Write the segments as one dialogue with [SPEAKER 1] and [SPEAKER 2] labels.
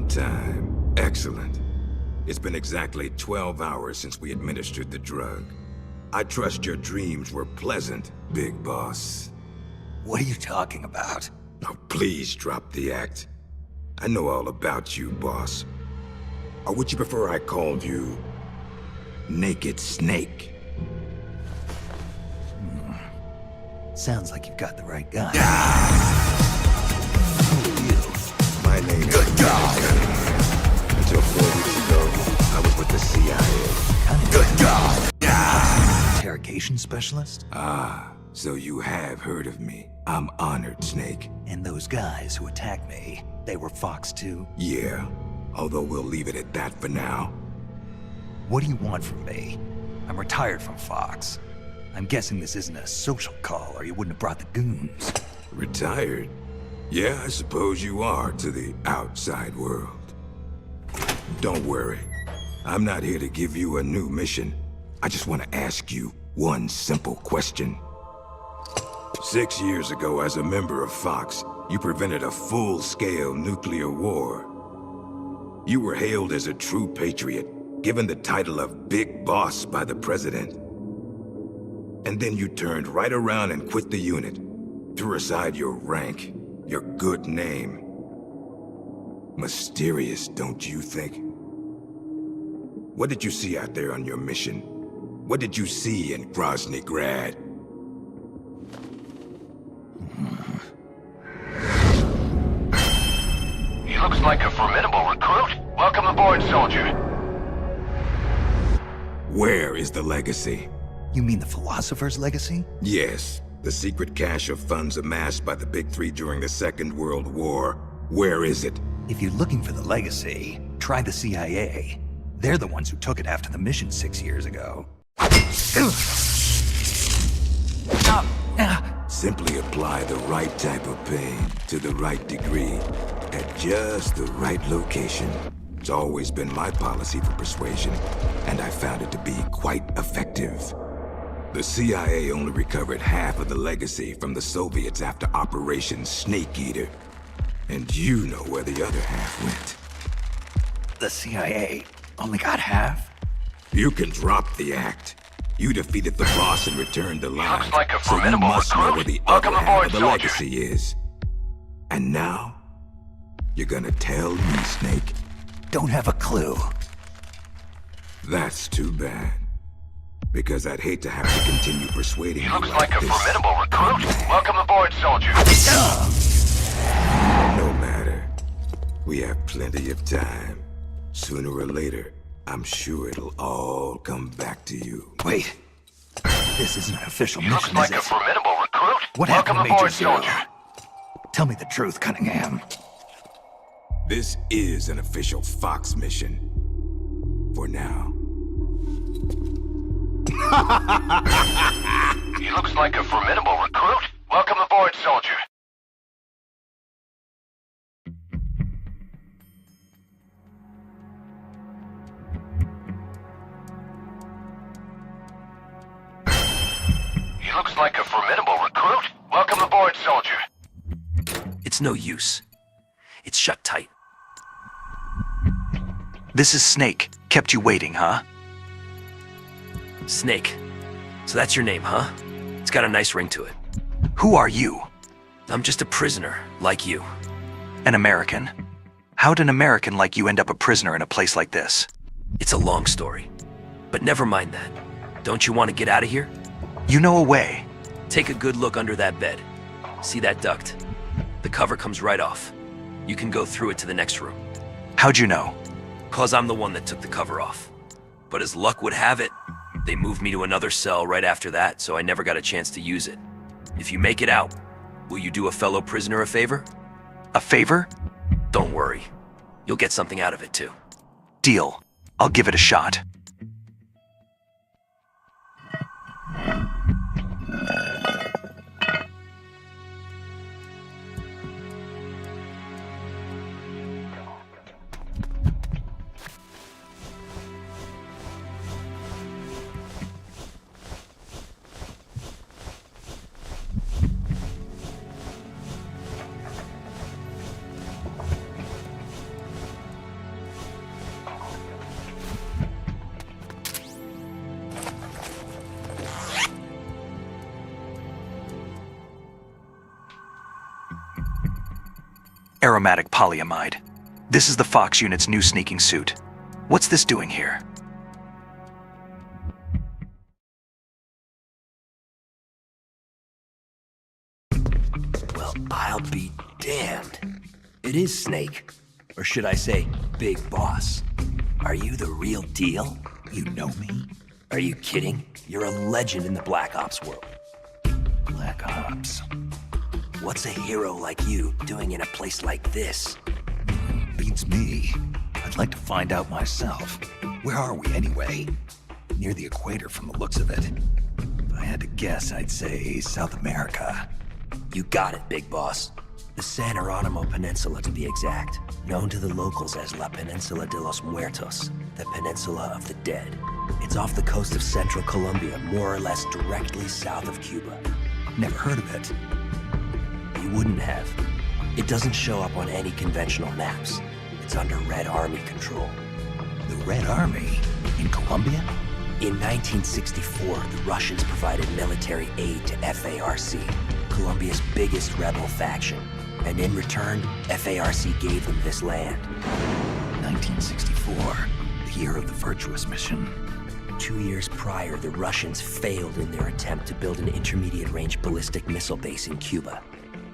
[SPEAKER 1] on time. Excellent. It's been exactly 12 hours since we administered the drug. I trust your dreams were pleasant, Big Boss.
[SPEAKER 2] What are you talking about?
[SPEAKER 1] Oh, please drop the act. I know all about you, boss. Or would you prefer I called you Naked Snake?
[SPEAKER 2] Sounds like you've got the right guy.
[SPEAKER 1] My name is Good God. Until 4 weeks ago, I was with the CIA.
[SPEAKER 2] Good God. Interrogation specialist?
[SPEAKER 1] Ah, so you have heard of me. I'm honored, Snake.
[SPEAKER 2] And those guys who attacked me, they were Fox too?
[SPEAKER 1] Yeah, although we'll leave it at that for now.
[SPEAKER 2] What do you want from me? I'm retired from Fox. I'm guessing this isn't a social call, or you wouldn't have brought the goons.
[SPEAKER 1] Retired? Yeah, I suppose you are to the outside world. Don't worry. I'm not here to give you a new mission. I just want to ask you one simple question. 6 years ago, as a member of Fox, you prevented a full-scale nuclear war. You were hailed as a true patriot, given the title of Big Boss by the President. And then you turned right around and quit the unit. Threw aside your rank, your good name. Mysterious, don't you think? What did you see out there on your mission? What did you see in Grozny Grad?
[SPEAKER 3] He looks like a formidable recruit. Welcome aboard, soldier.
[SPEAKER 1] Where is the legacy?
[SPEAKER 2] You mean the philosopher's legacy?
[SPEAKER 1] Yes, the secret cache of funds amassed by the Big Three during the Second World War. Where is it?
[SPEAKER 2] If you're looking for the legacy, try the CIA. They're the ones who took it after the mission 6 years ago.
[SPEAKER 1] Simply apply the right type of pain to the right degree at just the right location. It's always been my policy for persuasion, and I found it to be quite effective. The CIA only recovered half of the legacy from the Soviets after Operation Snake Eater. And you know where the other half went.
[SPEAKER 2] The CIA only got half?
[SPEAKER 1] You can drop the act. You defeated the boss and returned the line.
[SPEAKER 3] Looks like a
[SPEAKER 1] so you
[SPEAKER 3] formidable
[SPEAKER 1] must know
[SPEAKER 3] recruit.
[SPEAKER 1] where the
[SPEAKER 3] Welcome
[SPEAKER 1] other half
[SPEAKER 3] aboard,
[SPEAKER 1] of the
[SPEAKER 3] soldier.
[SPEAKER 1] legacy is. And now, you're gonna tell me, Snake?
[SPEAKER 2] Don't have a clue.
[SPEAKER 1] That's too bad. Because I'd hate to have to continue persuading
[SPEAKER 3] He
[SPEAKER 1] you
[SPEAKER 3] looks like a
[SPEAKER 1] this.
[SPEAKER 3] formidable recruit. Welcome aboard, soldier.
[SPEAKER 1] No matter. We have plenty of time. Sooner or later, I'm sure it'll all come back to you.
[SPEAKER 2] Wait. This isn't an official
[SPEAKER 3] He looks
[SPEAKER 2] mission,
[SPEAKER 3] like
[SPEAKER 2] is
[SPEAKER 3] a
[SPEAKER 2] it?
[SPEAKER 3] formidable recruit.
[SPEAKER 2] What
[SPEAKER 3] Welcome
[SPEAKER 2] happened to
[SPEAKER 3] aboard,
[SPEAKER 2] Major Zero?
[SPEAKER 3] soldier.
[SPEAKER 2] Tell me the truth, Cunningham.
[SPEAKER 1] This is an official Fox mission. For now.
[SPEAKER 3] He looks like a formidable recruit. Welcome aboard, soldier. He looks like a formidable recruit. Welcome aboard, soldier.
[SPEAKER 4] It's no use. It's shut tight.
[SPEAKER 2] This is Snake. Kept you waiting, huh?
[SPEAKER 4] Snake. So that's your name, huh? It's got a nice ring to it.
[SPEAKER 2] Who are you?
[SPEAKER 4] I'm just a prisoner, like you.
[SPEAKER 2] An American. How'd an American like you end up a prisoner in a place like this?
[SPEAKER 4] It's a long story. But never mind that. Don't you want to get out of here?
[SPEAKER 2] You know a way.
[SPEAKER 4] Take a good look under that bed. See that duct? The cover comes right off. You can go through it to the next room.
[SPEAKER 2] How'd you know?
[SPEAKER 4] 'Cause I'm the one that took the cover off. But as luck would have it, they moved me to another cell right after that, so I never got a chance to use it. If you make it out, will you do a fellow prisoner a favor?
[SPEAKER 2] A favor?
[SPEAKER 4] Don't worry. You'll get something out of it too.
[SPEAKER 2] Deal. I'll give it a shot. Aromatic polyamide. This is the Fox unit's new sneaking suit. What's this doing here?
[SPEAKER 4] Well, I'll be damned. It is Snake. Or should I say, Big Boss. Are you the real deal?
[SPEAKER 2] You know me?
[SPEAKER 4] Are you kidding? You're a legend in the Black Ops world.
[SPEAKER 2] Black Ops.
[SPEAKER 4] What's a hero like you doing in a place like this?
[SPEAKER 2] Beats me. I'd like to find out myself. Where are we anyway? Near the equator from the looks of it. If I had to guess, I'd say South America.
[SPEAKER 4] You got it, Big Boss. The San Geronimo Peninsula, to be exact. Known to the locals as La Peninsula de los Muertos, the Peninsula of the Dead. It's off the coast of central Colombia, more or less directly south of Cuba.
[SPEAKER 2] Never heard of it.
[SPEAKER 4] You wouldn't have. It doesn't show up on any conventional maps. It's under Red Army control.
[SPEAKER 2] The Red Army? In Colombia?
[SPEAKER 4] In 1964, the Russians provided military aid to FARC, Colombia's biggest rebel faction. And in return, FARC gave them this land.
[SPEAKER 2] 1964, the year of the Virtuous Mission.
[SPEAKER 4] 2 years prior, the Russians failed in their attempt to build an intermediate-range ballistic missile base in Cuba.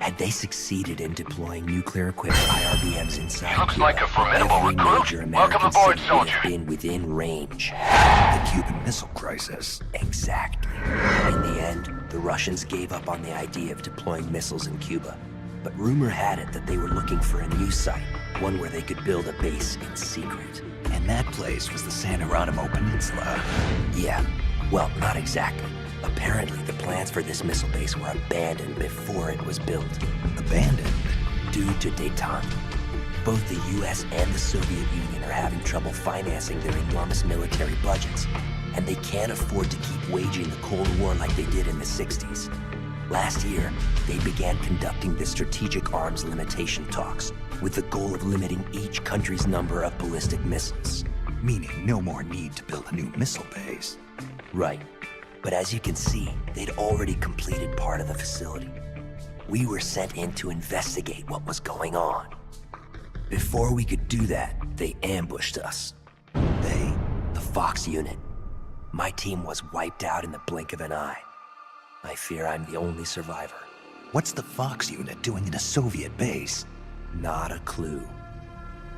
[SPEAKER 4] Had they succeeded in deploying nuclear-equipped IRBMs inside
[SPEAKER 3] Looks
[SPEAKER 4] Cuba,
[SPEAKER 3] like a formidable
[SPEAKER 4] every
[SPEAKER 3] recruit.
[SPEAKER 4] major
[SPEAKER 3] Welcome
[SPEAKER 4] American
[SPEAKER 3] aboard,
[SPEAKER 4] city would have
[SPEAKER 3] soldier.
[SPEAKER 4] been within range.
[SPEAKER 2] The Cuban Missile Crisis.
[SPEAKER 4] Exactly. In the end, the Russians gave up on the idea of deploying missiles in Cuba. But rumor had it that they were looking for a new site, one where they could build a base in secret.
[SPEAKER 2] And that place was the San Geronimo Peninsula.
[SPEAKER 4] Yeah, well, not exactly. Apparently, the plans for this missile base were abandoned before it was built.
[SPEAKER 2] Abandoned.
[SPEAKER 4] Due to detente. Both the US and the Soviet Union are having trouble financing their enormous military budgets, and they can't afford to keep waging the Cold War like they did in the 60s. Last year, they began conducting the strategic arms limitation talks, with the goal of limiting each country's number of ballistic missiles.
[SPEAKER 2] Meaning no more need to build a new missile base.
[SPEAKER 4] Right. But as you can see, they'd already completed part of the facility. We were sent in to investigate what was going on. Before we could do that, they ambushed us. They, the Fox unit. My team was wiped out in the blink of an eye. I fear I'm the only survivor.
[SPEAKER 2] What's the Fox unit doing in a Soviet base?
[SPEAKER 4] Not a clue.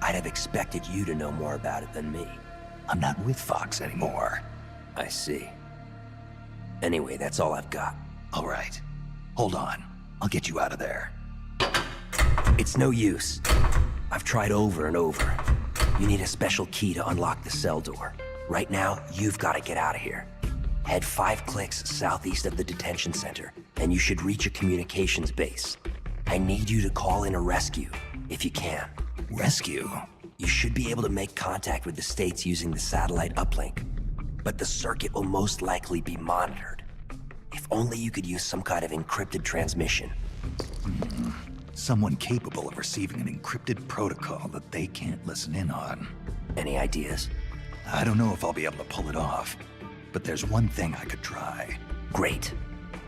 [SPEAKER 4] I'd have expected you to know more about it than me.
[SPEAKER 2] I'm not with Fox anymore.
[SPEAKER 4] I see. Anyway, that's all I've got.
[SPEAKER 2] All right. Hold on. I'll get you out of there.
[SPEAKER 4] It's no use. I've tried over and over. You need a special key to unlock the cell door. Right now, you've got to get out of here. Head 5 clicks southeast of the detention center, and you should reach a communications base. I need you to call in a rescue, if you can.
[SPEAKER 2] Rescue?
[SPEAKER 4] You should be able to make contact with the States using the satellite uplink, but the circuit will most likely be monitored. If only you could use some kind of encrypted transmission.
[SPEAKER 2] Someone capable of receiving an encrypted protocol that they can't listen in on.
[SPEAKER 4] Any ideas?
[SPEAKER 2] I don't know if I'll be able to pull it off, but there's one thing I could try.
[SPEAKER 4] Great.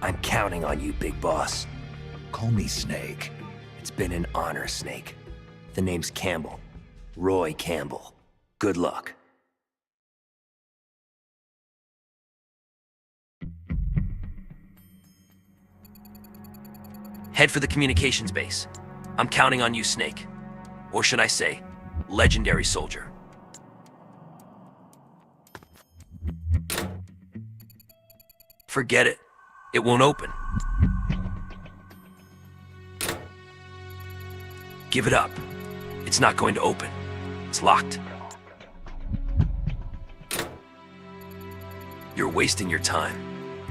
[SPEAKER 4] I'm counting on you, Big Boss.
[SPEAKER 2] Call me Snake.
[SPEAKER 4] It's been an honor, Snake. The name's Campbell. Roy Campbell. Good luck. Head for the communications base. I'm counting on you, Snake. Or should I say, legendary soldier. Forget it. It won't open. Give it up. It's not going to open. It's locked. You're wasting your time.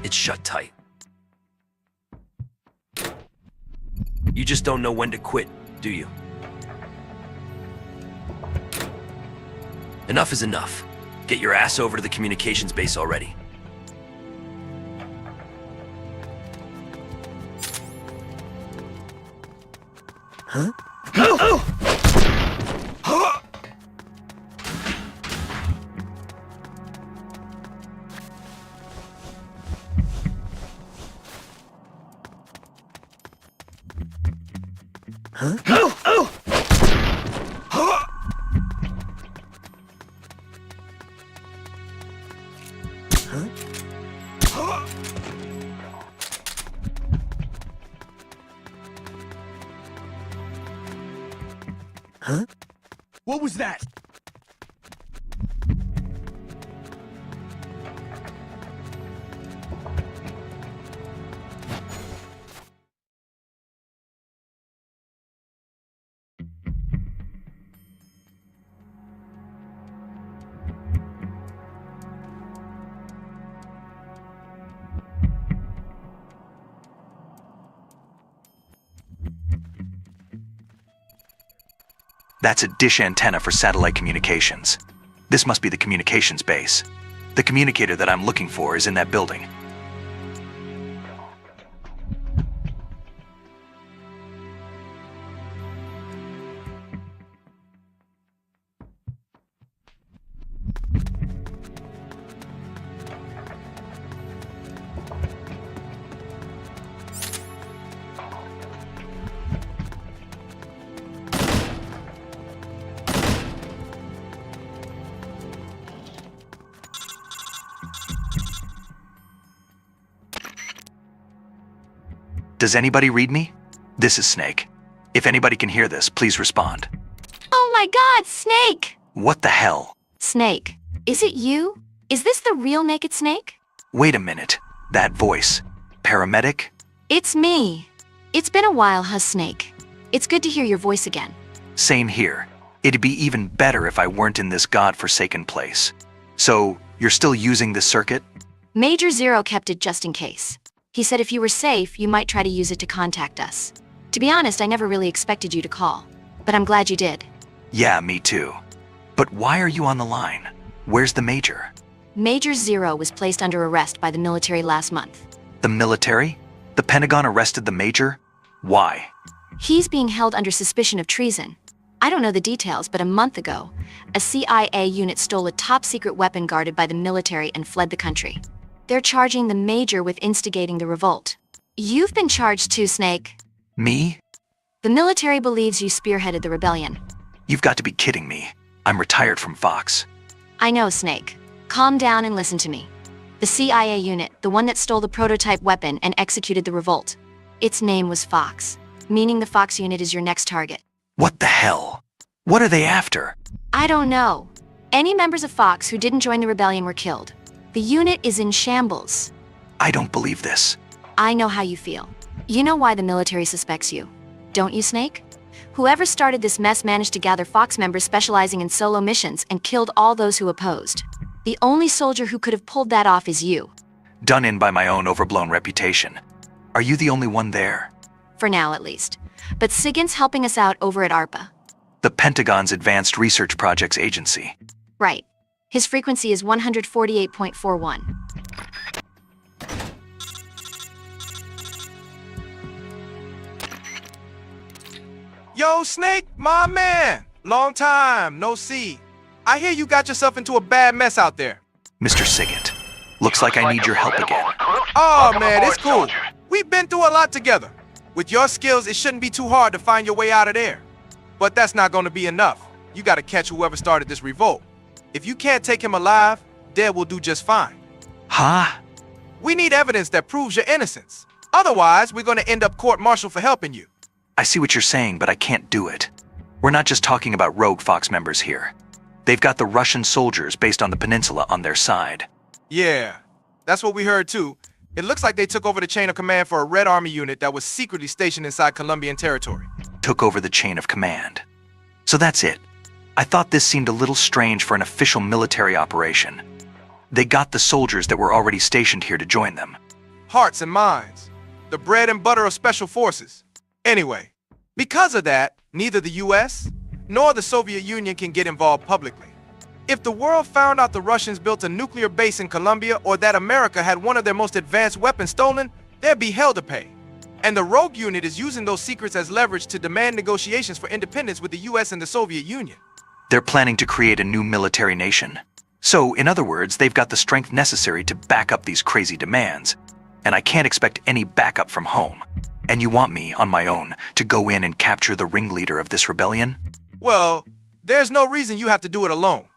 [SPEAKER 4] It's shut tight. You just don't know when to quit, do you? Enough is enough. Get your ass over to the communications base already. Huh? Huh?
[SPEAKER 5] What was that?
[SPEAKER 2] That's a dish antenna for satellite communications. This must be the communications base. The communicator that I'm looking for is in that building. Does anybody read me? This is Snake. If anybody can hear this, please respond.
[SPEAKER 6] Oh my god, Snake!
[SPEAKER 2] What the hell?
[SPEAKER 6] Snake, is it you? Is this the real Naked Snake?
[SPEAKER 2] Wait a minute. That voice. Paramedic?
[SPEAKER 6] It's me. It's been a while, huh, Snake? It's good to hear your voice again.
[SPEAKER 2] Same here. It'd be even better if I weren't in this godforsaken place. So, you're still using this circuit?
[SPEAKER 6] Major Zero kept it just in case. He said if you were safe, you might try to use it to contact us. To be honest, I never really expected you to call. But I'm glad you did.
[SPEAKER 2] Yeah, me too. But why are you on the line? Where's the Major?
[SPEAKER 6] Major Zero was placed under arrest by the military last month.
[SPEAKER 2] The military? The Pentagon arrested the Major? Why?
[SPEAKER 6] He's being held under suspicion of treason. I don't know the details, but a month ago, a CIA unit stole a top-secret weapon guarded by the military and fled the country. They're charging the Major with instigating the revolt. You've been charged too, Snake.
[SPEAKER 2] Me?
[SPEAKER 6] The military believes you spearheaded the rebellion.
[SPEAKER 2] You've got to be kidding me. I'm retired from Fox.
[SPEAKER 6] I know, Snake. Calm down and listen to me. The CIA unit, the one that stole the prototype weapon and executed the revolt. Its name was Fox, meaning the Fox unit is your next target.
[SPEAKER 2] What the hell? What are they after?
[SPEAKER 6] I don't know. Any members of Fox who didn't join the rebellion were killed. The unit is in shambles.
[SPEAKER 2] I don't believe this.
[SPEAKER 6] I know how you feel. You know why the military suspects you. Don't you, Snake? Whoever started this mess managed to gather Fox members specializing in solo missions and killed all those who opposed. The only soldier who could have pulled that off is you.
[SPEAKER 2] Done in by my own overblown reputation. Are you the only one there?
[SPEAKER 6] For now, at least. But Sigint's helping us out over at ARPA.
[SPEAKER 2] The Pentagon's Advanced Research Projects Agency.
[SPEAKER 6] Right. His frequency is 148.41.
[SPEAKER 5] Yo, Snake, my man. Long time, no see. I hear you got yourself into a bad mess out there.
[SPEAKER 2] Mr. Sigint, looks like I need your help again.
[SPEAKER 5] Oh, man, it's cool. We've been through a lot together. With your skills, it shouldn't be too hard to find your way out of there. But that's not going to be enough. You got to catch whoever started this revolt. If you can't take him alive, Dead will do just fine.
[SPEAKER 2] Huh?
[SPEAKER 5] We need evidence that proves your innocence. Otherwise, we're going to end up court-martial for helping you.
[SPEAKER 2] I see what you're saying, but I can't do it. We're not just talking about rogue Fox members here. They've got the Russian soldiers based on the peninsula on their side.
[SPEAKER 5] Yeah, that's what we heard too. It looks like they took over the chain of command for a Red Army unit that was secretly stationed inside Colombian territory.
[SPEAKER 2] Took over the chain of command. So that's it. I thought this seemed a little strange for an official military operation. They got the soldiers that were already stationed here to join them.
[SPEAKER 5] Hearts and minds. The bread and butter of special forces. Anyway, because of that, neither the US nor the Soviet Union can get involved publicly. If the world found out the Russians built a nuclear base in Colombia or that America had one of their most advanced weapons stolen, there'd be hell to pay. And the rogue unit is using those secrets as leverage to demand negotiations for independence with the US and the Soviet Union.
[SPEAKER 2] They're planning to create a new military nation. So, in other words, they've got the strength necessary to back up these crazy demands. And I can't expect any backup from home. And you want me, on my own, to go in and capture the ringleader of this rebellion?
[SPEAKER 5] Well, there's no reason you have to do it alone.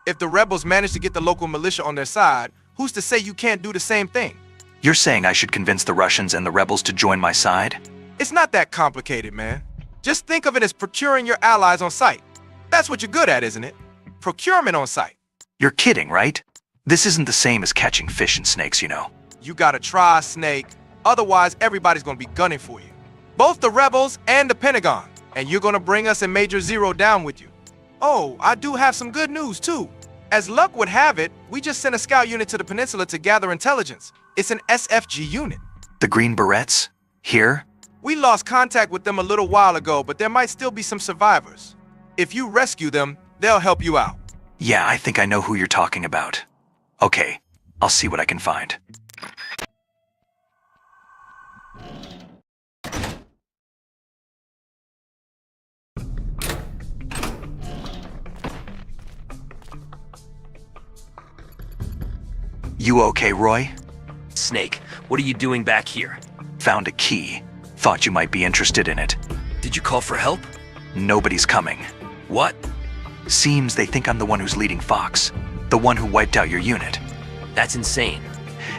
[SPEAKER 5] If the rebels manage to get the local militia on their side, Who's to say you can't do the same thing?
[SPEAKER 2] You're saying I should convince the Russians and the rebels to join my side?
[SPEAKER 5] It's not that complicated, man. Just think of it as procuring your allies on sight. That's what you're good at, isn't it? Procurement on sight.
[SPEAKER 2] You're kidding, right? This isn't the same as catching fish and snakes, you know.
[SPEAKER 5] You gotta try, Snake. Otherwise, everybody's gonna be gunning for you. Both the rebels and the Pentagon. And you're gonna bring us and Major Zero down with you. Oh, I do have some good news, too. As luck would have it, we just sent a scout unit to the peninsula to gather intelligence. It's an SFG unit.
[SPEAKER 2] The Green Berets? Here?
[SPEAKER 5] We lost contact with them a little while ago, but there might still be some survivors. If you rescue them, they'll help you out.
[SPEAKER 2] Yeah, I think I know who you're talking about. Okay, I'll see what I can find. You okay, Roy?
[SPEAKER 4] Snake, what are you doing back here?
[SPEAKER 2] Found a key. Thought you might be interested in it.
[SPEAKER 4] Did you call for help?
[SPEAKER 2] Nobody's coming.
[SPEAKER 4] What?
[SPEAKER 2] Seems they think I'm the one who's leading Fox. The one who wiped out your unit.
[SPEAKER 4] That's insane.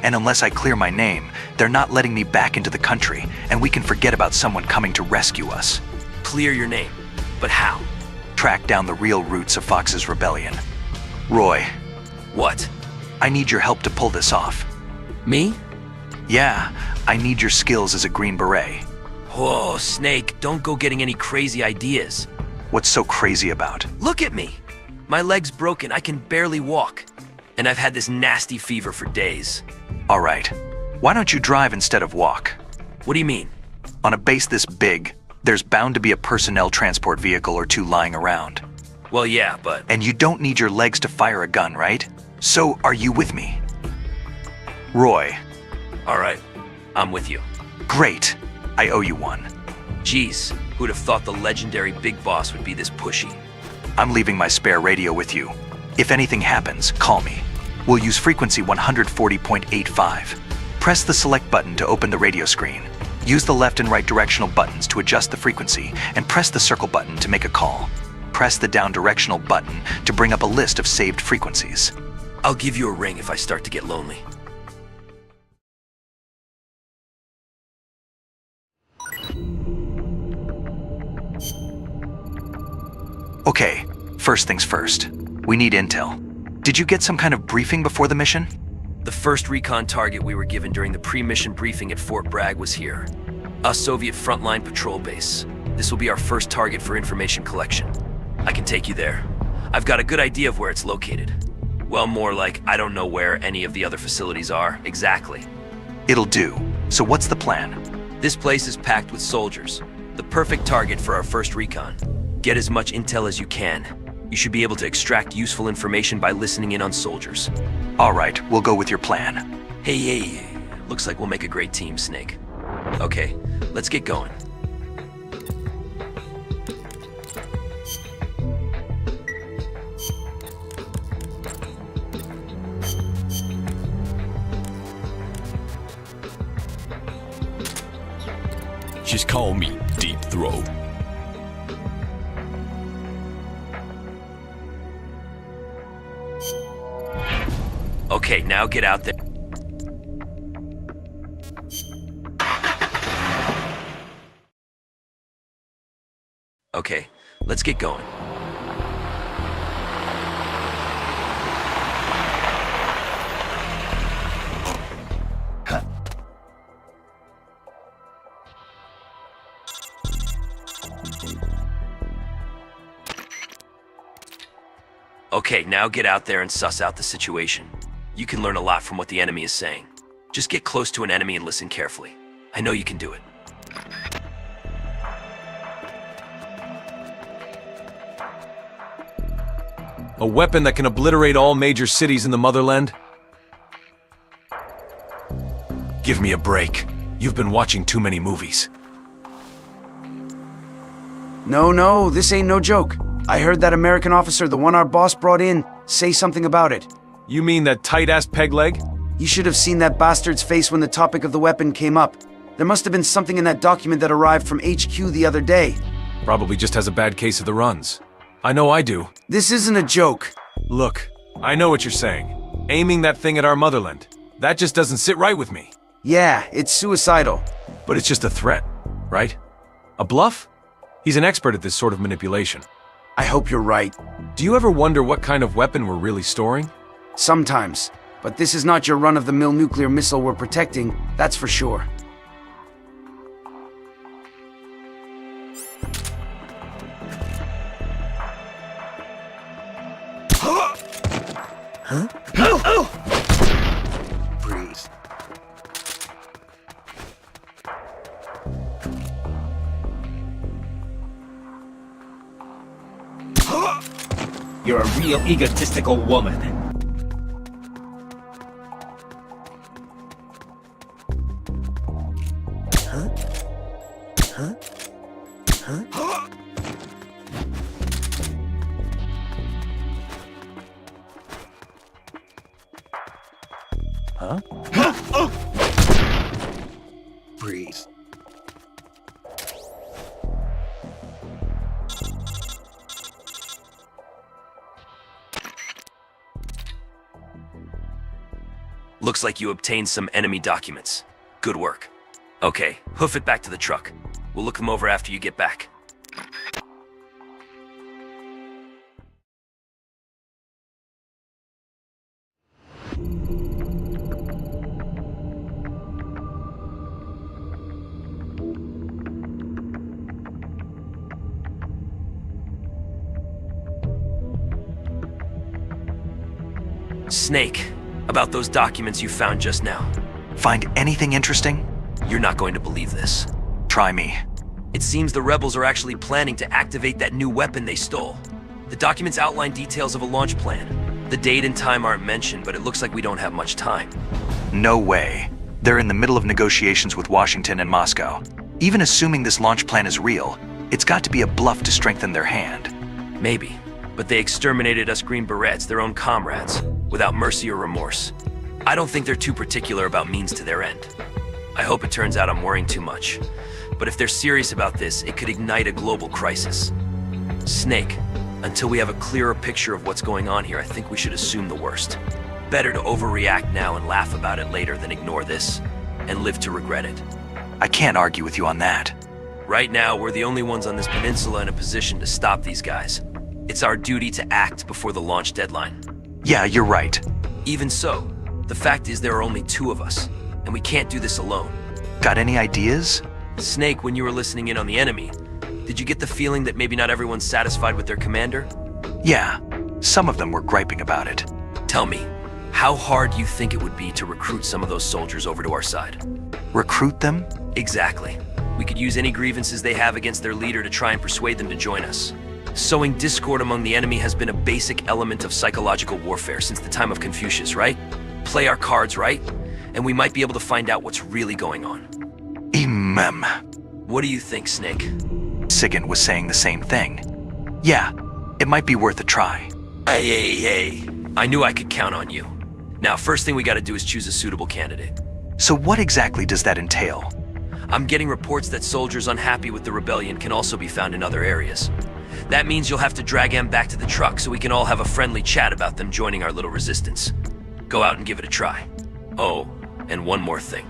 [SPEAKER 2] And unless I clear my name, they're not letting me back into the country, and we can forget about someone coming to rescue us.
[SPEAKER 4] Clear your name. But how?
[SPEAKER 2] Track down the real roots of Fox's rebellion. Roy,
[SPEAKER 4] What?
[SPEAKER 2] I need your help to pull this off.
[SPEAKER 4] Me?
[SPEAKER 2] Yeah, I need your skills as a Green Beret.
[SPEAKER 4] Whoa, Snake, don't go getting any crazy ideas.
[SPEAKER 2] What's so crazy about?
[SPEAKER 4] Look at me. My leg's broken, I can barely walk. And I've had this nasty fever for days.
[SPEAKER 2] All right, why don't you drive instead of walk?
[SPEAKER 4] What do you mean?
[SPEAKER 2] On a base this big, there's bound to be a personnel transport vehicle or two lying around.
[SPEAKER 4] Well, yeah, but...
[SPEAKER 2] And you don't need your legs to fire a gun, right? So are you with me? Roy.
[SPEAKER 4] All right, I'm with you.
[SPEAKER 2] Great. I owe you one.
[SPEAKER 4] Jeez, who'd have thought the legendary Big Boss would be this pushy?
[SPEAKER 2] I'm leaving my spare radio with you. If anything happens, call me. We'll use frequency 140.85. Press the select button to open the radio screen. Use the left and right directional buttons to adjust the frequency, and press the circle button to make a call. Press the down directional button to bring up a list of saved frequencies.
[SPEAKER 4] I'll give you a ring if I start to get lonely.
[SPEAKER 2] Okay, first things first. We need intel. Did you get some kind of briefing before the mission?
[SPEAKER 4] The first recon target we were given during the pre-mission briefing at Fort Bragg was here. A Soviet frontline patrol base. This will be our first target for information collection. I can take you there. I've got a good idea of where it's located. Well, more like I don't know where any of the other facilities are exactly.
[SPEAKER 2] It'll do. So what's the plan?
[SPEAKER 4] This place is packed with soldiers. The perfect target for our first recon. Get as much intel as you can. You should be able to extract useful information by listening in on soldiers.
[SPEAKER 2] All right, we'll go with your plan.
[SPEAKER 4] Hey, looks like we'll make a great team, Snake. Okay, let's get going.
[SPEAKER 7] Just call me Deep Throat.
[SPEAKER 4] Okay, now get out there. Okay, let's get going. Okay, now get out there and suss out the situation. You can learn a lot from what the enemy is saying. Just get close to an enemy and listen carefully. I know you can do it.
[SPEAKER 8] A weapon that can obliterate all major cities in the motherland? Give me a break. You've been watching too many movies.
[SPEAKER 9] No, this ain't no joke. I heard that American officer, the one our boss brought in, say something about it.
[SPEAKER 8] You mean that tight-ass peg leg?
[SPEAKER 9] You should have seen that bastard's face when the topic of the weapon came up. There must have been something in that document that arrived from HQ the other day.
[SPEAKER 8] Probably just has a bad case of the runs. I know I do.
[SPEAKER 9] This isn't a joke.
[SPEAKER 8] Look, I know what you're saying. Aiming that thing at our motherland. That just doesn't sit right with me.
[SPEAKER 9] Yeah, it's suicidal.
[SPEAKER 8] But it's just a threat, right? A bluff? He's an expert at this sort of manipulation.
[SPEAKER 9] I hope you're right.
[SPEAKER 8] Do you ever wonder what kind of weapon we're really storing?
[SPEAKER 9] Sometimes. But this is not your run-of-the-mill nuclear missile we're protecting, that's for sure. Huh? Breathe.
[SPEAKER 10] You're a real egotistical woman.
[SPEAKER 9] Huh? Huh? Huh?
[SPEAKER 8] Huh?
[SPEAKER 9] Breathe.
[SPEAKER 4] Looks like you obtained some enemy documents. Good work. Okay, hoof it back to the truck. We'll look them over after you get back. Snake, about those documents you found just now.
[SPEAKER 2] Find anything interesting?
[SPEAKER 4] You're not going to believe this.
[SPEAKER 2] Try me.
[SPEAKER 4] It seems the rebels are actually planning to activate that new weapon they stole. The documents outline details of a launch plan. The date and time aren't mentioned, but it looks like we don't have much time.
[SPEAKER 2] No way. They're in the middle of negotiations with Washington and Moscow. Even assuming this launch plan is real, it's got to be a bluff to strengthen their hand.
[SPEAKER 4] Maybe, but they exterminated us Green Berets, their own comrades, without mercy or remorse. I don't think they're too particular about means to their end. I hope it turns out I'm worrying too much. But if they're serious about this, it could ignite a global crisis. Snake, until we have a clearer picture of what's going on here, I think we should assume the worst. Better to overreact now and laugh about it later than ignore this and live to regret it.
[SPEAKER 2] I can't argue with you on that.
[SPEAKER 4] Right now, we're the only ones on this peninsula in a position to stop these guys. It's our duty to act before the launch deadline.
[SPEAKER 2] Yeah, you're right.
[SPEAKER 4] Even so, the fact is there are only two of us, and we can't do this alone.
[SPEAKER 2] Got any ideas?
[SPEAKER 4] Snake, when you were listening in on the enemy, did you get the feeling that maybe not everyone's satisfied with their commander?
[SPEAKER 2] Yeah, some of them were griping about it.
[SPEAKER 4] Tell me, how hard do you think it would be to recruit some of those soldiers over to our side?
[SPEAKER 2] Recruit them?
[SPEAKER 4] Exactly. We could use any grievances they have against their leader to try and persuade them to join us. Sowing discord among the enemy has been a basic element of psychological warfare since the time of Confucius, right? Play our cards right, and we might be able to find out what's really going on. What do you think, Snake?
[SPEAKER 2] Sigint was saying the same thing. Yeah, it might be worth a try.
[SPEAKER 4] Hey. I knew I could count on you. Now, first thing we gotta do is choose a suitable candidate.
[SPEAKER 2] So what exactly does that entail?
[SPEAKER 4] I'm getting reports that soldiers unhappy with the rebellion can also be found in other areas. That means you'll have to drag them back to the truck so we can all have a friendly chat about them joining our little resistance. Go out and give it a try. Oh, and one more thing.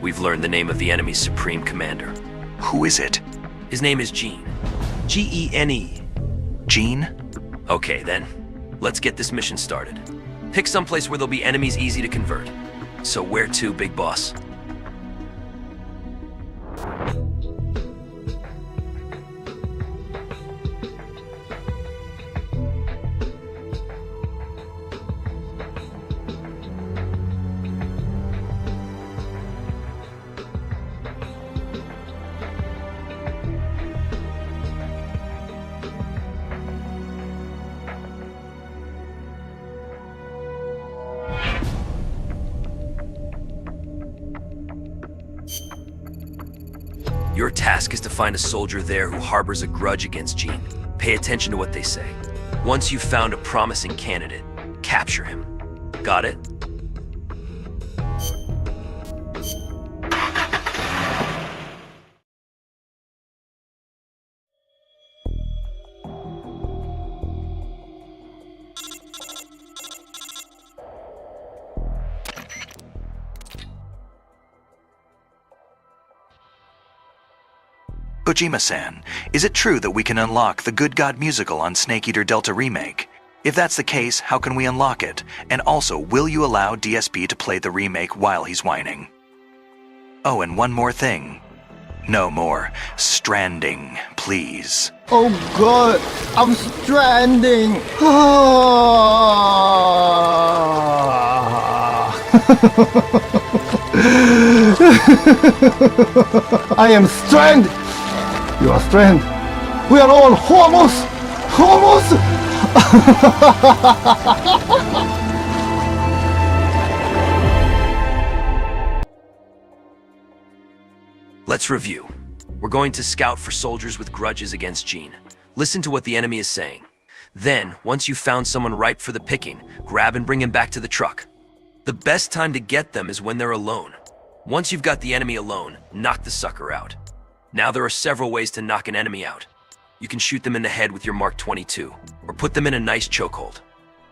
[SPEAKER 4] We've learned the name of the enemy's supreme commander.
[SPEAKER 2] Who is it?
[SPEAKER 4] His name is Gene. Gene.
[SPEAKER 2] Gene?
[SPEAKER 4] Okay, then. Let's get this mission started. Pick someplace where there'll be enemies easy to convert. So where to, Big Boss? Your task is to find a soldier there who harbors a grudge against Gene. Pay attention to what they say. Once you've found a promising candidate, capture him. Got it?
[SPEAKER 2] Ojima-san, is it true that we can unlock the Good God musical on Snake Eater Delta Remake? If that's the case, how can we unlock it? And also, will you allow DSP to play the remake while he's whining? Oh, and one more thing. No more stranding, please.
[SPEAKER 11] Oh God, I'm stranding. I am stranded. You are stranded. We are all homos. Homos.
[SPEAKER 4] Let's review. We're going to scout for soldiers with grudges against Jean. Listen to what the enemy is saying. Then, once you've found someone ripe for the picking, grab and bring him back to the truck. The best time to get them is when they're alone. Once you've got the enemy alone, knock the sucker out. Now there are several ways to knock an enemy out. You can shoot them in the head with your Mark 22, or put them in a nice chokehold.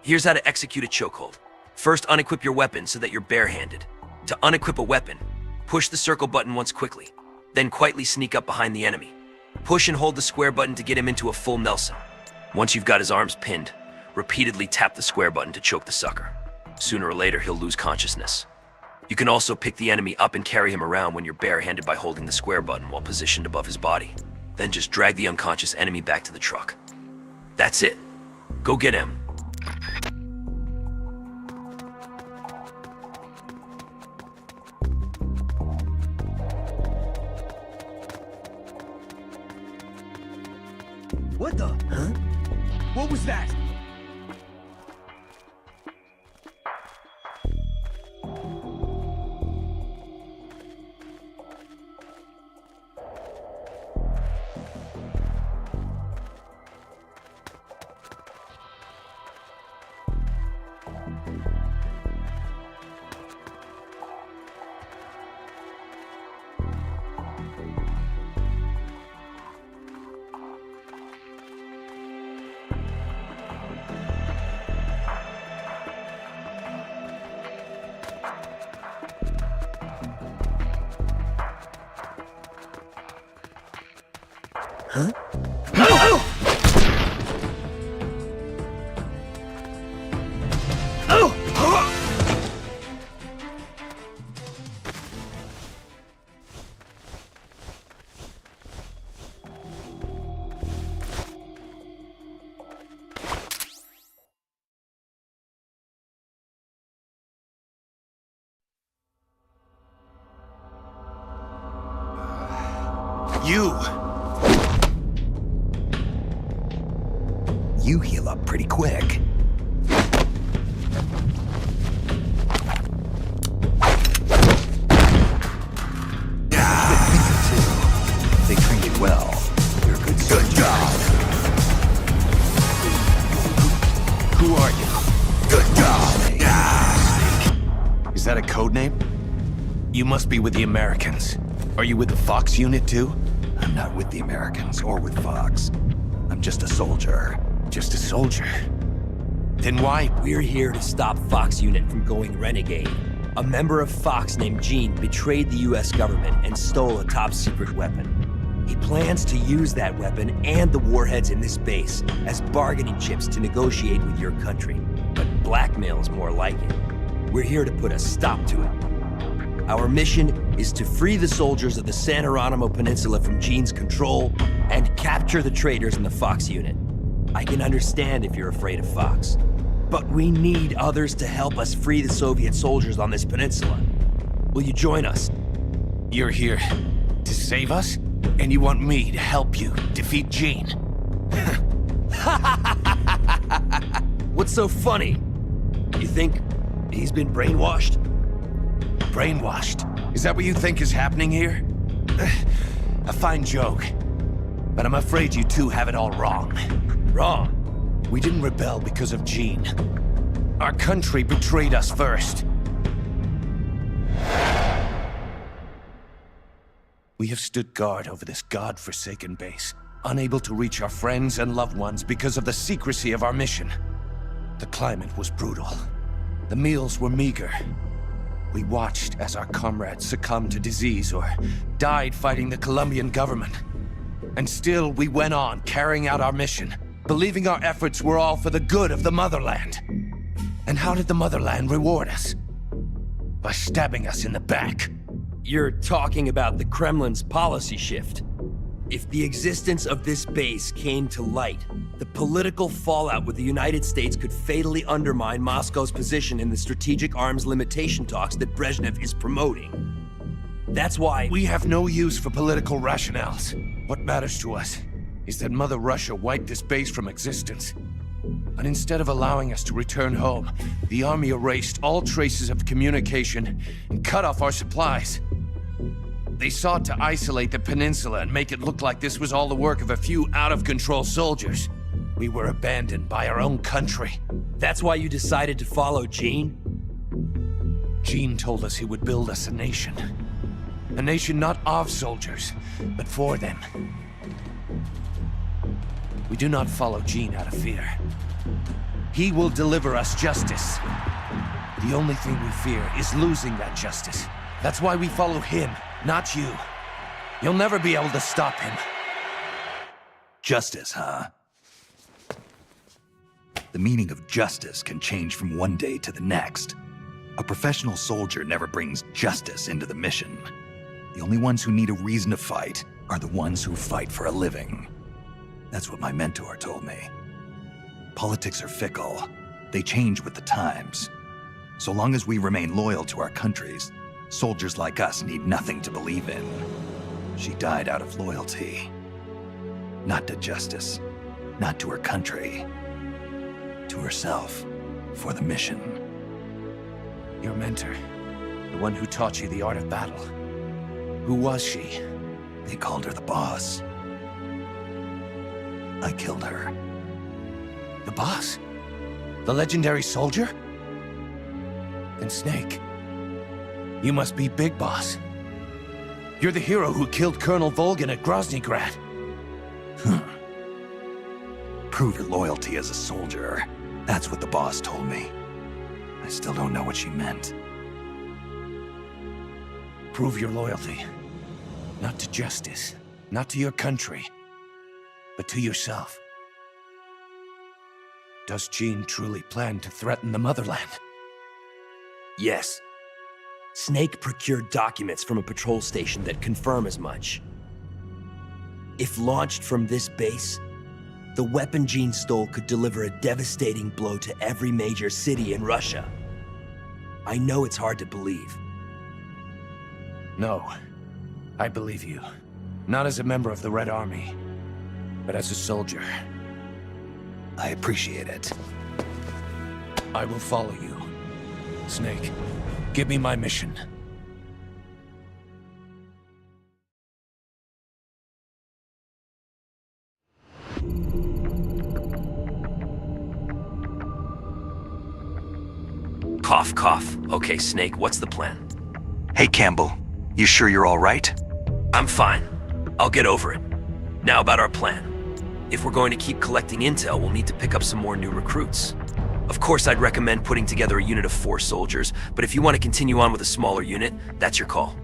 [SPEAKER 4] Here's how to execute a chokehold. First, unequip your weapon so that you're barehanded. To unequip a weapon, push the circle button once quickly. Then quietly sneak up behind the enemy. Push and hold the square button to get him into a full Nelson. Once you've got his arms pinned, repeatedly tap the square button to choke the sucker. Sooner or later, he'll lose consciousness. You can also pick the enemy up and carry him around when you're barehanded by holding the square button while positioned above his body. Then just drag the unconscious enemy back to the truck. That's it. Go get him.
[SPEAKER 10] What the? Huh? What was that? Huh?
[SPEAKER 1] You heal up pretty quick. They trained you well. You're a good job. Who are you? Good job.
[SPEAKER 12] Is that a code name? You must be with the Americans. Are you with the Fox unit too?
[SPEAKER 1] I'm not with the Americans or with Fox. I'm just a soldier.
[SPEAKER 12] Just a soldier? Then why?
[SPEAKER 13] We're here to stop Fox unit from going renegade. A member of Fox named Jean betrayed the US government and stole a top-secret weapon. He plans to use that weapon and the warheads in this base as bargaining chips to negotiate with your country. But blackmail is more like it. We're here to put a stop to it. Our mission is to free the soldiers of the San Geronimo Peninsula from Jean's control and capture the traitors in the Fox unit. I can understand if you're afraid of Fox, but we need others to help us free the Soviet soldiers on this peninsula. Will you join us?
[SPEAKER 12] You're here to save us? And you want me to help you defeat Jean?
[SPEAKER 13] What's so funny? You think he's been brainwashed?
[SPEAKER 12] Brainwashed? Is that what you think is happening here? A fine joke. But I'm afraid you two have it all wrong.
[SPEAKER 13] Wrong?
[SPEAKER 12] We didn't rebel because of Jean. Our country betrayed us first. We have stood guard over this god-forsaken base, unable to reach our friends and loved ones because of the secrecy of our mission. The climate was brutal. The meals were meager. We watched as our comrades succumbed to disease or died fighting the Colombian government. And still, we went on carrying out our mission, believing our efforts were all for the good of the motherland. And how did the motherland reward us? By stabbing us in the back.
[SPEAKER 13] You're talking about the Kremlin's policy shift. If the existence of this base came to light, the political fallout with the United States could fatally undermine Moscow's position in the strategic arms limitation talks that Brezhnev is promoting. That's why
[SPEAKER 12] we have no use for political rationales. What matters to us is that Mother Russia wiped this base from existence. But instead of allowing us to return home, the army erased all traces of communication and cut off our supplies. They sought to isolate the peninsula and make it look like this was all the work of a few out-of-control soldiers. We were abandoned by our own country.
[SPEAKER 13] That's why you decided to follow Gene?
[SPEAKER 12] Gene told us he would build us a nation. A nation not of soldiers, but for them. We do not follow Gene out of fear. He will deliver us justice. The only thing we fear is losing that justice. That's why we follow him, not you. You'll never be able to stop him.
[SPEAKER 2] Justice, huh? The meaning of justice can change from one day to the next. A professional soldier never brings justice into the mission. The only ones who need a reason to fight are the ones who fight for a living. That's what my mentor told me. Politics are fickle. They change with the times. So long as we remain loyal to our countries, soldiers like us need nothing to believe in. She died out of loyalty. Not to justice, not to her country. To herself, for the mission.
[SPEAKER 12] Your mentor, the one who taught you the art of battle. Who was she?
[SPEAKER 2] They called her the boss. I killed her.
[SPEAKER 12] The boss? The legendary soldier? Then Snake, you must be Big Boss. You're the hero who killed Colonel Volgin at Groznygrad.
[SPEAKER 2] Prove your loyalty as a soldier. That's what the boss told me. I still don't know what she meant.
[SPEAKER 12] Prove your loyalty. Not to justice, not to your country, but to yourself. Does Gene truly plan to threaten the motherland?
[SPEAKER 13] Yes. Snake procured documents from a patrol station that confirm as much. If launched from this base, the weapon Gene stole could deliver a devastating blow to every major city in Russia. I know it's hard to believe.
[SPEAKER 12] No, I believe you. Not as a member of the Red Army, but as a soldier.
[SPEAKER 2] I appreciate it.
[SPEAKER 12] I will follow you. Snake, give me my mission.
[SPEAKER 4] Cough, cough. Okay, Snake, what's the plan?
[SPEAKER 2] Hey, Campbell. You sure you're all right?
[SPEAKER 4] I'm fine. I'll get over it. Now about our plan. If we're going to keep collecting intel, we'll need to pick up some more new recruits. Of course, I'd recommend putting together a unit of 4 soldiers, but if you want to continue on with a smaller unit, that's your call.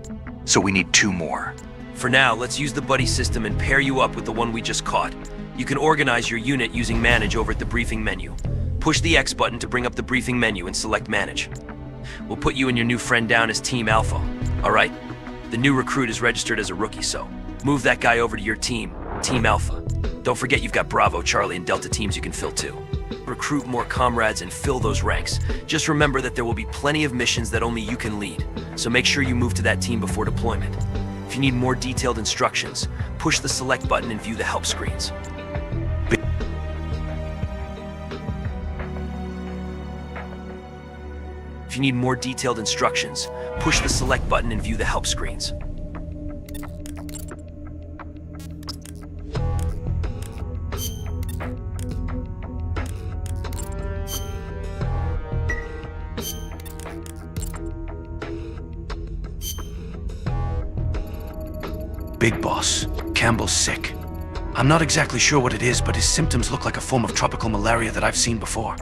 [SPEAKER 2] So we need 2 more.
[SPEAKER 4] For now, let's use the buddy system and pair you up with the one we just caught. You can organize your unit using Manage over at the briefing menu. Push the X button to bring up the briefing menu and select Manage. We'll put you and your new friend down as Team Alpha. All right? The new recruit is registered as a rookie, so move that guy over to your team, Team Alpha. Don't forget you've got Bravo, Charlie, and Delta teams you can fill too. Recruit more comrades and fill those ranks. Just remember that there will be plenty of missions that only you can lead, so make sure you move to that team before deployment. If you need more detailed instructions, push the select button and view the help screens. If you need more detailed instructions, push the select button and view the help screens.
[SPEAKER 12] Big Boss, Campbell's sick. I'm not exactly sure what it is, but his symptoms look like a form of tropical malaria that I've seen before.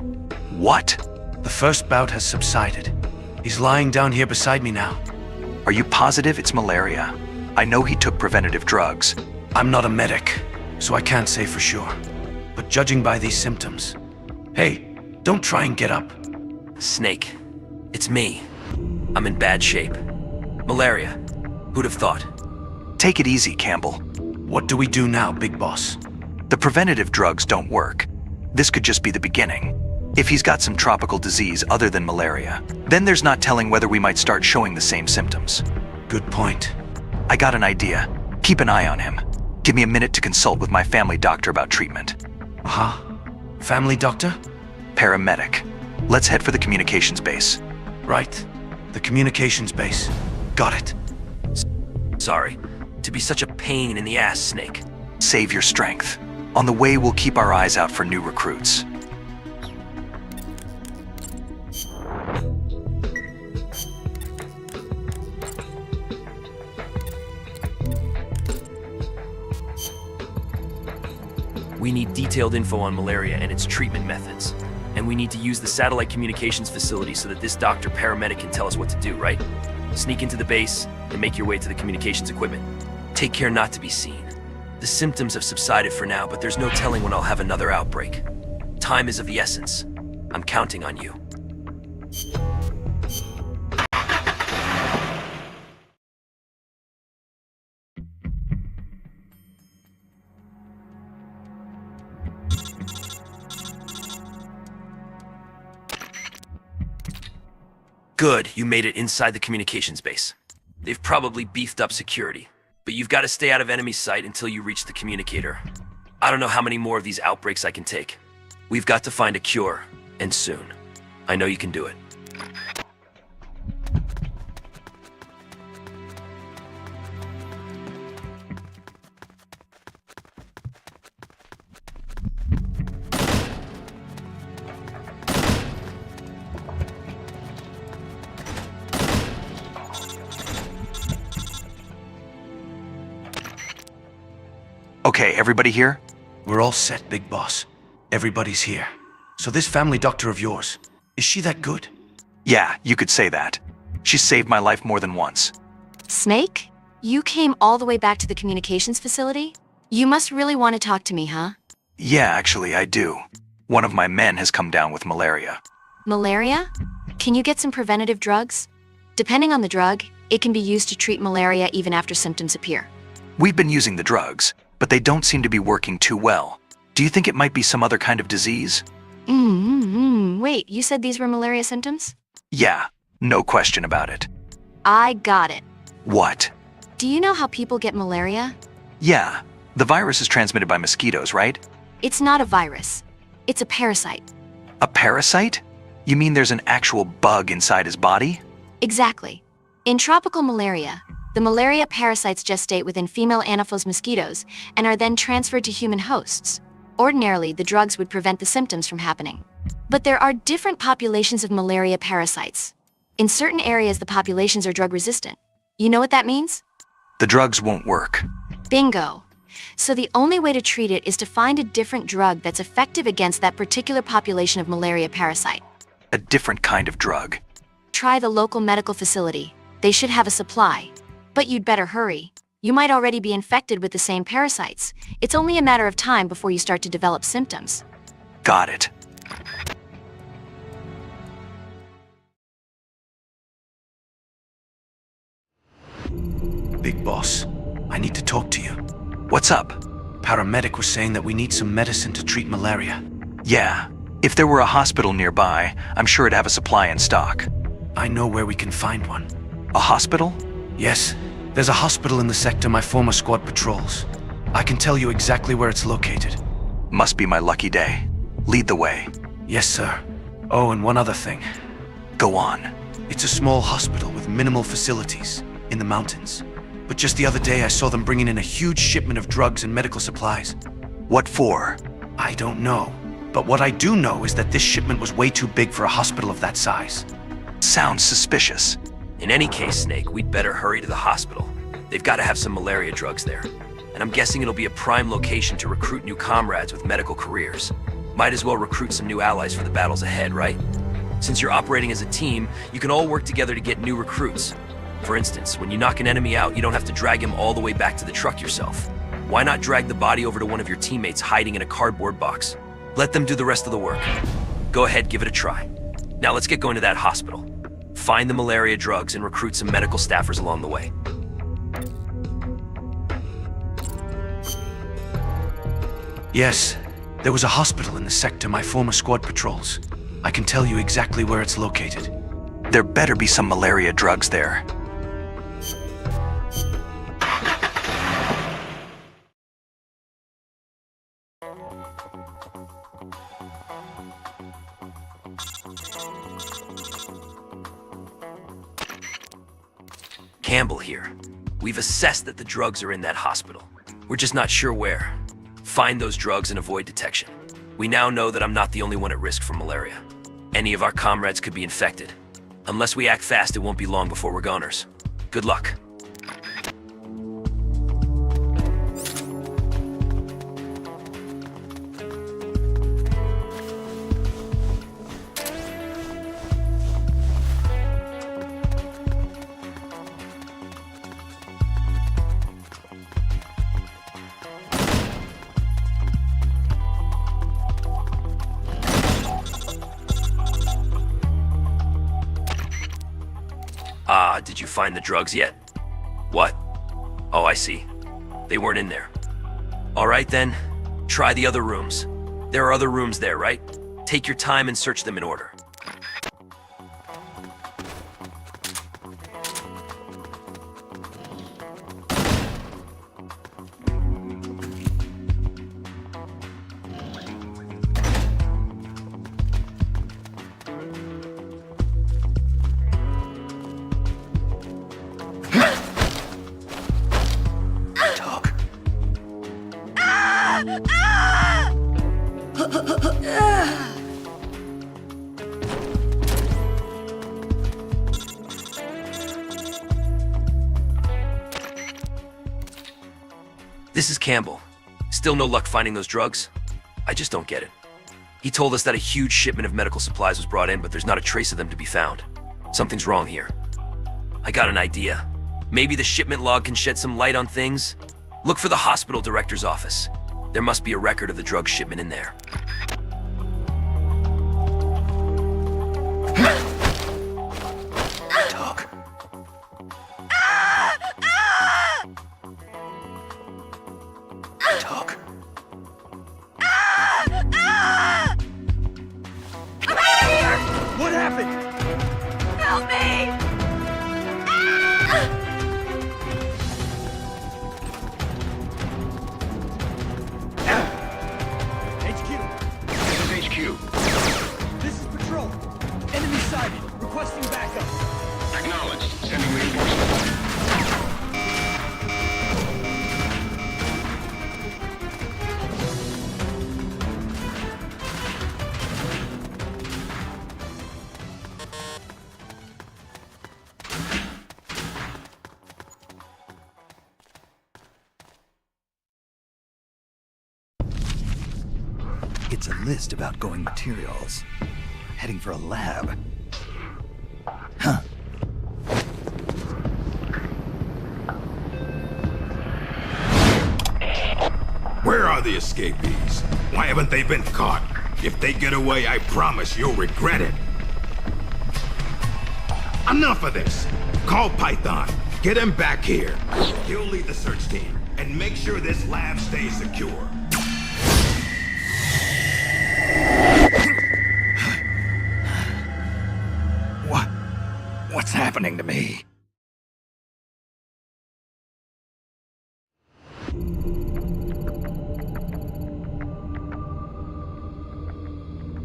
[SPEAKER 2] What?
[SPEAKER 12] The first bout has subsided. He's lying down here beside me now.
[SPEAKER 2] Are you positive it's malaria? I know he took preventative drugs.
[SPEAKER 12] I'm not a medic, so I can't say for sure. But judging by these symptoms... Hey, don't try and get up.
[SPEAKER 4] Snake, it's me. I'm in bad shape. Malaria. Who'd have thought?
[SPEAKER 2] Take it easy, Campbell.
[SPEAKER 12] What do we do now, Big Boss?
[SPEAKER 2] The preventative drugs don't work. This could just be the beginning. If he's got some tropical disease other than malaria, then there's not telling whether we might start showing the same symptoms.
[SPEAKER 12] Good point.
[SPEAKER 2] I got an idea. Keep an eye on him. Give me a minute to consult with my family doctor about treatment.
[SPEAKER 12] Uh-huh. Family doctor?
[SPEAKER 2] Paramedic. Let's head for the communications base.
[SPEAKER 12] Right. The communications base. Got it.
[SPEAKER 4] Sorry. To be such a pain in the ass, Snake.
[SPEAKER 2] Save your strength. On the way, we'll keep our eyes out for new recruits.
[SPEAKER 4] We need detailed info on malaria and its treatment methods. And we need to use the satellite communications facility so that this doctor-paramedic can tell us what to do, right? Sneak into the base and make your way to the communications equipment. Take care not to be seen. The symptoms have subsided for now, but there's no telling when I'll have another outbreak. Time is of the essence. I'm counting on you. Good, you made it inside the communications base. They've probably beefed up security, but you've got to stay out of enemy sight until you reach the communicator. I don't know how many more of these outbreaks I can take. We've got to find a cure, and soon. I know you can do it.
[SPEAKER 2] Okay, everybody here?
[SPEAKER 12] We're all set, Big Boss. Everybody's here. So this family doctor of yours, is she that good?
[SPEAKER 2] Yeah, you could say that. She's saved my life more than once.
[SPEAKER 6] Snake? You came all the way back to the communications facility? You must really want to talk to me, huh?
[SPEAKER 2] Yeah, actually, I do. One of my men has come down with malaria.
[SPEAKER 6] Malaria? Can you get some preventative drugs? Depending on the drug, it can be used to treat malaria even after symptoms appear.
[SPEAKER 2] We've been using the drugs, but they don't seem to be working too well. Do you think it might be some other kind of disease?
[SPEAKER 6] Wait, you said these were malaria symptoms?
[SPEAKER 2] Yeah, no question about it.
[SPEAKER 6] I got it.
[SPEAKER 2] What?
[SPEAKER 6] Do you know how people get malaria?
[SPEAKER 2] Yeah, the virus is transmitted by mosquitoes, right?
[SPEAKER 6] It's not a virus. It's a parasite.
[SPEAKER 2] A parasite? You mean there's an actual bug inside his body?
[SPEAKER 6] Exactly. In tropical malaria, the malaria parasites gestate within female Anopheles mosquitoes and are then transferred to human hosts. Ordinarily, the drugs would prevent the symptoms from happening. But there are different populations of malaria parasites. In certain areas, the populations are drug resistant. You know what that means?
[SPEAKER 2] The drugs won't work.
[SPEAKER 6] Bingo. So the only way to treat it is to find a different drug that's effective against that particular population of malaria parasite.
[SPEAKER 2] A different kind of drug.
[SPEAKER 6] Try the local medical facility. They should have a supply. But you'd better hurry. You might already be infected with the same parasites. It's only a matter of time before you start to develop symptoms.
[SPEAKER 2] Got it.
[SPEAKER 12] Big Boss, I need to talk to you.
[SPEAKER 2] What's up?
[SPEAKER 12] Paramedic was saying that we need some medicine to treat malaria.
[SPEAKER 2] Yeah. If there were a hospital nearby, I'm sure it'd have a supply in stock.
[SPEAKER 12] I know where we can find one.
[SPEAKER 2] A hospital?
[SPEAKER 12] Yes. There's a hospital in the sector my former squad patrols. I can tell you exactly where it's located.
[SPEAKER 2] Must be my lucky day. Lead the way.
[SPEAKER 12] Yes, sir. Oh, and one other thing.
[SPEAKER 2] Go on.
[SPEAKER 12] It's a small hospital with minimal facilities in the mountains. But just the other day I saw them bringing in a huge shipment of drugs and medical supplies.
[SPEAKER 2] What for?
[SPEAKER 12] I don't know. But what I do know is that this shipment was way too big for a hospital of that size.
[SPEAKER 2] Sounds suspicious.
[SPEAKER 4] In any case, Snake, we'd better hurry to the hospital. They've got to have some malaria drugs there. And I'm guessing it'll be a prime location to recruit new comrades with medical careers. Might as well recruit some new allies for the battles ahead, right? Since you're operating as a team, you can all work together to get new recruits. For instance, when you knock an enemy out, you don't have to drag him all the way back to the truck yourself. Why not drag the body over to one of your teammates hiding in a cardboard box? Let them do the rest of the work. Go ahead, give it a try. Now let's get going to that hospital. Find the malaria drugs and recruit some medical staffers along the way.
[SPEAKER 2] Yes, there was a hospital in the sector my former squad patrols. I can tell you exactly where it's located. There better be some malaria drugs there.
[SPEAKER 4] Campbell here. We've assessed that the drugs are in that hospital. We're just not sure where. Find those drugs and avoid detection. We now know that I'm not the only one at risk from malaria. Any of our comrades could be infected. Unless we act fast, it won't be long before we're goners. Good luck. Did you find the drugs yet? What? Oh, I see. They weren't in there. All right then, try the other rooms. There are other rooms there, right? Take your time and search them in order. This is Campbell. Still no luck finding those drugs? I just don't get it. He told us that a huge shipment of medical supplies was brought in, but there's not a trace of them to be found. Something's wrong here. I got an idea. Maybe the shipment log can shed some light on things? Look for the hospital director's office. There must be a record of the drug shipment in there.
[SPEAKER 10] What happened?
[SPEAKER 14] Help me!
[SPEAKER 3] HQ.
[SPEAKER 10] This is Patrol. Enemy sighted. Requesting backup.
[SPEAKER 3] Acknowledged. Sending reinforcements.
[SPEAKER 15] It's a list of outgoing materials. Heading for a lab. Huh.
[SPEAKER 1] Where are the escapees? Why haven't they been caught? If they get away, I promise you'll regret it. Enough of this. Call Python. Get him back here. He'll lead the search team and make sure this lab stays secure.
[SPEAKER 15] What's happening to me?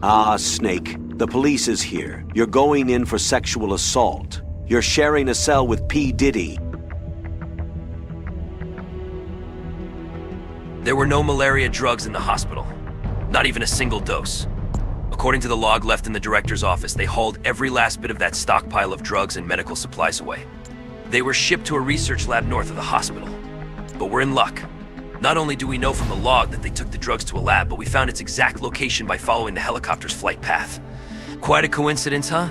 [SPEAKER 16] Ah, Snake. The police is here. You're going in for sexual assault. You're sharing a cell with P. Diddy.
[SPEAKER 4] There were no malaria drugs in the hospital. Not even a single dose. According to the log left in the director's office, they hauled every last bit of that stockpile of drugs and medical supplies away. They were shipped to a research lab north of the hospital. But we're in luck. Not only do we know from the log that they took the drugs to a lab, but we found its exact location by following the helicopter's flight path. Quite a coincidence, huh?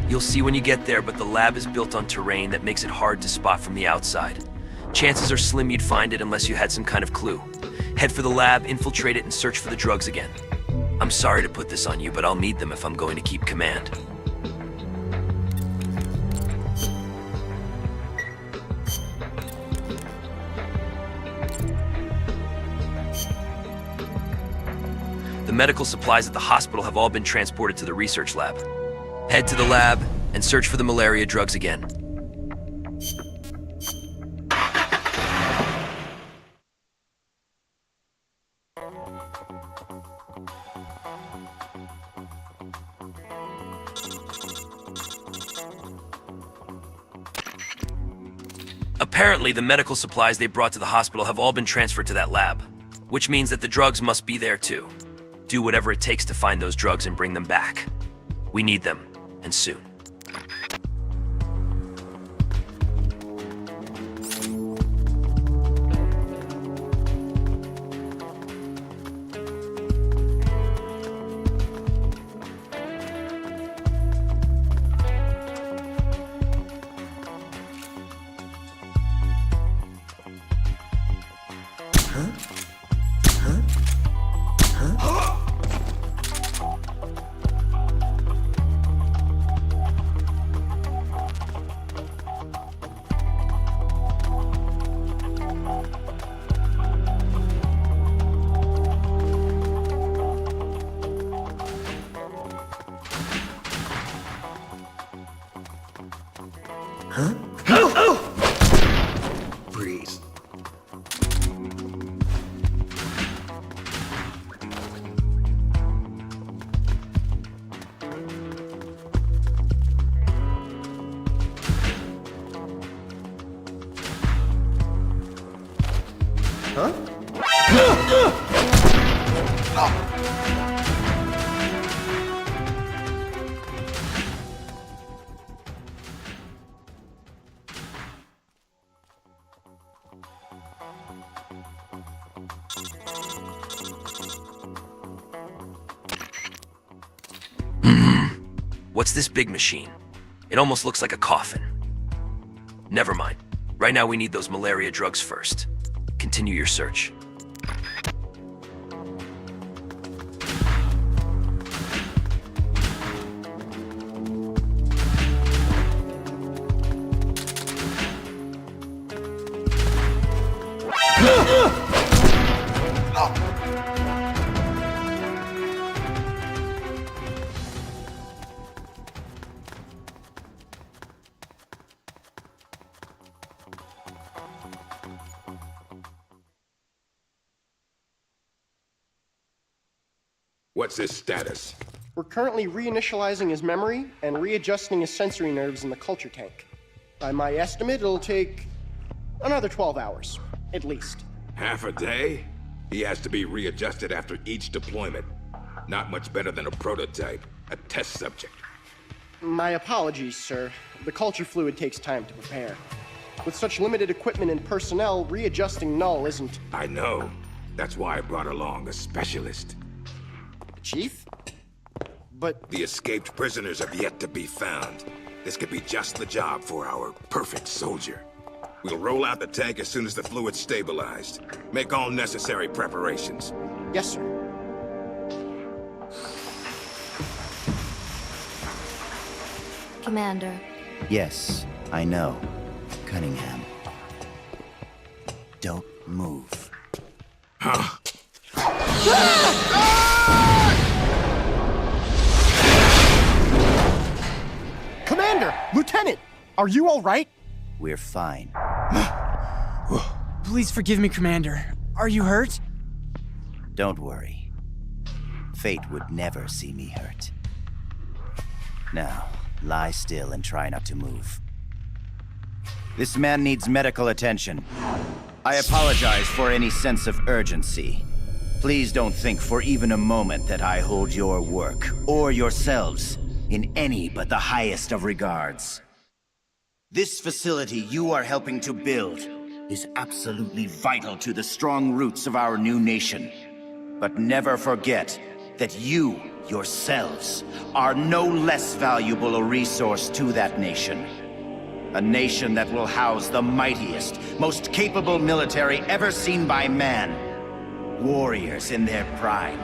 [SPEAKER 4] You'll see when you get there, but the lab is built on terrain that makes it hard to spot from the outside. Chances are slim you'd find it unless you had some kind of clue. Head for the lab, infiltrate it, and search for the drugs again. I'm sorry to put this on you, but I'll need them if I'm going to keep command. The medical supplies at the hospital have all been transported to the research lab. Head to the lab and search for the malaria drugs again. Apparently, the medical supplies they brought to the hospital have all been transferred to that lab, which means that the drugs must be there too. Do whatever it takes to find those drugs and bring them back. We need them, and soon.
[SPEAKER 15] Breathe.
[SPEAKER 4] What's this big machine? It almost looks like a coffin. Never mind. Right now we need those malaria drugs first. Continue your search.
[SPEAKER 1] What's his status?
[SPEAKER 17] We're currently reinitializing his memory and readjusting his sensory nerves in the culture tank. By my estimate, it'll take another 12 hours, at least.
[SPEAKER 1] Half a day? He has to be readjusted after each deployment. Not much better than a prototype, a test subject.
[SPEAKER 17] My apologies, sir. The culture fluid takes time to prepare. With such limited equipment and personnel, readjusting Null isn't...
[SPEAKER 1] I know. That's why I brought along a specialist.
[SPEAKER 17] Chief? But...
[SPEAKER 1] The escaped prisoners have yet to be found. This could be just the job for our perfect soldier. We'll roll out the tank as soon as the fluid's stabilized. Make all necessary preparations.
[SPEAKER 17] Yes, sir.
[SPEAKER 6] Commander.
[SPEAKER 15] Yes, I know. Cunningham. Don't move.
[SPEAKER 1] Huh?
[SPEAKER 17] Commander! Lieutenant! Are you all right?
[SPEAKER 15] We're fine.
[SPEAKER 18] Please forgive me, Commander. Are you hurt?
[SPEAKER 15] Don't worry. Fate would never see me hurt. Now, lie still and try not to move. This man needs medical attention. I apologize for any sense of urgency. Please don't think for even a moment that I hold your work, or yourselves, in any but the highest of regards. This facility you are helping to build is absolutely vital to the strong roots of our new nation. But never forget that you, yourselves, are no less valuable a resource to that nation. A nation that will house the mightiest, most capable military ever seen by man. Warriors in their prime.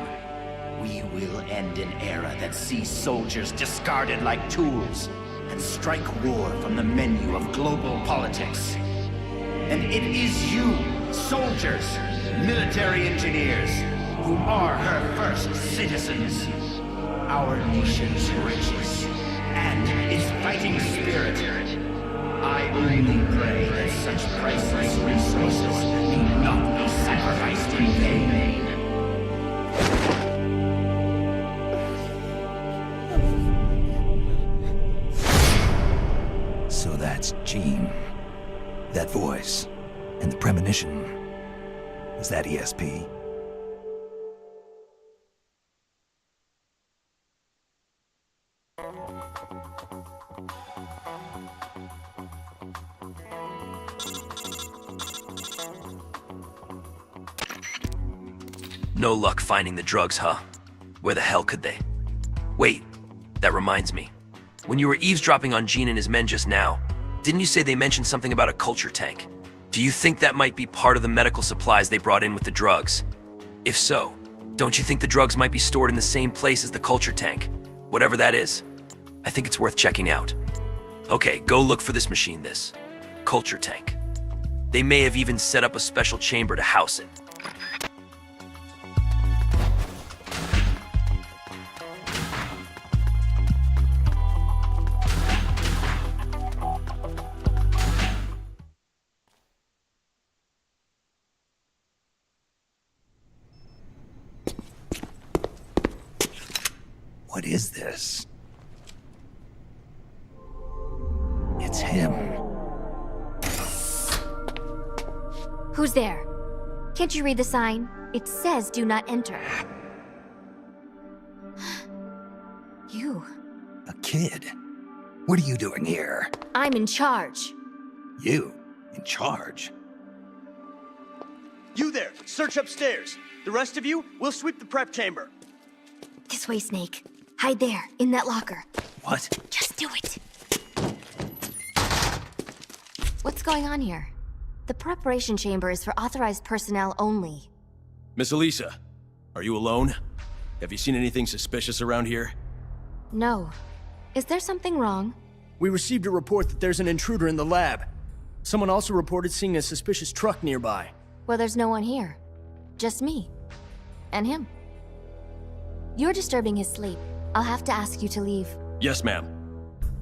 [SPEAKER 15] We will end an era that sees soldiers discarded like tools and strike war from the menu of global politics. And it is you, soldiers, military engineers, who are her first citizens. Our nation's riches and its fighting spirit. I only pray that such priceless resources need not be sacrificed in vain.
[SPEAKER 2] So that's Jean. That voice. And the premonition. Is that ESP?
[SPEAKER 4] No luck finding the drugs, huh? Where the hell could they? Wait, that reminds me. When you were eavesdropping on Jean and his men just now, didn't you say they mentioned something about a culture tank? Do you think that might be part of the medical supplies they brought in with the drugs? If so, don't you think the drugs might be stored in the same place as the culture tank? Whatever that is, I think it's worth checking out. Okay, go look for this machine, this culture tank. They may have even set up a special chamber to house it.
[SPEAKER 2] What is this? It's him.
[SPEAKER 6] Who's there? Can't you read the sign? It says do not enter. You.
[SPEAKER 2] A kid? What are you doing here?
[SPEAKER 6] I'm in charge.
[SPEAKER 2] You? In charge?
[SPEAKER 10] You there, search upstairs. The rest of you, we'll sweep the prep chamber.
[SPEAKER 6] This way, Snake. Hide there, in that locker.
[SPEAKER 2] What?
[SPEAKER 6] Just do it. What's going on here? The preparation chamber is for authorized personnel only.
[SPEAKER 8] Miss Alisa, are you alone? Have you seen anything suspicious around here?
[SPEAKER 6] No. Is there something wrong?
[SPEAKER 10] We received a report that there's an intruder in the lab. Someone also reported seeing a suspicious truck nearby.
[SPEAKER 6] Well, there's no one here. Just me. And him. You're disturbing his sleep. I'll have to ask you to leave.
[SPEAKER 8] Yes, ma'am.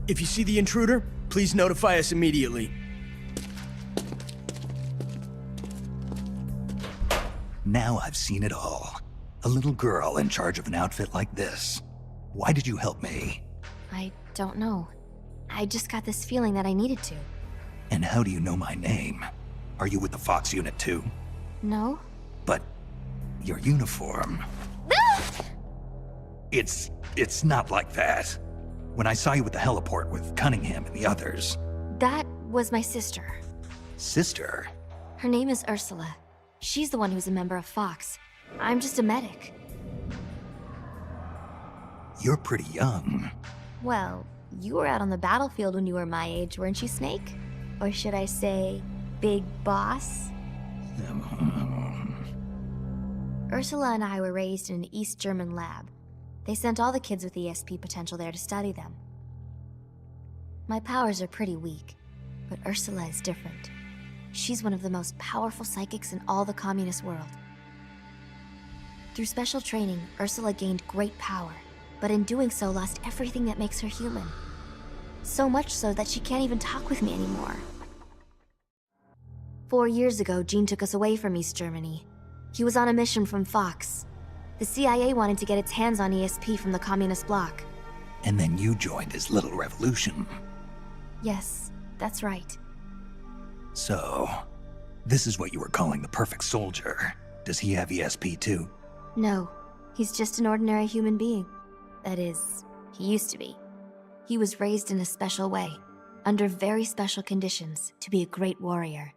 [SPEAKER 10] If you see the intruder, please notify us immediately.
[SPEAKER 2] Now I've seen it all. A little girl in charge of an outfit like this. Why did you help me?
[SPEAKER 6] I don't know. I just got this feeling that I needed to.
[SPEAKER 2] And how do you know my name? Are you with the Fox unit too?
[SPEAKER 6] No?
[SPEAKER 2] But your uniform... It's not like that. When I saw you at the heliport with Cunningham and the others...
[SPEAKER 6] That was my sister.
[SPEAKER 2] Sister?
[SPEAKER 6] Her name is Ursula. She's the one who's a member of Fox. I'm just a medic.
[SPEAKER 2] You're pretty young.
[SPEAKER 6] Well, you were out on the battlefield when you were my age, weren't you, Snake? Or should I say, Big Boss? Ursula and I were raised in an East German lab. They sent all the kids with ESP potential there to study them. My powers are pretty weak, but Ursula is different. She's one of the most powerful psychics in all the communist world. Through special training, Ursula gained great power, but in doing so lost everything that makes her human. So much so that she can't even talk with me anymore. 4 years ago, Jean took us away from East Germany. He was on a mission from Fox. The CIA wanted to get its hands on ESP from the communist bloc.
[SPEAKER 2] And then you joined his little revolution.
[SPEAKER 6] Yes, that's right.
[SPEAKER 2] So, this is what you were calling the perfect soldier. Does he have ESP too?
[SPEAKER 6] No, he's just an ordinary human being. That is, he used to be. He was raised in a special way, under very special conditions, to be a great warrior.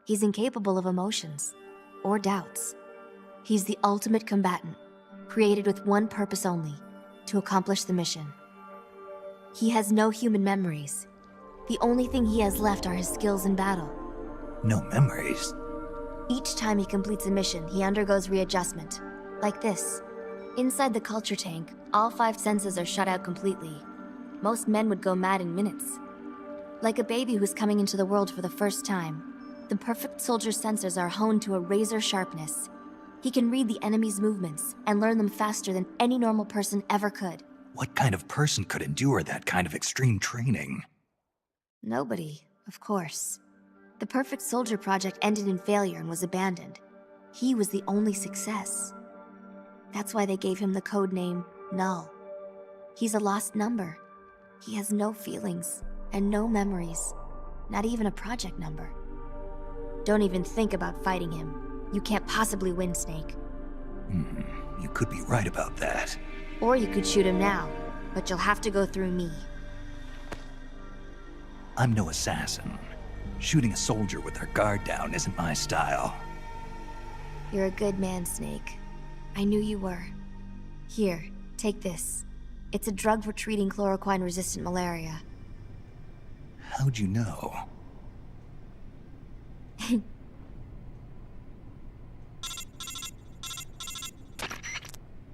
[SPEAKER 6] He's incapable of emotions, or doubts. He's the ultimate combatant, created with one purpose only, to accomplish the mission. He has no human memories.
[SPEAKER 19] The only thing he has left are his skills in battle.
[SPEAKER 2] No memories.
[SPEAKER 19] Each time he completes a mission, he undergoes readjustment. Like this. Inside the culture tank, all 5 senses are shut out completely. Most men would go mad in minutes. Like a baby who's coming into the world for the first time, the perfect soldier's sensors are honed to a razor sharpness. He can read the enemy's movements and learn them faster than any normal person ever could.
[SPEAKER 2] What kind of person could endure that kind of extreme training?
[SPEAKER 19] Nobody, of course. The Perfect Soldier project ended in failure and was abandoned. He was the only success. That's why they gave him the code name Null. He's a lost number. He has no feelings and no memories, not even a project number. Don't even think about fighting him. You can't possibly win, Snake.
[SPEAKER 2] You could be right about that.
[SPEAKER 19] Or you could shoot him now, but you'll have to go through me.
[SPEAKER 2] I'm no assassin. Shooting a soldier with their guard down isn't my style.
[SPEAKER 19] You're a good man, Snake. I knew you were. Here, take this. It's a drug for treating chloroquine-resistant malaria.
[SPEAKER 2] How'd you know?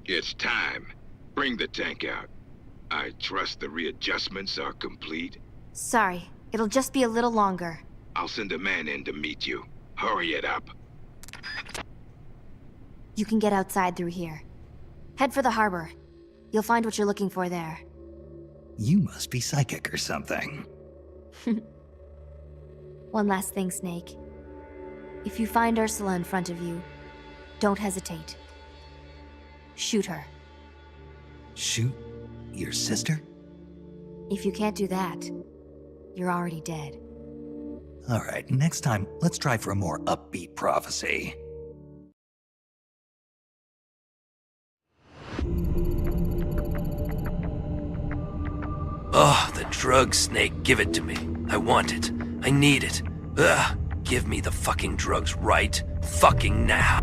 [SPEAKER 1] It's time. Bring the tank out. I trust the readjustments are complete.
[SPEAKER 19] Sorry, it'll just be a little longer.
[SPEAKER 1] I'll send a man in to meet you. Hurry it up.
[SPEAKER 19] You can get outside through here. Head for the harbor. You'll find what you're looking for there.
[SPEAKER 2] You must be psychic or something.
[SPEAKER 19] One last thing, Snake. If you find Ursula in front of you, don't hesitate. Shoot her.
[SPEAKER 2] Shoot your sister?
[SPEAKER 19] If you can't do that, you're already dead.
[SPEAKER 2] Alright, next time, let's try for a more upbeat prophecy.
[SPEAKER 4] Oh, the drug, Snake. Give it to me. I want it. I need it. Ugh. Give me the fucking drugs right fucking now.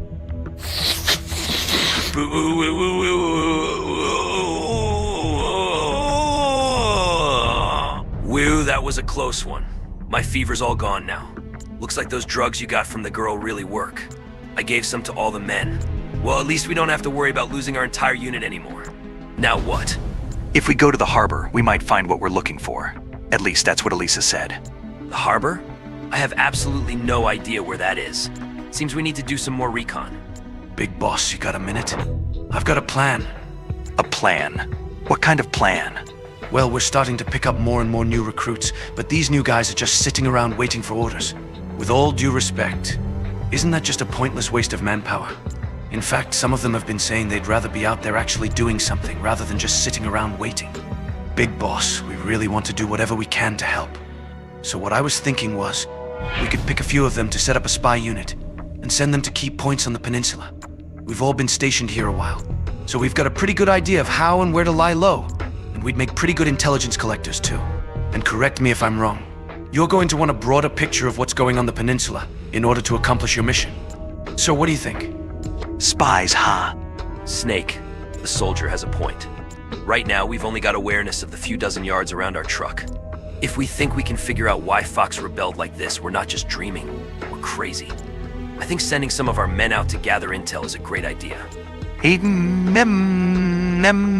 [SPEAKER 4] Whew, that was a close one. My fever's all gone now. Looks like those drugs you got from the girl really work. I gave some to all the men. Well, at least we don't have to worry about losing our entire unit anymore. Now what?
[SPEAKER 2] If we go to the harbor, we might find what we're looking for. At least that's what Alisa said.
[SPEAKER 4] The harbor? I have absolutely no idea where that is. Seems we need to do some more recon.
[SPEAKER 8] Big boss, you got a minute? I've got a plan.
[SPEAKER 2] A plan? What kind of plan?
[SPEAKER 8] Well, we're starting to pick up more and more new recruits, but these new guys are just sitting around waiting for orders. With all due respect, isn't that just a pointless waste of manpower? In fact, some of them have been saying they'd rather be out there actually doing something rather than just sitting around waiting. Big boss, we really want to do whatever we can to help. So what I was thinking was, we could pick a few of them to set up a spy unit and send them to keep points on the peninsula. We've all been stationed here a while, so we've got a pretty good idea of how and where to lie low, and we'd make pretty good intelligence collectors too. And correct me if I'm wrong. You're going to want a broader picture of what's going on the peninsula in order to accomplish your mission. So what do you think?
[SPEAKER 2] Spies, huh?
[SPEAKER 4] Snake, the soldier has a point. Right now, we've only got awareness of the few dozen yards around our truck. If we think we can figure out why Fox rebelled like this, we're not just dreaming, we're crazy. I think sending some of our men out to gather intel is a great idea.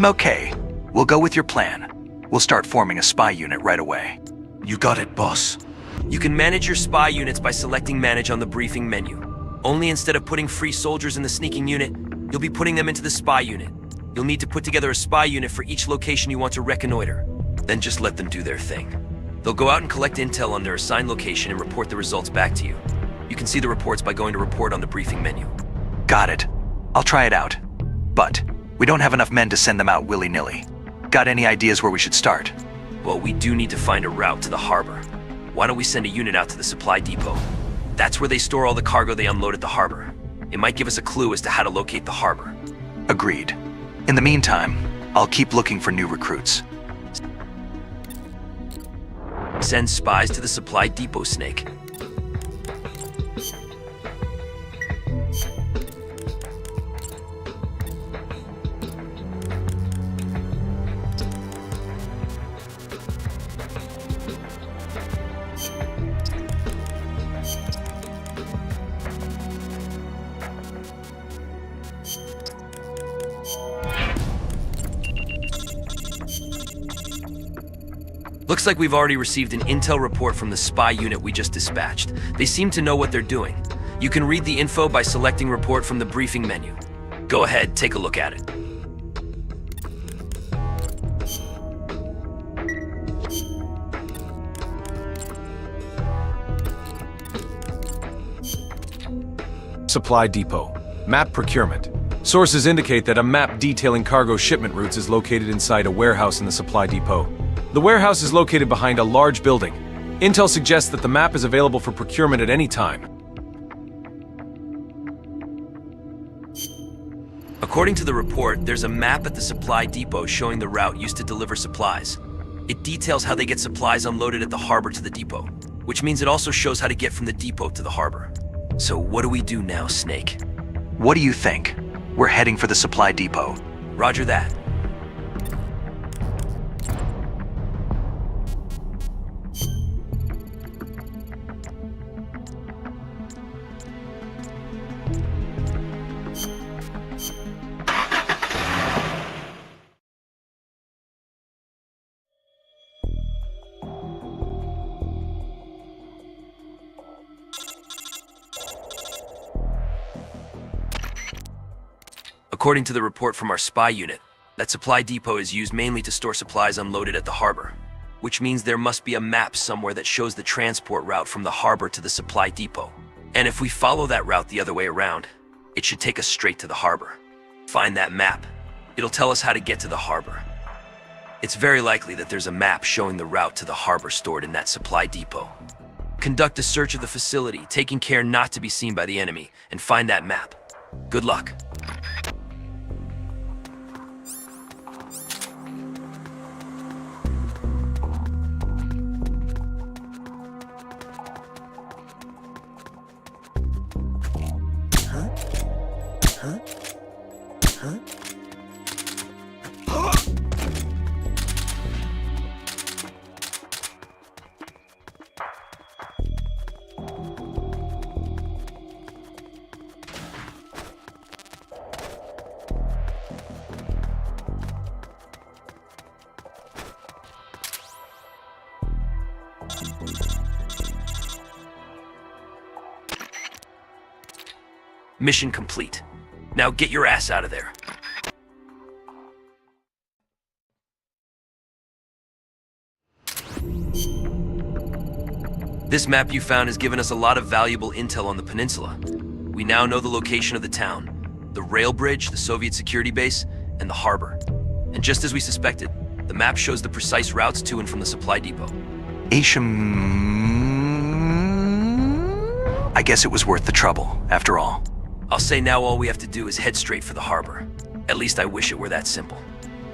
[SPEAKER 2] Okay. We'll go with your plan. We'll start forming a spy unit right away.
[SPEAKER 8] You got it, boss.
[SPEAKER 4] You can manage your spy units by selecting Manage on the briefing menu. Only instead of putting free soldiers in the sneaking unit, you'll be putting them into the spy unit. You'll need to put together a spy unit for each location you want to reconnoiter. Then just let them do their thing. They'll go out and collect intel on their assigned location and report the results back to you. You can see the reports by going to Report on the briefing menu.
[SPEAKER 2] Got it. I'll try it out. But we don't have enough men to send them out willy-nilly. Got any ideas where we should start?
[SPEAKER 4] Well, we do need to find a route to the harbor. Why don't we send a unit out to the supply depot? That's where they store all the cargo they unload at the harbor. It might give us a clue as to how to locate the harbor.
[SPEAKER 2] Agreed. In the meantime, I'll keep looking for new recruits.
[SPEAKER 4] Send spies to the supply depot, Snake. Looks like we've already received an intel report from the spy unit we just dispatched. They seem to know what they're doing. You can read the info by selecting report from the briefing menu. Go ahead, take a look at it.
[SPEAKER 20] Supply depot. Map procurement. Sources indicate that a map detailing cargo shipment routes is located inside a warehouse in the supply depot. The warehouse is located behind a large building. Intel suggests that the map is available for procurement at any time.
[SPEAKER 4] According to the report, there's a map at the supply depot showing the route used to deliver supplies. It details how they get supplies unloaded at the harbor to the depot, which means it also shows how to get from the depot to the harbor. So what do we do now, Snake?
[SPEAKER 2] What do you think? We're heading for the supply depot.
[SPEAKER 4] Roger that. According to the report from our spy unit, that supply depot is used mainly to store supplies unloaded at the harbor, which means there must be a map somewhere that shows the transport route from the harbor to the supply depot. And if we follow that route the other way around, it should take us straight to the harbor. Find that map. It'll tell us how to get to the harbor. It's very likely that there's a map showing the route to the harbor stored in that supply depot. Conduct a search of the facility, taking care not to be seen by the enemy, and find that map. Good luck. Mission complete. Now get your ass out of there. This map you found has given us a lot of valuable intel on the peninsula. We now know the location of the town, the rail bridge, the Soviet security base, and the harbor. And just as we suspected, the map shows the precise routes to and from the supply depot.
[SPEAKER 2] I guess it was worth the trouble, after all.
[SPEAKER 4] I'll say now all we have to do is head straight for the harbor. At least I wish it were that simple.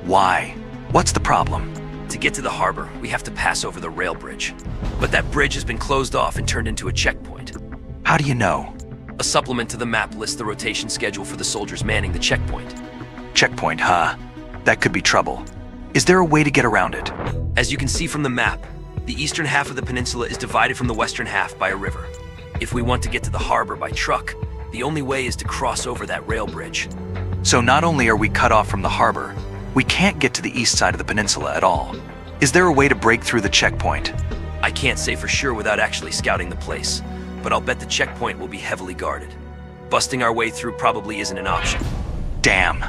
[SPEAKER 2] Why? What's the problem?
[SPEAKER 4] To get to the harbor, we have to pass over the rail bridge. But that bridge has been closed off and turned into a checkpoint.
[SPEAKER 2] How do you know?
[SPEAKER 4] A supplement to the map lists the rotation schedule for the soldiers manning the checkpoint.
[SPEAKER 2] Checkpoint, huh? That could be trouble. Is there a way to get around it?
[SPEAKER 4] As you can see from the map, the eastern half of the peninsula is divided from the western half by a river. If we want to get to the harbor by truck, the only way is to cross over that rail bridge.
[SPEAKER 2] So not only are we cut off from the harbor, we can't get to the east side of the peninsula at all. Is there a way to break through the checkpoint?
[SPEAKER 4] I can't say for sure without actually scouting the place, but I'll bet the checkpoint will be heavily guarded. Busting our way through probably isn't an option.
[SPEAKER 2] Damn.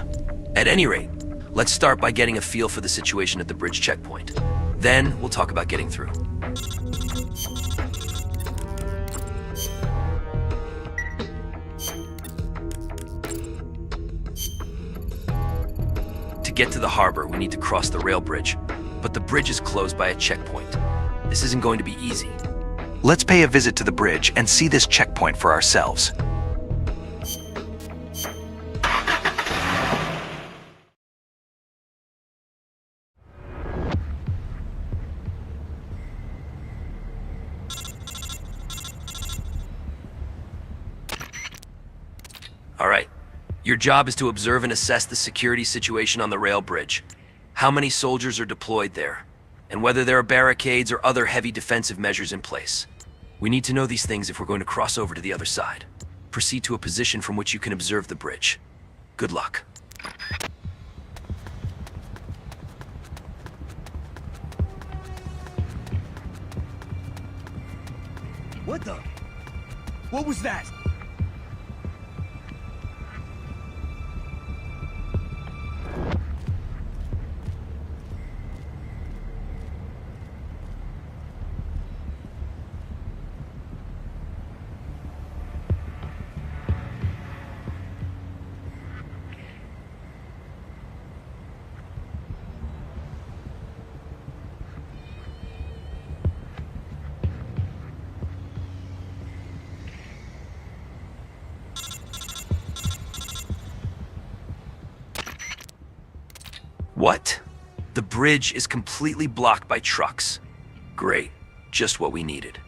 [SPEAKER 4] At any rate, let's start by getting a feel for the situation at the bridge checkpoint. Then we'll talk about getting through. To get to the harbor, we need to cross the rail bridge, but the bridge is closed by a checkpoint. This isn't going to be easy.
[SPEAKER 2] Let's pay a visit to the bridge and see this checkpoint for ourselves.
[SPEAKER 4] All right. Your job is to observe and assess the security situation on the rail bridge. How many soldiers are deployed there, and whether there are barricades or other heavy defensive measures in place. We need to know these things if we're going to cross over to the other side. Proceed to a position from which you can observe the bridge. Good luck.
[SPEAKER 18] What the? What was that?
[SPEAKER 4] What? The bridge is completely blocked by trucks. Great. Just what we needed.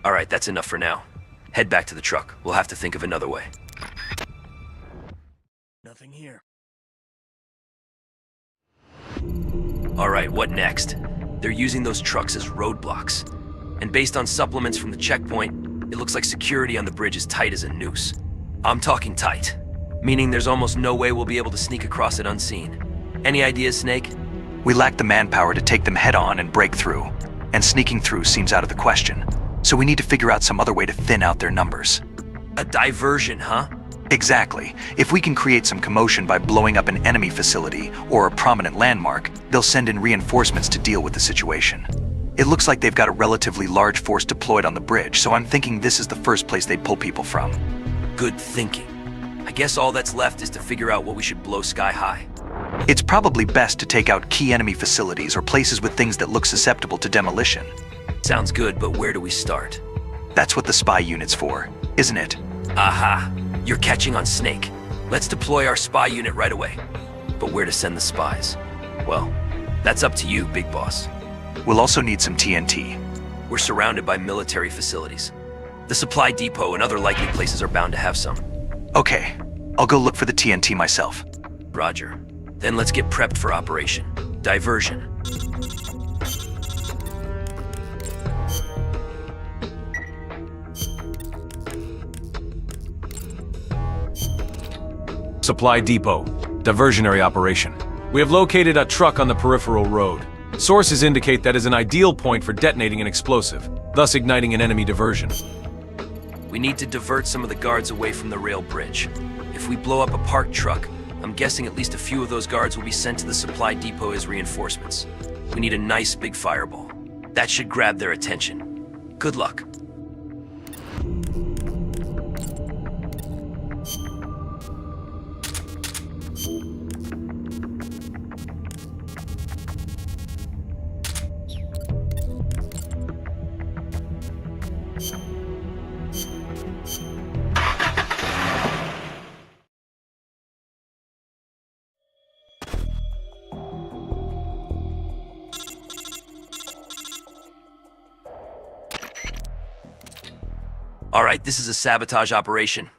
[SPEAKER 4] Alright, that's enough for now. Head back to the truck. We'll have to think of another way.
[SPEAKER 18] Nothing here.
[SPEAKER 4] Alright, what next? They're using those trucks as roadblocks. And based on supplements from the checkpoint, it looks like security on the bridge is tight as a noose. I'm talking tight. Meaning there's almost no way we'll be able to sneak across it unseen. Any ideas, Snake?
[SPEAKER 2] We lack the manpower to take them head-on and break through. And sneaking through seems out of the question. So we need to figure out some other way to thin out their numbers.
[SPEAKER 4] A diversion, huh?
[SPEAKER 2] Exactly. If we can create some commotion by blowing up an enemy facility or a prominent landmark, they'll send in reinforcements to deal with the situation. It looks like they've got a relatively large force deployed on the bridge, so I'm thinking this is the first place they'd pull people from.
[SPEAKER 4] Good thinking. I guess all that's left is to figure out what we should blow sky high.
[SPEAKER 2] It's probably best to take out key enemy facilities or places with things that look susceptible to demolition.
[SPEAKER 4] Sounds good, but where do we start?
[SPEAKER 2] That's what the spy unit's for, isn't it?
[SPEAKER 4] Aha! You're catching on, Snake. Let's deploy our spy unit right away. But where to send the spies? Well, that's up to you, Big Boss.
[SPEAKER 2] We'll also need some TNT.
[SPEAKER 4] We're surrounded by military facilities. The supply depot and other likely places are bound to have some.
[SPEAKER 2] Okay, I'll go look for the TNT myself.
[SPEAKER 4] Roger. Then let's get prepped for Operation Diversion.
[SPEAKER 20] Supply depot. Diversionary operation. We have located a truck on the peripheral road. Sources indicate that is an ideal point for detonating an explosive, thus igniting an enemy diversion.
[SPEAKER 4] We need to divert some of the guards away from the rail bridge. If we blow up a parked truck, I'm guessing at least a few of those guards will be sent to the supply depot as reinforcements. We need a nice big fireball. That should grab their attention. Good luck. Alright, this is a sabotage operation.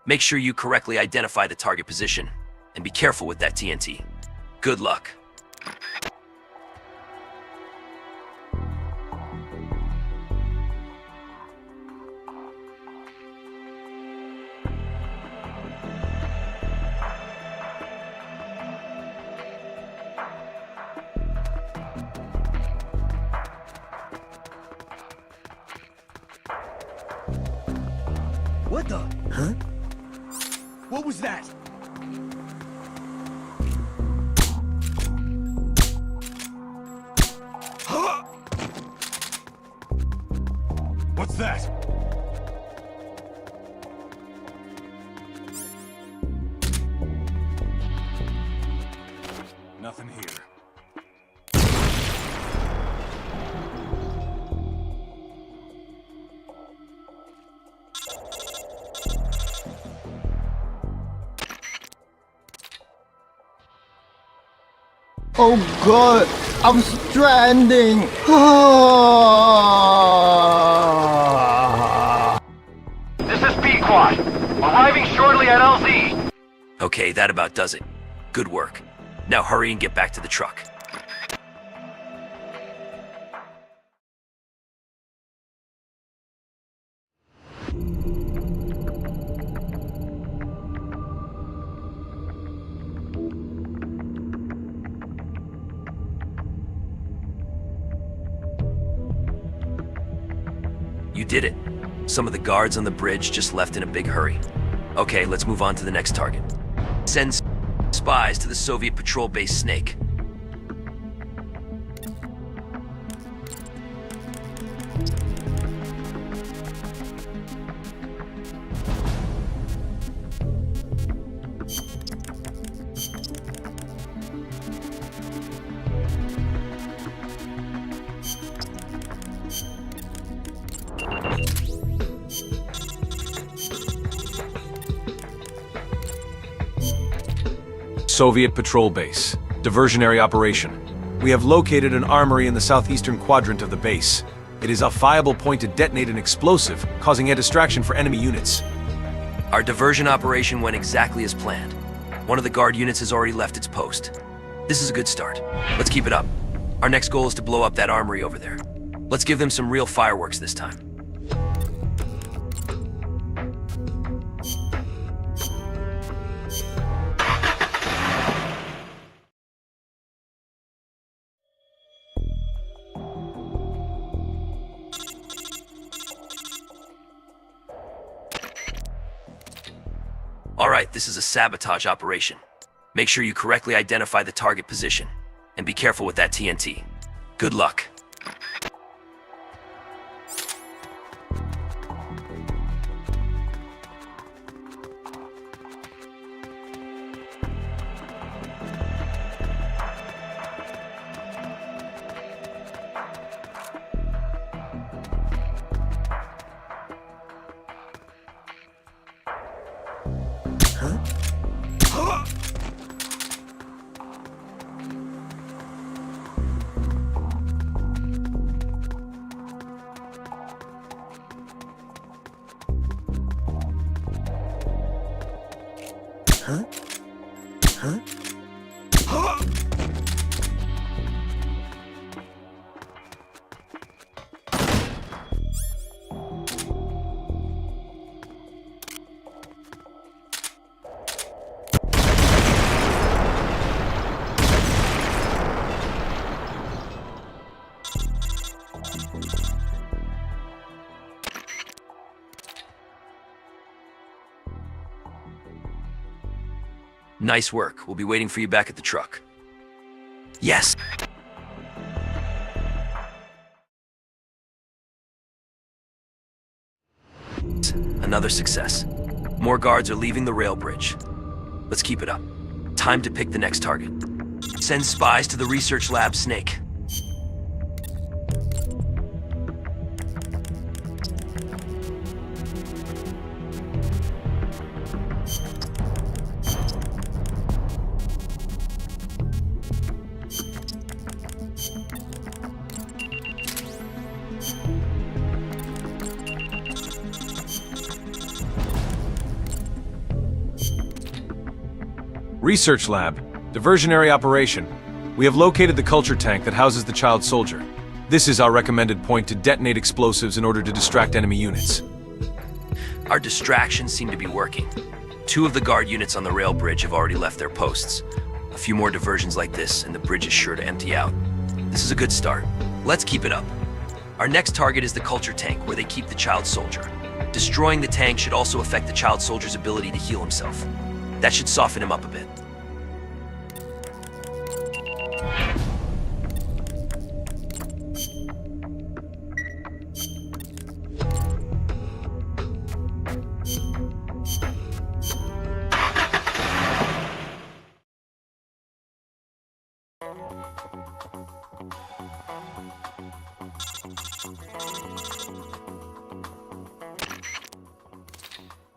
[SPEAKER 4] Make sure you correctly identify the target position, and be careful with that TNT. Good luck.
[SPEAKER 18] What the? Huh? What was that?
[SPEAKER 12] What's that? Nothing here.
[SPEAKER 11] Oh god, I'm stranding.
[SPEAKER 3] This is B-Quad. Arriving shortly at LZ.
[SPEAKER 4] Okay, that about does it. Good work. Now hurry and get back to the truck. You did it. Some of the guards on the bridge just left in a big hurry. Okay, let's move on to the next target. Send spies to the Soviet patrol base Snake.
[SPEAKER 20] Soviet patrol base. Diversionary operation. We have located an armory in the southeastern quadrant of the base. It is a viable point to detonate an explosive, causing a distraction for enemy units.
[SPEAKER 4] Our diversion operation went exactly as planned. One of the guard units has already left its post. This is a good start. Let's keep it up. Our next goal is to blow up that armory over there. Let's give them some real fireworks this time. Alright, this is a sabotage operation. Make sure you correctly identify the target position, and be careful with that TNT. Good luck. Nice work. We'll be waiting for you back at the truck. Yes! Another success. More guards are leaving the rail bridge. Let's keep it up. Time to pick the next target. Send spies to the research lab Snake.
[SPEAKER 20] Research lab. Diversionary operation. We have located the culture tank that houses the child soldier. This is our recommended point to detonate explosives in order to distract enemy units.
[SPEAKER 4] Our distractions seem to be working. 2 of the guard units on the rail bridge have already left their posts. A few more diversions like this, and the bridge is sure to empty out. This is a good start. Let's keep it up. Our next target is the culture tank, where they keep the child soldier. Destroying the tank should also affect the child soldier's ability to heal himself. That should soften him up a bit.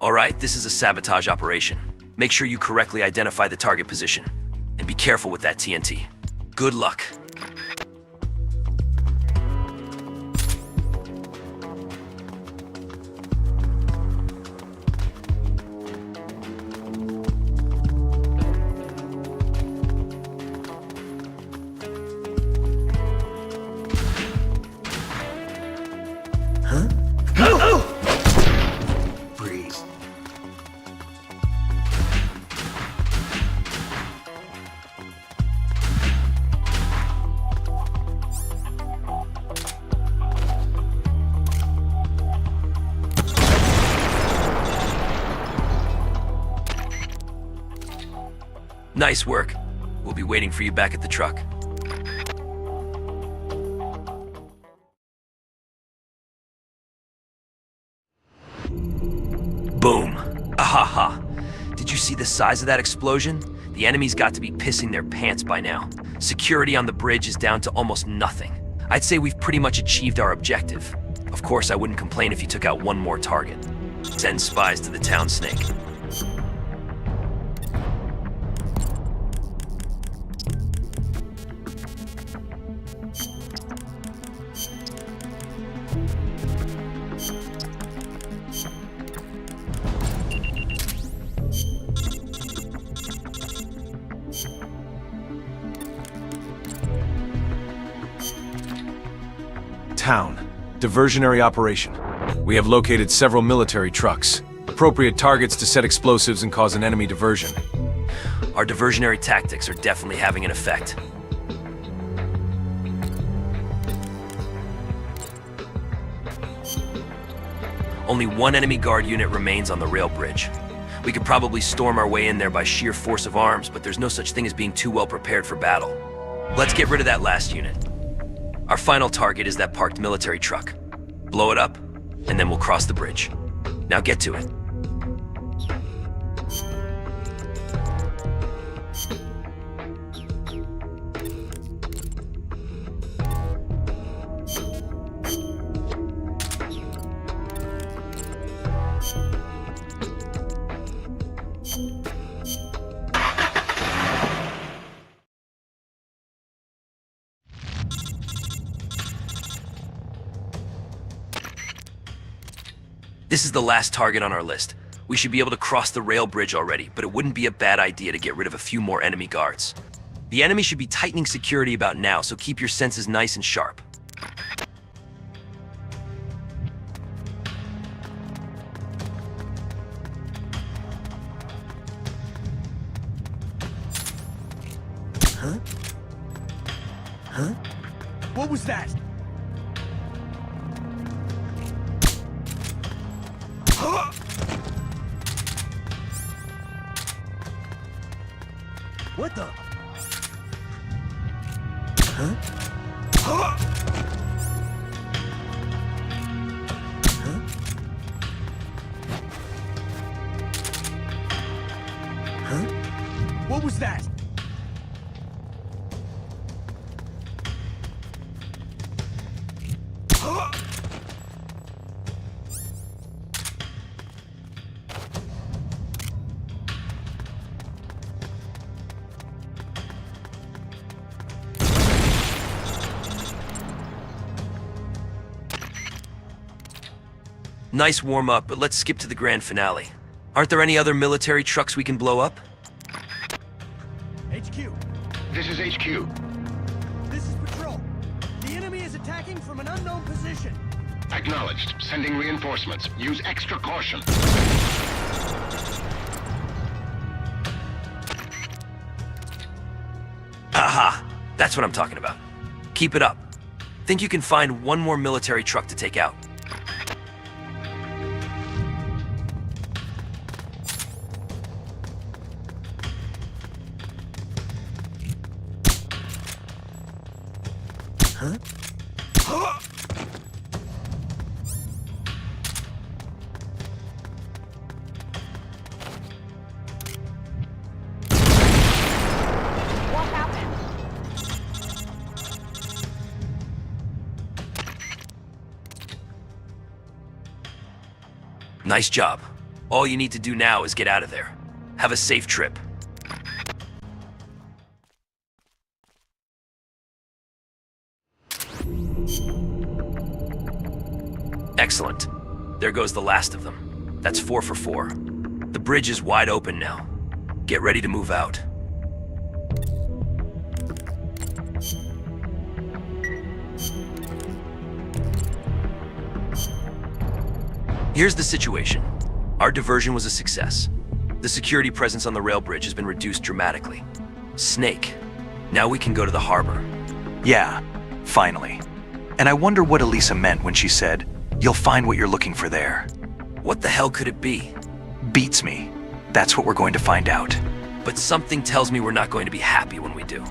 [SPEAKER 4] Alright, this is a sabotage operation. Make sure you correctly identify the target position. And be careful with that TNT. Good luck. Nice work. We'll be waiting for you back at the truck. Boom. Ahaha. Did you see the size of that explosion? The enemy's got to be pissing their pants by now. Security on the bridge is down to almost nothing. I'd say we've pretty much achieved our objective. Of course, I wouldn't complain if you took out one more target. Send spies to the town snake.
[SPEAKER 20] Town. Diversionary operation. We have located several military trucks. Appropriate targets to set explosives and cause an enemy diversion.
[SPEAKER 4] Our diversionary tactics are definitely having an effect. Only one enemy guard unit remains on the rail bridge. We could probably storm our way in there by sheer force of arms, but there's no such thing as being too well prepared for battle. Let's get rid of that last unit. Our final target is that parked military truck. Blow it up, and then we'll cross the bridge. Now get to it. This is the last target on our list. We should be able to cross the rail bridge already, but it wouldn't be a bad idea to get rid of a few more enemy guards. The enemy should be tightening security about now, so keep your senses nice and sharp.
[SPEAKER 18] Huh? Huh? What was that? What the? Huh? Huh? Huh? What was that?
[SPEAKER 4] Nice warm-up, but let's skip to the grand finale. Aren't there any other military trucks we can blow up?
[SPEAKER 18] HQ.
[SPEAKER 3] This is HQ.
[SPEAKER 18] This is Patrol. The enemy is attacking from an unknown position.
[SPEAKER 3] Acknowledged. Sending reinforcements. Use extra caution.
[SPEAKER 4] Aha! That's what I'm talking about. Keep it up. Think you can find one more military truck to take out.
[SPEAKER 18] Huh?
[SPEAKER 14] What happened?
[SPEAKER 4] Nice job. All you need to do now is get out of there. Have a safe trip. Excellent. There goes the last of them. That's 4 for 4. The bridge is wide open now. Get ready to move out. Here's the situation. Our diversion was a success. The security presence on the rail bridge has been reduced dramatically. Snake. Now we can go to the harbor.
[SPEAKER 2] Yeah, finally. And I wonder what Alisa meant when she said, "You'll find what you're looking for there."
[SPEAKER 4] What the hell could it be?
[SPEAKER 2] Beats me. That's what we're going to find out.
[SPEAKER 4] but something tells me we're not going to be happy when we do.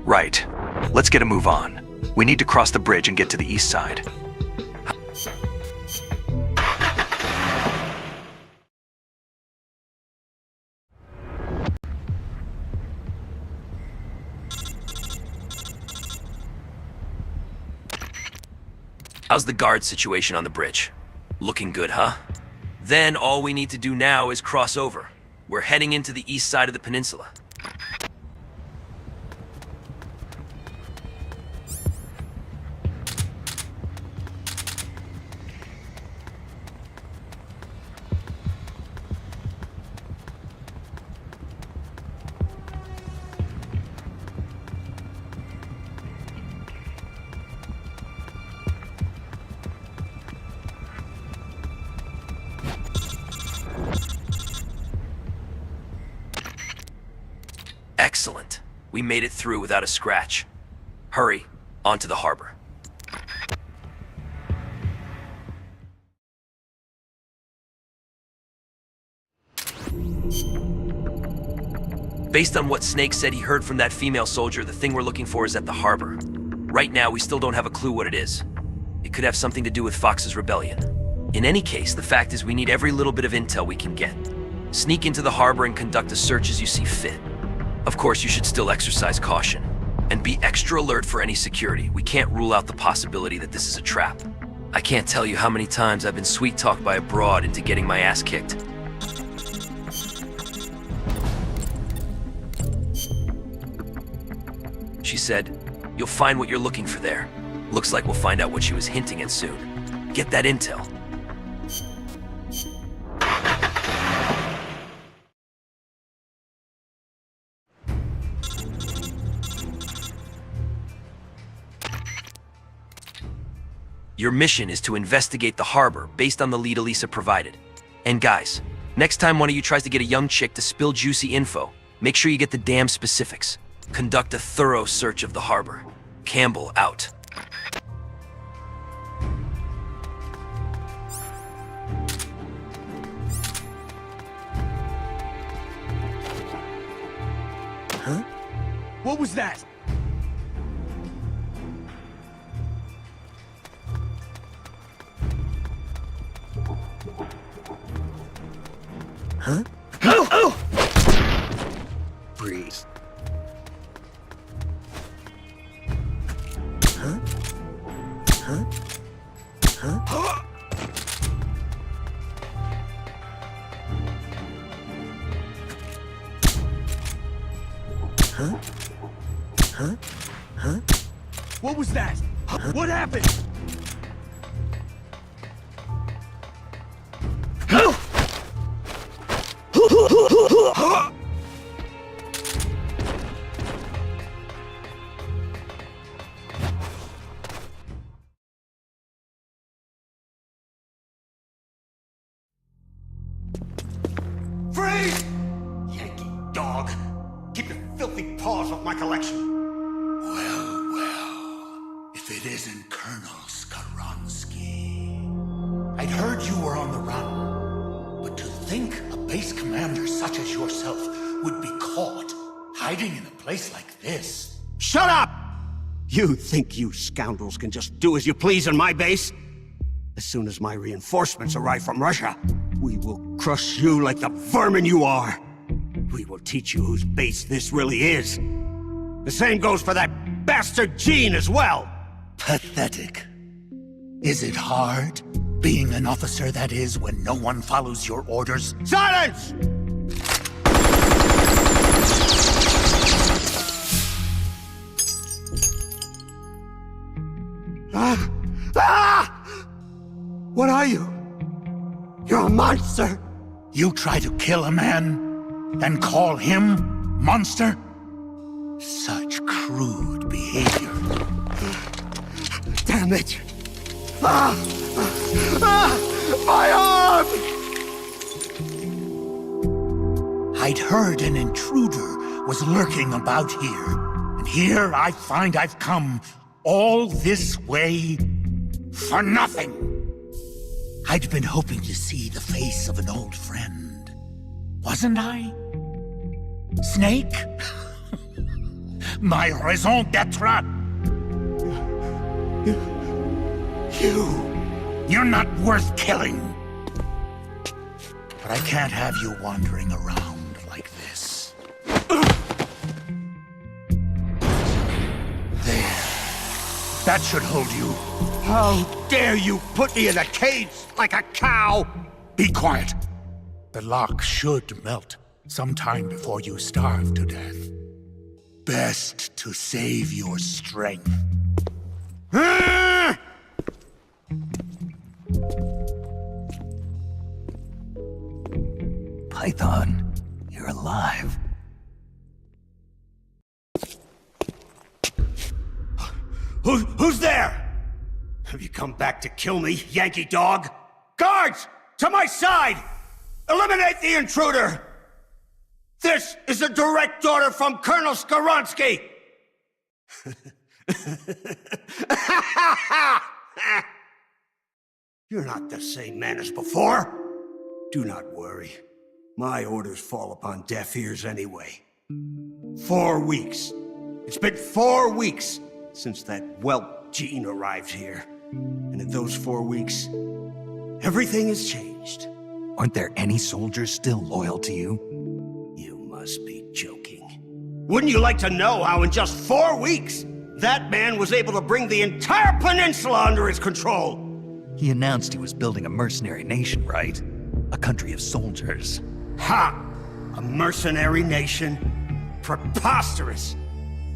[SPEAKER 2] Right. Let's get a move on. We need to cross the bridge and get to the east side.
[SPEAKER 4] How's the guard situation on the bridge? Looking good, huh? Then all we need to do now is cross over. We're heading into the east side of the peninsula. Excellent. We made it through without a scratch. Hurry, onto the harbor. Based on what Snake said he heard from that female soldier, the thing we're looking for is at the harbor. Right now, we still don't have a clue what it is. It could have something to do with Fox's rebellion. In any case, the fact is we need every little bit of intel we can get. Sneak into the harbor and conduct a search as you see fit. Of course, you should still exercise caution. And be extra alert for any security. We can't rule out the possibility that this is a trap. I can't tell you how many times I've been sweet-talked by a broad into getting my ass kicked. She said, "You'll find what you're looking for there." Looks like we'll find out what she was hinting at soon. Get that intel. Your mission is to investigate the harbor based on the lead Alisa provided. And guys, next time one of you tries to get a young chick to spill juicy info, make sure you get the damn specifics. Conduct a thorough search of the harbor. Campbell out.
[SPEAKER 18] Huh? What was that? Huh? Oh! Oh! Breathe. Huh? Huh? Huh? Huh? Huh? Huh? What was that? Huh? What happened?
[SPEAKER 21] Freeze! Yankee dog. Keep your filthy paws off my collection.
[SPEAKER 22] Well, well. If it isn't Colonel Skaronsky. I'd heard you were on the run. But to think a base commander such as yourself would be caught hiding in a place like this.
[SPEAKER 21] Shut up! You think you scoundrels can just do as you please on my base? As soon as my reinforcements arrive from Russia, we will crush you like the vermin you are. We will teach you whose base this really is. The same goes for that bastard Gene as well.
[SPEAKER 22] Pathetic. Is it hard, being an officer that is, when no one follows your orders?
[SPEAKER 21] Silence! What are you? You're a monster!
[SPEAKER 22] You try to kill a man, and call him monster? Such crude behavior.
[SPEAKER 21] Damn it! My arm!
[SPEAKER 22] I'd heard an intruder was lurking about here, and here I find I've come all this way for nothing. I'd been hoping to see the face of an old friend, wasn't I? Snake? My raison d'etre? You're not worth killing. But I can't have you wandering around like this. There. That should hold you. How dare you put me in a cage like a cow? Be quiet. The lock should melt sometime before you starve to death. Best to save your strength.
[SPEAKER 2] Python, you're alive.
[SPEAKER 21] Who's there? Have you come back to kill me, Yankee dog? Guards! To my side! Eliminate the intruder! This is a direct order from Colonel Skoronsky! You're not the same man as before. Do not worry. My orders fall upon deaf ears anyway. 4 weeks. It's been 4 weeks since that whelp Jean arrived here. And in those 4 weeks, everything has changed.
[SPEAKER 2] Aren't there any soldiers still loyal to you?
[SPEAKER 21] You must be joking. Wouldn't you like to know how in just 4 weeks, that man was able to bring the entire peninsula under his control?
[SPEAKER 2] He announced he was building a mercenary nation, right? A country of soldiers.
[SPEAKER 21] Ha! A mercenary nation? Preposterous!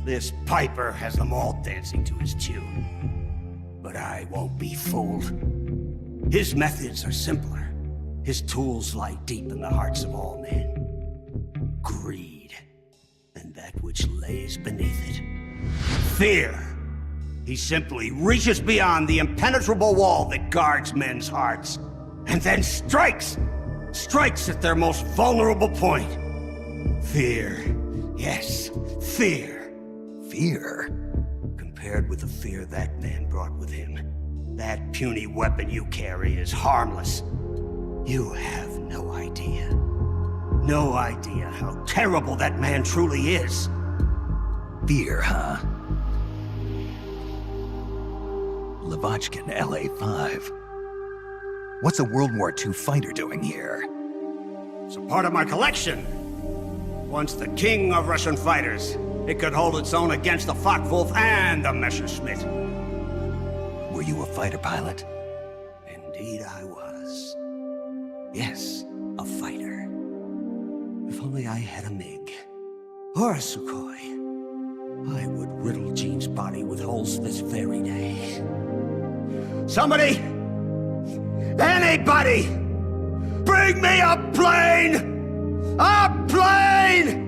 [SPEAKER 21] This piper has them all dancing to his tune. But I won't be fooled. His methods are simpler. His tools lie deep in the hearts of all men. Greed, and that which lays beneath it. Fear. He simply reaches beyond the impenetrable wall that guards men's hearts, and then strikes! Strikes at their most vulnerable point. Fear. Yes, fear.
[SPEAKER 2] Fear?
[SPEAKER 21] Compared with the fear that man brought with him, that puny weapon you carry is harmless. You have no idea. No idea how terrible that man truly is.
[SPEAKER 2] Fear, huh? Lavochkin, LA-5. What's a World War II fighter doing here?
[SPEAKER 21] It's a part of my collection. Once the king of Russian fighters, it could hold its own against the Focke-Wulf and the Messerschmitt.
[SPEAKER 2] Were you a fighter pilot?
[SPEAKER 21] Indeed I was. Yes, a fighter. If only I had a MiG. Or a Sukhoi. I would riddle Jean's body with holes this very day. Somebody! Anybody! Bring me a plane! A plane!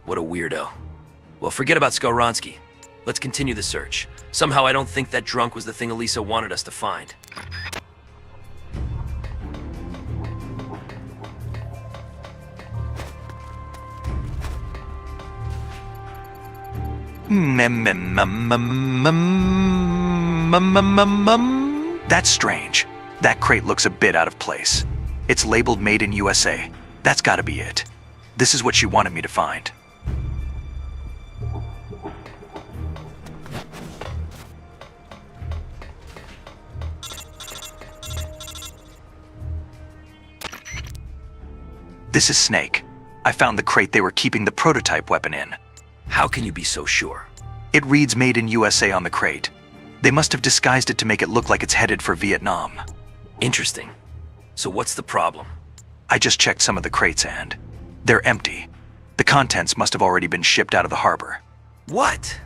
[SPEAKER 4] What a weirdo. Well, forget about Skoronsky. Let's continue the search. Somehow I don't think that drunk was the thing Alisa wanted us to find.
[SPEAKER 2] That's strange. That crate looks a bit out of place. It's labeled Made in USA. That's gotta be it. This is what she wanted me to find. This is Snake. I found the crate they were keeping the prototype weapon in.
[SPEAKER 4] How can you be so sure?
[SPEAKER 2] It reads Made in USA on the crate. They must have disguised it to make it look like it's headed for Vietnam.
[SPEAKER 4] Interesting. So what's the problem?
[SPEAKER 2] I just checked some of the crates and they're empty. The contents must have already been shipped out of the harbor.
[SPEAKER 4] What?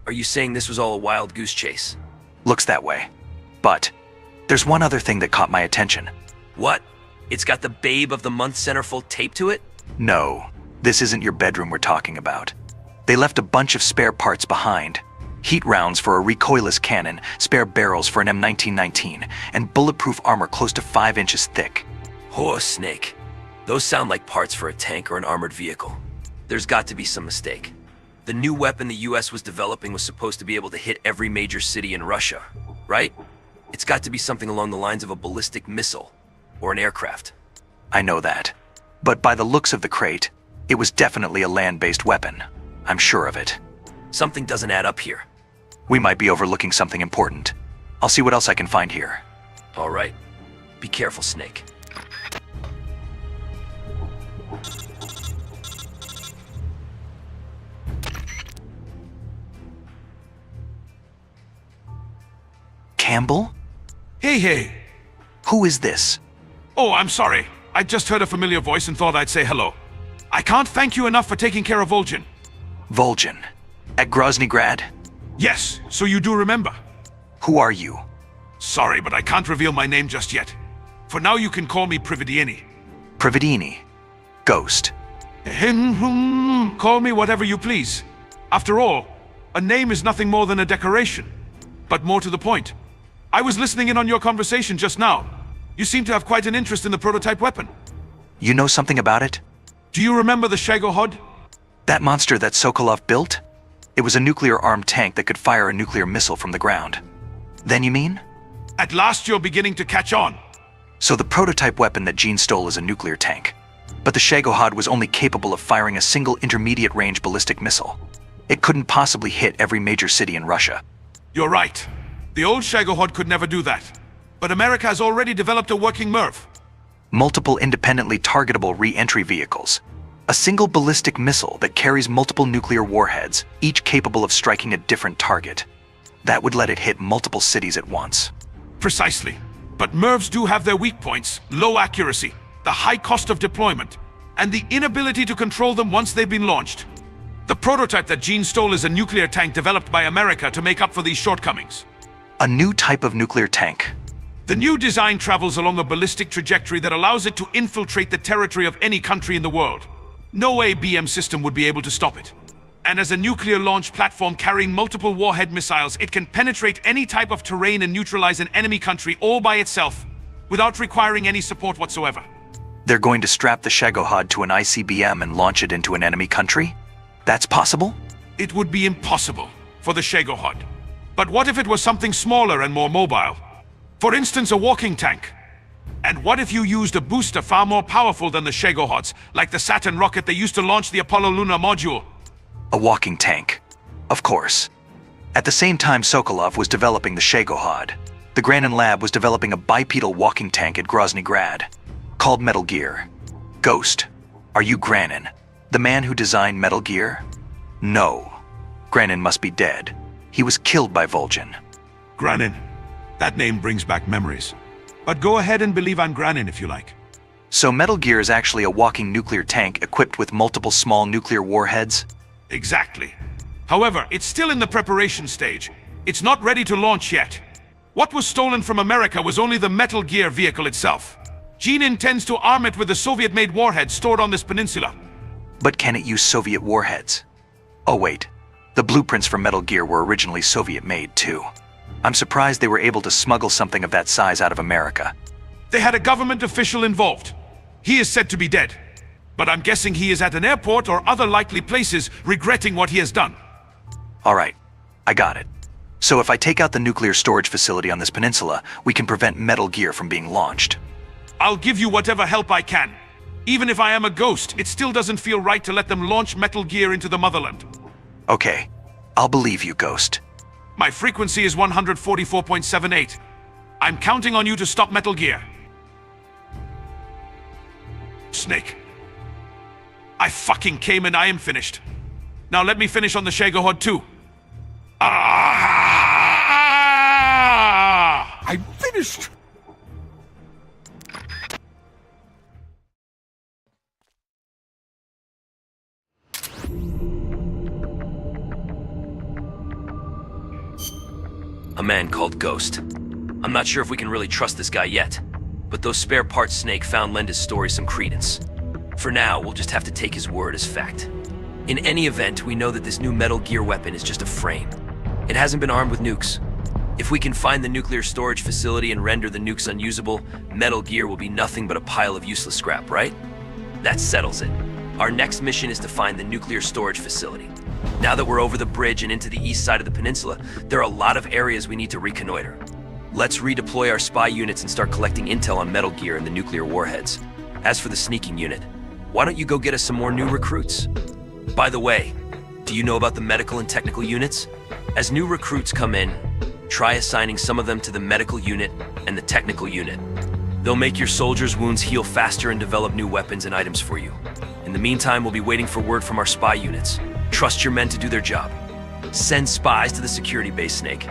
[SPEAKER 4] Are you saying this was all a wild goose chase?
[SPEAKER 2] Looks that way. But there's one other thing that caught my attention.
[SPEAKER 4] What? It's got the Babe of the Month centerfold taped to it?
[SPEAKER 2] No, this isn't your bedroom we're talking about. They left a bunch of spare parts behind, Heat rounds for a recoilless cannon, spare barrels for an M1919, and bulletproof armor close to 5 inches thick.
[SPEAKER 4] Oh, Snake. Those sound like parts for a tank or an armored vehicle. There's got to be some mistake. The new weapon the US was developing was supposed to be able to hit every major city in Russia, right? It's got to be something along the lines of a ballistic missile or an aircraft.
[SPEAKER 2] I know that. But by the looks of the crate, it was definitely a land-based weapon. I'm sure of it.
[SPEAKER 4] Something doesn't add up here.
[SPEAKER 2] We might be overlooking something important. I'll see what else I can find here.
[SPEAKER 4] All right. Be careful, Snake.
[SPEAKER 2] Campbell?
[SPEAKER 5] Hey.
[SPEAKER 2] Who is this?
[SPEAKER 5] Oh, I'm sorry. I just heard a familiar voice and thought I'd say hello. I can't thank you enough for taking care of Vol'jin.
[SPEAKER 2] Vol'jin? At Groznygrad?
[SPEAKER 5] Yes, so you do remember.
[SPEAKER 2] Who are you?
[SPEAKER 5] Sorry, but I can't reveal my name just yet. For now, you can call me Prividini.
[SPEAKER 2] Prividini. Ghost.
[SPEAKER 5] Call me whatever you please. After all, a name is nothing more than a decoration. But more to the point, I was listening in on your conversation just now. You seem to have quite an interest in the prototype weapon.
[SPEAKER 2] You know something about it?
[SPEAKER 5] Do you remember the Shagohod?
[SPEAKER 2] That monster that Sokolov built? It was a nuclear-armed tank that could fire a nuclear missile from the ground. Then you mean?
[SPEAKER 5] At last you're beginning to catch on.
[SPEAKER 2] So the prototype weapon that Gene stole is a nuclear tank. But the Shagohod was only capable of firing a single intermediate-range ballistic missile. It couldn't possibly hit every major city in Russia.
[SPEAKER 5] You're right. The old Shagohod could never do that. But America has already developed a working MIRV.
[SPEAKER 2] Multiple independently targetable re-entry vehicles. A single ballistic missile that carries multiple nuclear warheads, each capable of striking a different target. That would let it hit multiple cities at once.
[SPEAKER 5] Precisely. But MIRVs do have their weak points: low accuracy, the high cost of deployment, and the inability to control them once they've been launched. The prototype that Gene stole is a nuclear tank developed by America to make up for these shortcomings.
[SPEAKER 2] A new type of nuclear tank.
[SPEAKER 5] The new design travels along a ballistic trajectory that allows it to infiltrate the territory of any country in the world. No ABM system would be able to stop it. And as a nuclear launch platform carrying multiple warhead missiles, it can penetrate any type of terrain and neutralize an enemy country all by itself, without requiring any support whatsoever.
[SPEAKER 2] They're going to strap the Shagohod to an ICBM and launch it into an enemy country? That's possible?
[SPEAKER 5] It would be impossible for the Shagohod. But what if it was something smaller and more mobile? For instance, a walking tank. And what if you used a booster far more powerful than the Shagohods, like the Saturn rocket they used to launch the Apollo lunar module?
[SPEAKER 2] A walking tank. Of course. At the same time Sokolov was developing the Shagohod, the Granin lab was developing a bipedal walking tank at Groznygrad, called Metal Gear. Ghost, are you Granin, the man who designed Metal Gear? No. Granin must be dead. He was killed by Vol'jin.
[SPEAKER 5] Granin. That name brings back memories. But go ahead and believe I'm Granin if you like.
[SPEAKER 2] So Metal Gear is actually a walking nuclear tank equipped with multiple small nuclear warheads?
[SPEAKER 5] Exactly. However, it's still in the preparation stage. It's not ready to launch yet. What was stolen from America was only the Metal Gear vehicle itself. Gene intends to arm it with the Soviet-made warheads stored on this peninsula.
[SPEAKER 2] But can it use Soviet warheads? Oh wait, the blueprints for Metal Gear were originally Soviet-made too. I'm surprised they were able to smuggle something of that size out of America.
[SPEAKER 5] They had a government official involved. He is said to be dead. But I'm guessing he is at an airport or other likely places regretting what he has done.
[SPEAKER 2] Alright, I got it. So if I take out the nuclear storage facility on this peninsula, we can prevent Metal Gear from being launched.
[SPEAKER 5] I'll give you whatever help I can. Even if I am a ghost, it still doesn't feel right to let them launch Metal Gear into the motherland.
[SPEAKER 2] Okay, I'll believe you, Ghost.
[SPEAKER 5] My frequency is 144.78. I'm counting on you to stop Metal Gear. Snake. I fucking came and I am finished. Now let me finish on the Shagohod too.
[SPEAKER 21] I'm finished!
[SPEAKER 4] A man called Ghost. I'm not sure if we can really trust this guy yet, but those spare parts Snake found lend his story some credence. For now, we'll just have to take his word as fact. In any event, we know that this new Metal Gear weapon is just a frame. It hasn't been armed with nukes. If we can find the nuclear storage facility and render the nukes unusable, Metal Gear will be nothing but a pile of useless scrap, right? That settles it. Our next mission is to find the nuclear storage facility. Now that we're over the bridge and into the east side of the peninsula, there are a lot of areas we need to reconnoiter. Let's redeploy our spy units and start collecting intel on Metal Gear and the nuclear warheads. As for the sneaking unit, why don't you go get us some more new recruits? By the way, do you know about the medical and technical units? As new recruits come in, try assigning some of them to the medical unit and the technical unit. They'll make your soldiers' wounds heal faster and develop new weapons and items for you. In the meantime, we'll be waiting for word from our spy units. Trust your men to do their job. Send spies to the security base, Snake.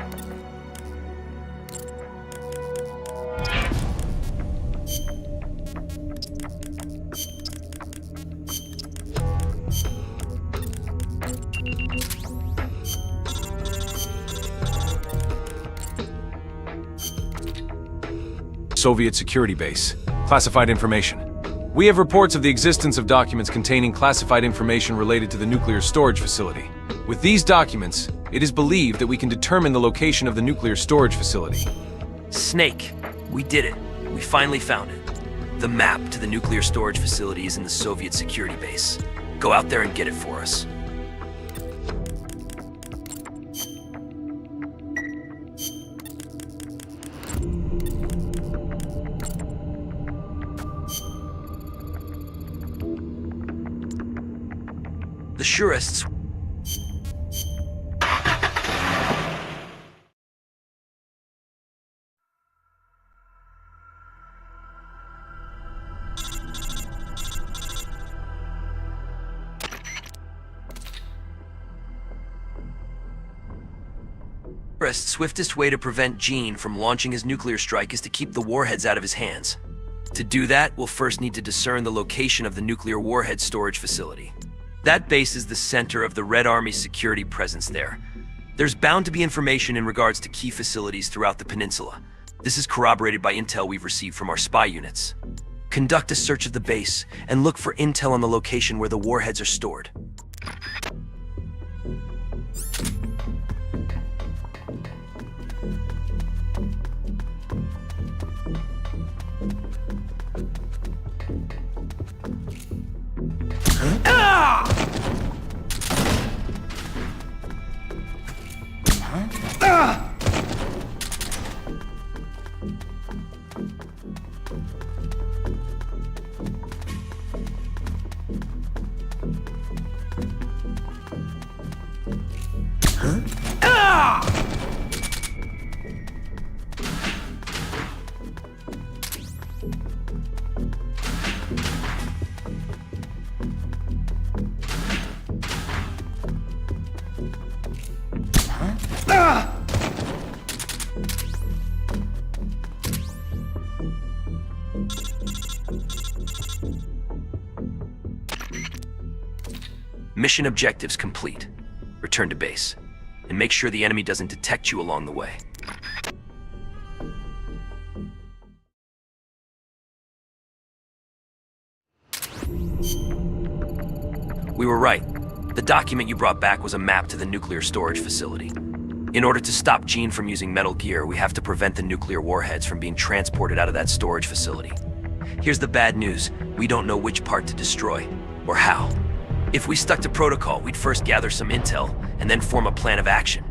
[SPEAKER 20] Soviet security base. Classified information. We have reports of the existence of documents containing classified information related to the nuclear storage facility. With these documents, it is believed that we can determine the location of the nuclear storage facility.
[SPEAKER 4] Snake, we did it. We finally found it. The map to the nuclear storage facility is in the Soviet security base. Go out there and get it for us. The Shurists. Swiftest way to prevent Gene from launching his nuclear strike is to keep the warheads out of his hands. To do that, we'll first need to discern the location of the nuclear warhead storage facility. That base is the center of the Red Army's security presence there. There's bound to be information in regards to key facilities throughout the peninsula. This is corroborated by intel we've received from our spy units. Conduct a search of the base and look for intel on the location where the warheads are stored. Mission objectives complete. Return to base, and make sure the enemy doesn't detect you along the way. We were right. The document you brought back was a map to the nuclear storage facility. In order to stop Gene from using Metal Gear, we have to prevent the nuclear warheads from being transported out of that storage facility. Here's the bad news. We don't know which part to destroy, or how. If we stuck to protocol, we'd first gather some intel, and then form a plan of action.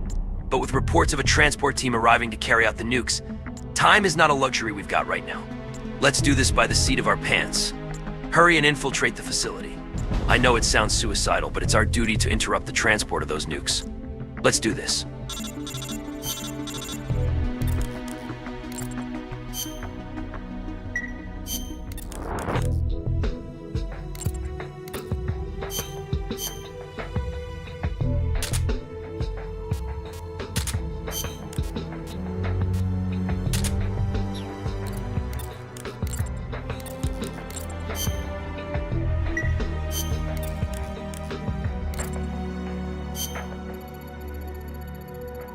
[SPEAKER 4] But with reports of a transport team arriving to carry out the nukes, time is not a luxury we've got right now. Let's do this by the seat of our pants. Hurry and infiltrate the facility. I know it sounds suicidal, but it's our duty to interrupt the transport of those nukes. Let's do this.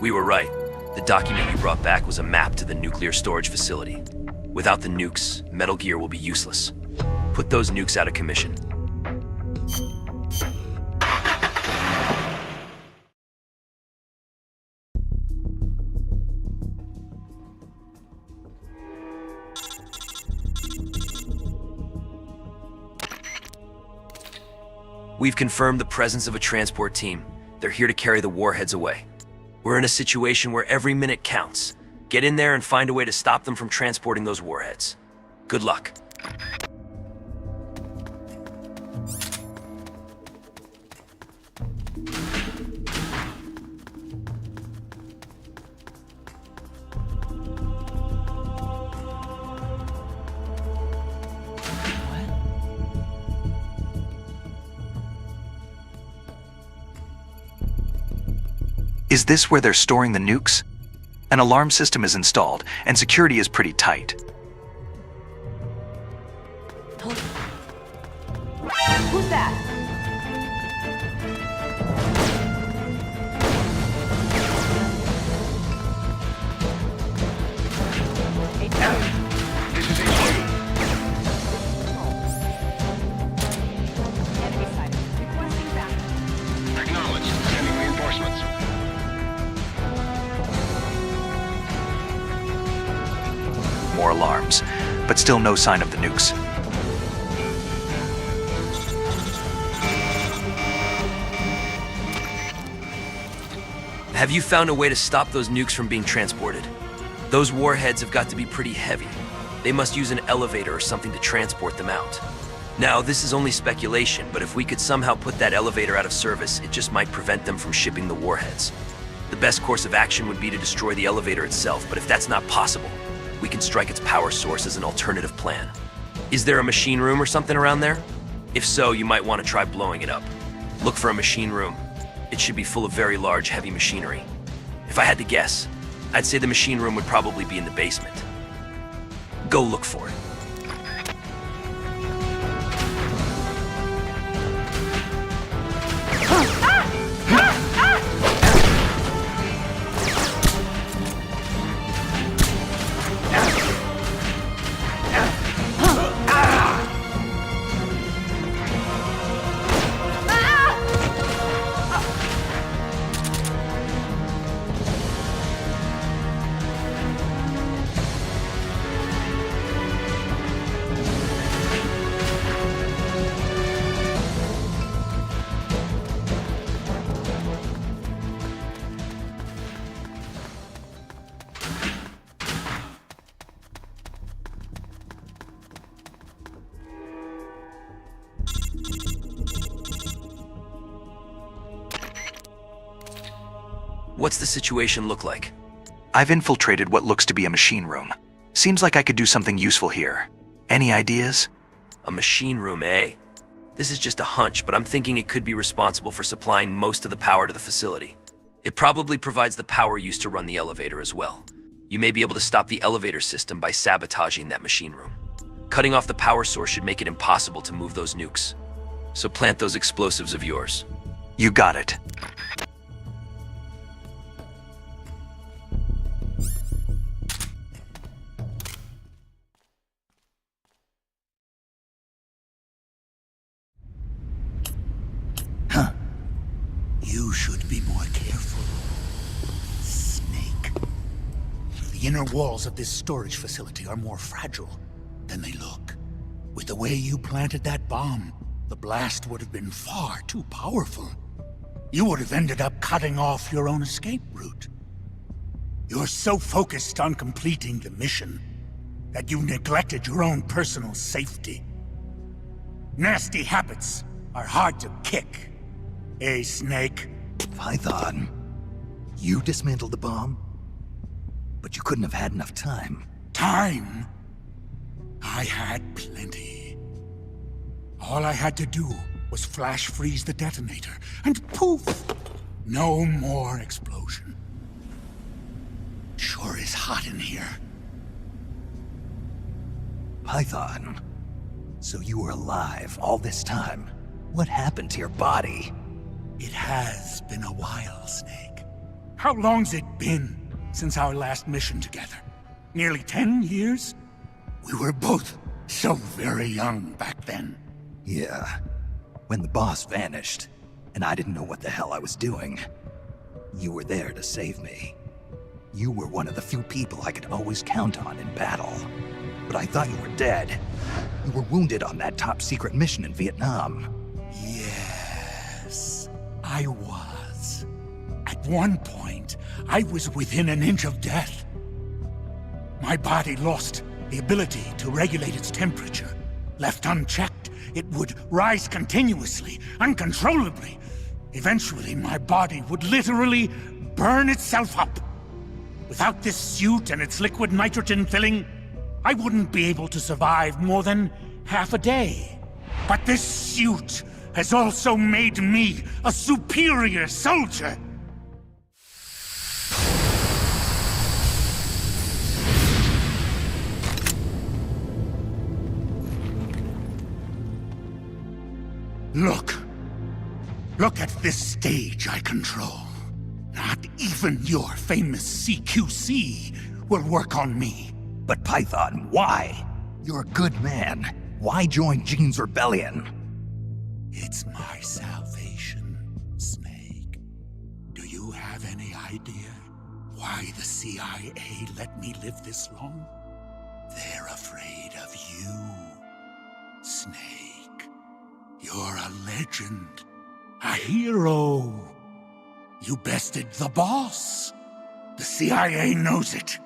[SPEAKER 4] We were right. The document you brought back was a map to the nuclear storage facility. Without the nukes, Metal Gear will be useless. Put those nukes out of commission. We've confirmed the presence of a transport team. They're here to carry the warheads away. We're in a situation where every minute counts. Get in there and find a way to stop them from transporting those warheads. Good luck.
[SPEAKER 2] Is this where they're storing the nukes? An alarm system is installed, and security is pretty tight.
[SPEAKER 14] Who's that?
[SPEAKER 3] This is HQ.
[SPEAKER 14] Enemy sighted. Requesting backup.
[SPEAKER 3] Acknowledged. Sending reinforcements.
[SPEAKER 2] More alarms, but still no sign of the nukes.
[SPEAKER 4] Have you found a way to stop those nukes from being transported? Those warheads have got to be pretty heavy. They must use an elevator or something to transport them out. Now, this is only speculation, but if we could somehow put that elevator out of service, it just might prevent them from shipping the warheads. The best course of action would be to destroy the elevator itself, but if that's not possible, we can strike its power source as an alternative plan. Is there a machine room or something around there? If so, you might want to try blowing it up. Look for a machine room. It should be full of very large, heavy machinery. If I had to guess, I'd say the machine room would probably be in the basement. Go look for it. What's the situation look like?
[SPEAKER 2] I've infiltrated what looks to be a machine room. Seems like I could do something useful here. Any ideas?
[SPEAKER 4] A machine room, eh? This is just a hunch, but I'm thinking it could be responsible for supplying most of the power to the facility. It probably provides the power used to run the elevator as well. You may be able to stop the elevator system by sabotaging that machine room. Cutting off the power source should make it impossible to move those nukes. So plant those explosives of yours.
[SPEAKER 2] You got it.
[SPEAKER 22] You should be more careful, Snake. The inner walls of this storage facility are more fragile than they look. With the way you planted that bomb, the blast would have been far too powerful. You would have ended up cutting off your own escape route. You're so focused on completing the mission that you neglected your own personal safety. Nasty habits are hard to kick. Hey, Snake.
[SPEAKER 7] Python, you dismantled the bomb? But you couldn't have had enough time.
[SPEAKER 22] Time? I had plenty. All I had to do was flash freeze the detonator, and poof! No more explosion. Sure is hot in here.
[SPEAKER 7] Python, so you were alive all this time. What happened to your body?
[SPEAKER 22] It has been a while, Snake. How long's it been since our last mission together? Nearly 10 years? We were both so very young back then.
[SPEAKER 7] Yeah. When the boss vanished, and I didn't know what the hell I was doing. You were there to save me. You were one of the few people I could always count on in battle. But I thought you were dead. You were wounded on that top secret mission in Vietnam.
[SPEAKER 22] Yeah. I was. At one point, I was within an inch of death. My body lost the ability to regulate its temperature. Left unchecked, it would rise continuously, uncontrollably. Eventually, my body would literally burn itself up. Without this suit and its liquid nitrogen filling, I wouldn't be able to survive more than half a day. But this suit has also made me a superior soldier. Look. Look at this stage I control. Not even your famous CQC will work on me.
[SPEAKER 7] But Python, why? You're a good man. Why join Gene's rebellion?
[SPEAKER 22] It's my salvation, Snake. Do you have any idea why the CIA let me live this long? They're afraid of you, Snake. You're a legend. A hero. You bested the boss. The CIA knows it.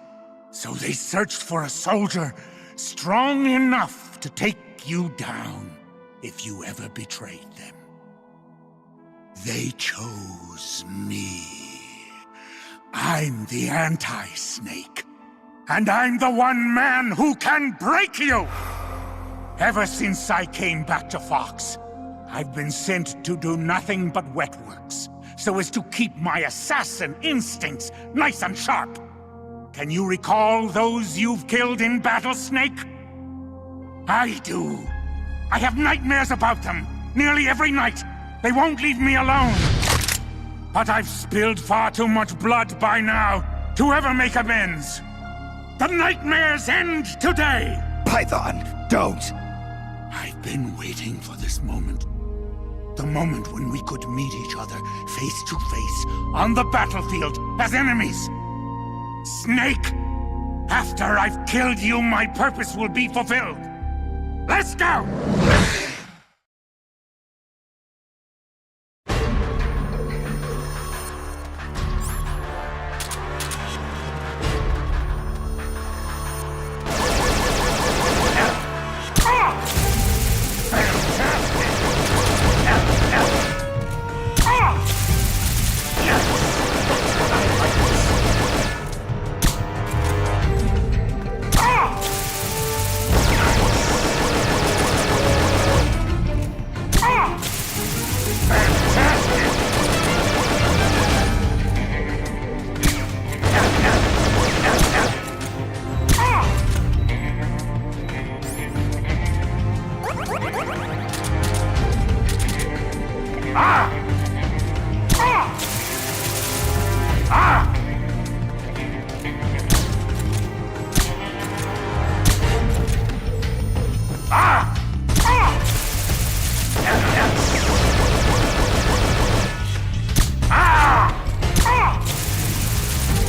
[SPEAKER 22] So they searched for a soldier strong enough to take you down if you ever betrayed them. They chose me. I'm the anti-Snake. And I'm the one man who can break you! Ever since I came back to Fox, I've been sent to do nothing but wet works, so as to keep my assassin instincts nice and sharp. Can you recall those you've killed in battle, Snake? I do. I have nightmares about them, nearly every night. They won't leave me alone. But I've spilled far too much blood by now to ever make amends. The nightmares end today!
[SPEAKER 7] Python, don't!
[SPEAKER 22] I've been waiting for this moment. The moment when we could meet each other face to face on the battlefield as enemies. Snake! After I've killed you, my purpose will be fulfilled. Let's go!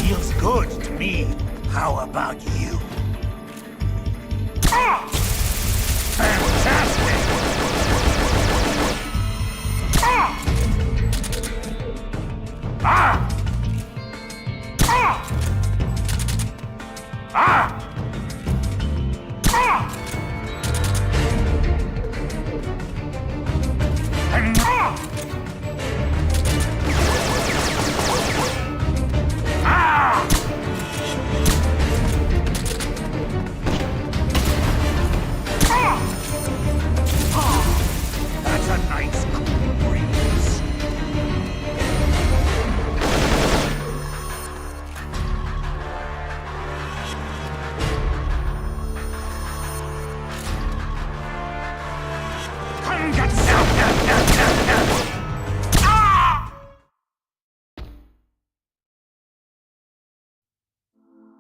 [SPEAKER 22] Feels good to me. How about you? Fantastic! That's a nice cool breeze. Come get some!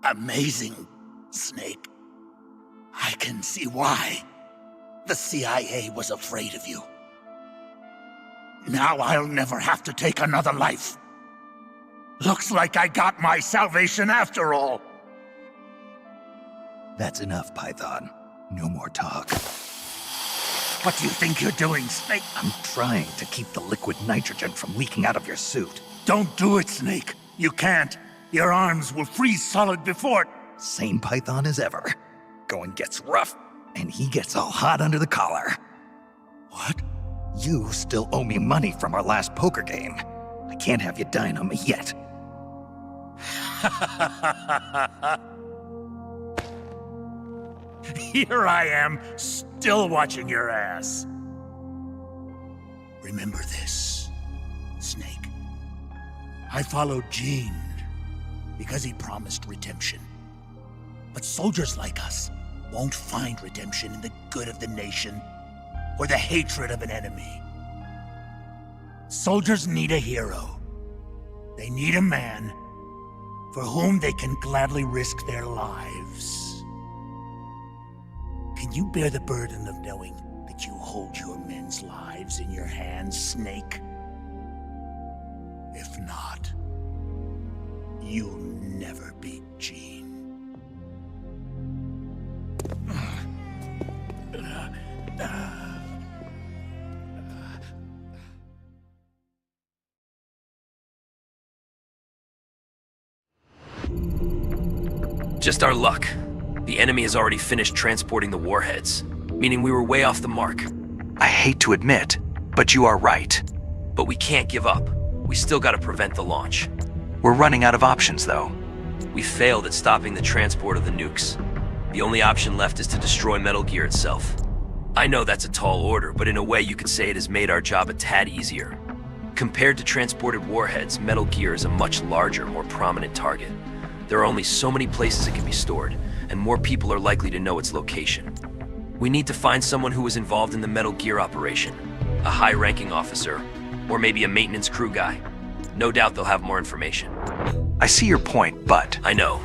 [SPEAKER 22] Amazing, Snake. I can see why the CIA was afraid of you. Now I'll never have to take another life. Looks like I got my salvation after all.
[SPEAKER 7] That's enough, Python. No more talk. What do you think you're doing, Snake? I'm trying to keep the liquid nitrogen from leaking out of your suit.
[SPEAKER 22] Don't do it, Snake. You can't. Your arms will freeze solid before...
[SPEAKER 7] Same Python as ever. Going gets rough, and he gets all hot under the collar.
[SPEAKER 22] What?
[SPEAKER 7] You still owe me money from our last poker game. I can't have you dying on me yet.
[SPEAKER 22] Here I am, still watching your ass. Remember this, Snake. I followed Gene because he promised redemption. But soldiers like us won't find redemption in the good of the nation or the hatred of an enemy. Soldiers need a hero. They need a man for whom they can gladly risk their lives. Can you bear the burden of knowing that you hold your men's lives in your hands, Snake? If not, you'll never beat Gene.
[SPEAKER 4] Just our luck. The enemy has already finished transporting the warheads, meaning we were way off the mark.
[SPEAKER 2] I hate to admit, but you are right.
[SPEAKER 4] But we can't give up. We still gotta prevent the launch.
[SPEAKER 2] We're running out of options, though.
[SPEAKER 4] We failed at stopping the transport of the nukes. The only option left is to destroy Metal Gear itself. I know that's a tall order, but in a way you could say it has made our job a tad easier. Compared to transported warheads, Metal Gear is a much larger, more prominent target. There are only so many places it can be stored, and more people are likely to know its location. We need to find someone who was involved in the Metal Gear operation. A high-ranking officer, or maybe a maintenance crew guy. No doubt they'll have more information.
[SPEAKER 2] I see your point, but...
[SPEAKER 4] I know.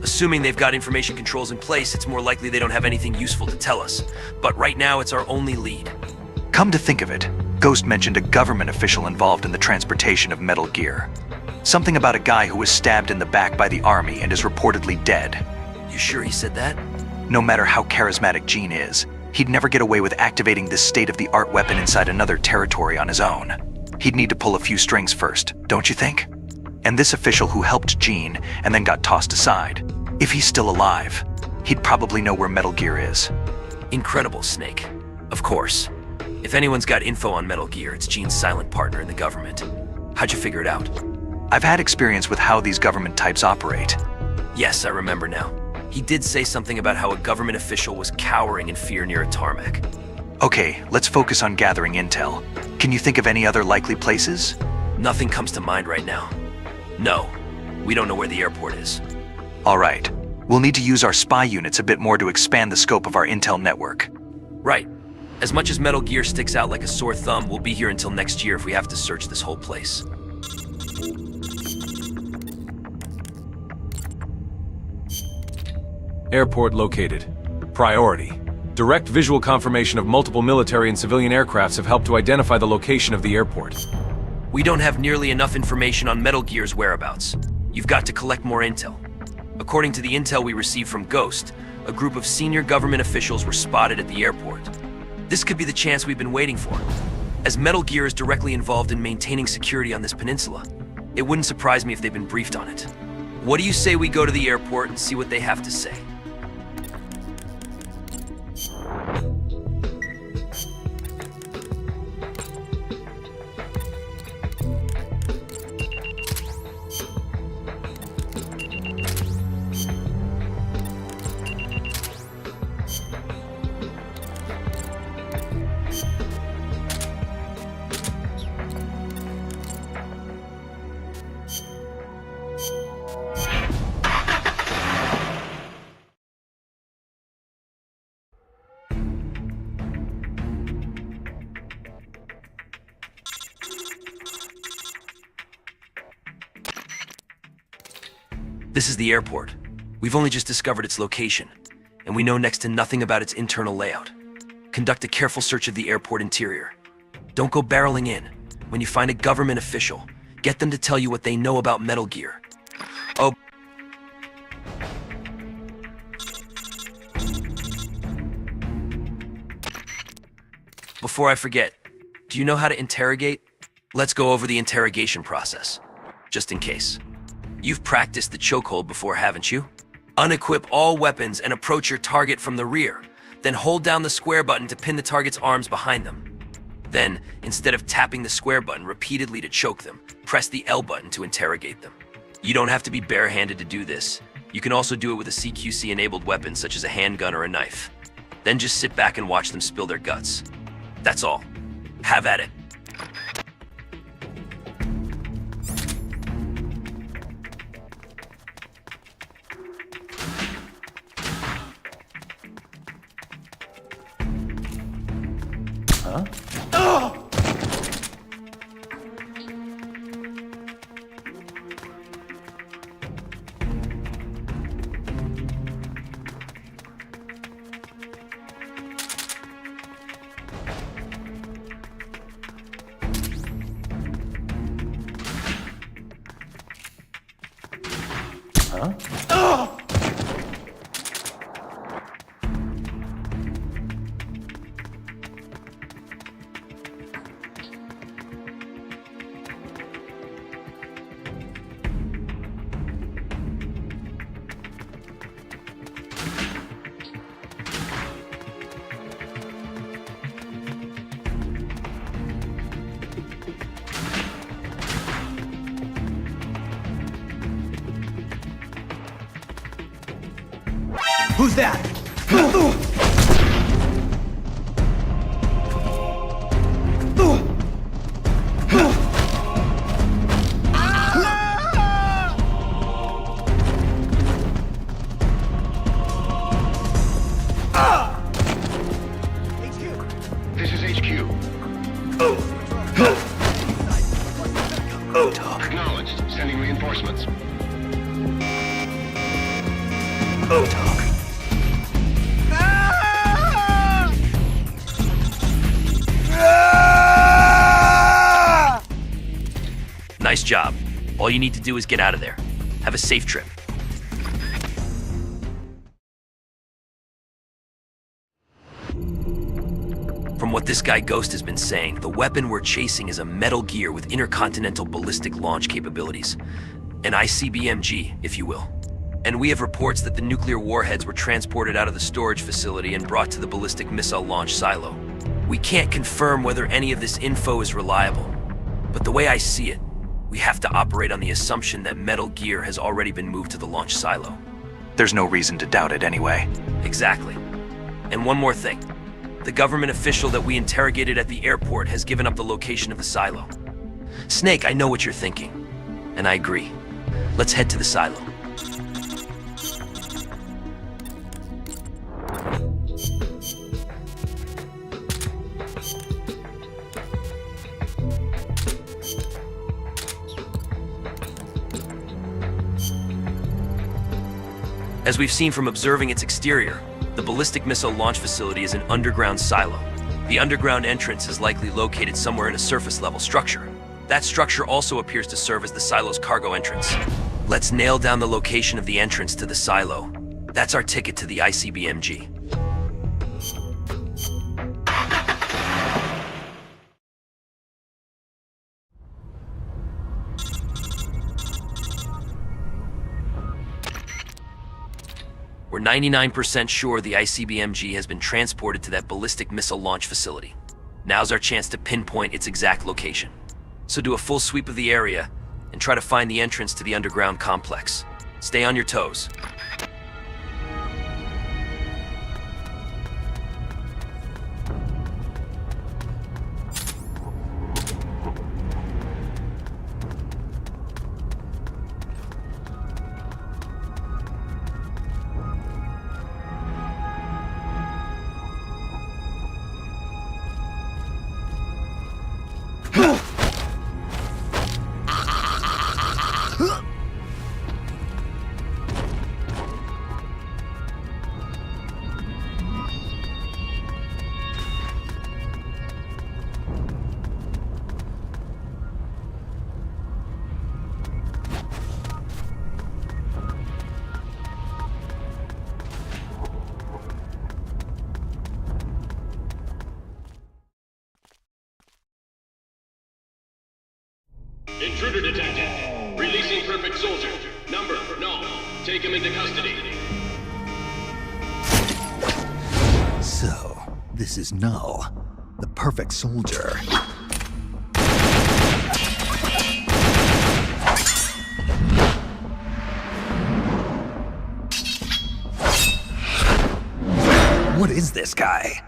[SPEAKER 4] Assuming they've got information controls in place, it's more likely they don't have anything useful to tell us. But right now, it's our only lead.
[SPEAKER 2] Come to think of it, Ghost mentioned a government official involved in the transportation of Metal Gear. Something about a guy who was stabbed in the back by the army and is reportedly dead.
[SPEAKER 4] You sure he said that?
[SPEAKER 2] No matter how charismatic Gene is, he'd never get away with activating this state-of-the-art weapon inside another territory on his own. He'd need to pull a few strings first, don't you think? And this official who helped Gene and then got tossed aside, if he's still alive, he'd probably know where Metal Gear is.
[SPEAKER 4] Incredible, Snake. Of course. If anyone's got info on Metal Gear, it's Gene's silent partner in the government. How'd you figure it out?
[SPEAKER 2] I've had experience with how these government types operate.
[SPEAKER 4] Yes, I remember now. He did say something about how a government official was cowering in fear near a tarmac.
[SPEAKER 2] Okay, let's focus on gathering intel. Can you think of any other likely places?
[SPEAKER 4] Nothing comes to mind right now. No, we don't know where the airport is.
[SPEAKER 2] All right, we'll need to use our spy units a bit more to expand the scope of our intel network.
[SPEAKER 4] Right. As much as Metal Gear sticks out like a sore thumb, we'll be here until next year if we have to search this whole place.
[SPEAKER 20] Airport located. Priority. Direct visual confirmation of multiple military and civilian aircrafts have helped to identify the location of the airport.
[SPEAKER 4] We don't have nearly enough information on Metal Gear's whereabouts. You've got to collect more intel. According to the intel we received from Ghost, a group of senior government officials were spotted at the airport. This could be the chance we've been waiting for. As Metal Gear is directly involved in maintaining security on this peninsula, it wouldn't surprise me if they've been briefed on it. What do you say we go to the airport and see what they have to say? This is the airport. We've only just discovered its location, and we know next to nothing about its internal layout. Conduct a careful search of the airport interior. Don't go barreling in. When you find a government official, get them to tell you what they know about Metal Gear. Oh. before I forget, do you know how to interrogate? Let's go over the interrogation process, just in case. You've practiced the chokehold before, haven't you? Unequip all weapons and approach your target from the rear. Then hold down the square button to pin the target's arms behind them. Then, instead of tapping the square button repeatedly to choke them, press the L button to interrogate them. You don't have to be barehanded to do this. You can also do it with a CQC-enabled weapon such as a handgun or a knife. Then just sit back and watch them spill their guts. That's all. Have at it.
[SPEAKER 7] Huh?
[SPEAKER 10] Who's that?
[SPEAKER 3] This is HQ. Acknowledged. Sending reinforcements.
[SPEAKER 4] Nice job. All you need to do is get out of there. Have a safe trip. From what this guy Ghost has been saying, the weapon we're chasing is a Metal Gear with intercontinental ballistic launch capabilities. An ICBMG, if you will. And we have reports that the nuclear warheads were transported out of the storage facility and brought to the ballistic missile launch silo. We can't confirm whether any of this info is reliable, but the way I see it, we have to operate on the assumption that Metal Gear has already been moved to the launch silo.
[SPEAKER 2] There's no reason to doubt it anyway.
[SPEAKER 4] Exactly. And one more thing. The government official that we interrogated at the airport has given up the location of the silo. Snake, I know what you're thinking. And I agree. Let's head to the silo. As we've seen from observing its exterior, the ballistic missile launch facility is an underground silo. The underground entrance is likely located somewhere in a surface-level structure. That structure also appears to serve as the silo's cargo entrance. Let's nail down the location of the entrance to the silo. That's our ticket to the ICBMG. We're 99% sure the ICBMG has been transported to that ballistic missile launch facility. Now's our chance to pinpoint its exact location. So do a full sweep of the area and try to find the entrance to the underground complex. Stay on your toes.
[SPEAKER 9] Intruder detected. Releasing perfect soldier. Number, Null. Take him into custody.
[SPEAKER 7] So, this is Null, the perfect soldier. What is this guy?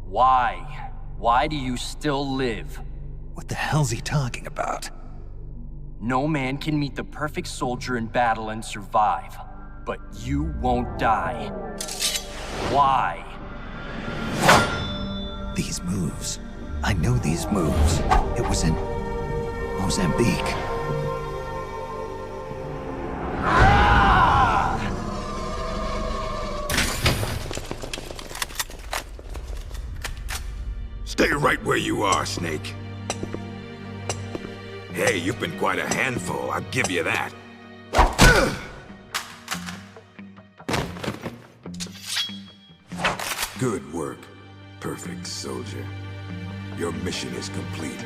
[SPEAKER 13] Why? Why do you still live?
[SPEAKER 7] What the hell's he talking about?
[SPEAKER 13] No man can meet the perfect soldier in battle and survive. But you won't die. Why?
[SPEAKER 7] These moves. I know these moves. It was in Mozambique.
[SPEAKER 1] Stay right where you are, Snake. Hey, you've been quite a handful, I'll give you that. Good work, perfect soldier. Your mission is complete.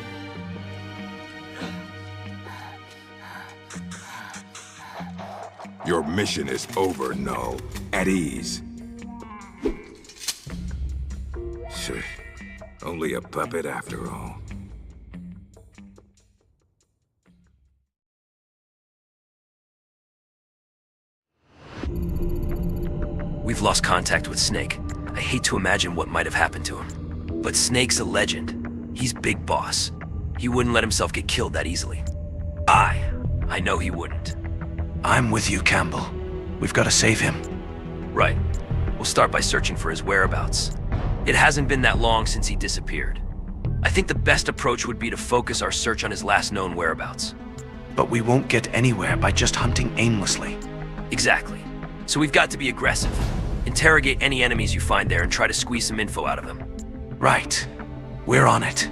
[SPEAKER 1] Your mission is over, Null. At ease. Sure. Only a puppet after all.
[SPEAKER 4] We've lost contact with Snake. I hate to imagine what might have happened to him. But Snake's a legend. He's Big Boss. He wouldn't let himself get killed that easily. I know he wouldn't.
[SPEAKER 8] I'm with you, Campbell. We've got to save him.
[SPEAKER 4] Right. We'll start by searching for his whereabouts. It hasn't been that long since he disappeared. I think the best approach would be to focus our search on his last known whereabouts.
[SPEAKER 8] But we won't get anywhere by just hunting aimlessly.
[SPEAKER 4] Exactly. So we've got to be aggressive. Interrogate any enemies you find there and try to squeeze some info out of them.
[SPEAKER 8] Right. We're on it.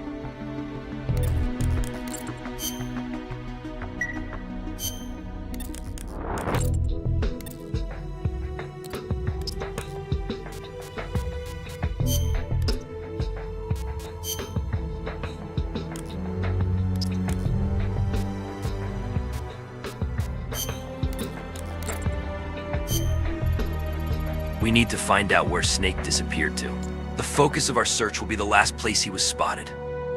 [SPEAKER 4] We need to find out where Snake disappeared to. The focus of our search will be the last place he was spotted.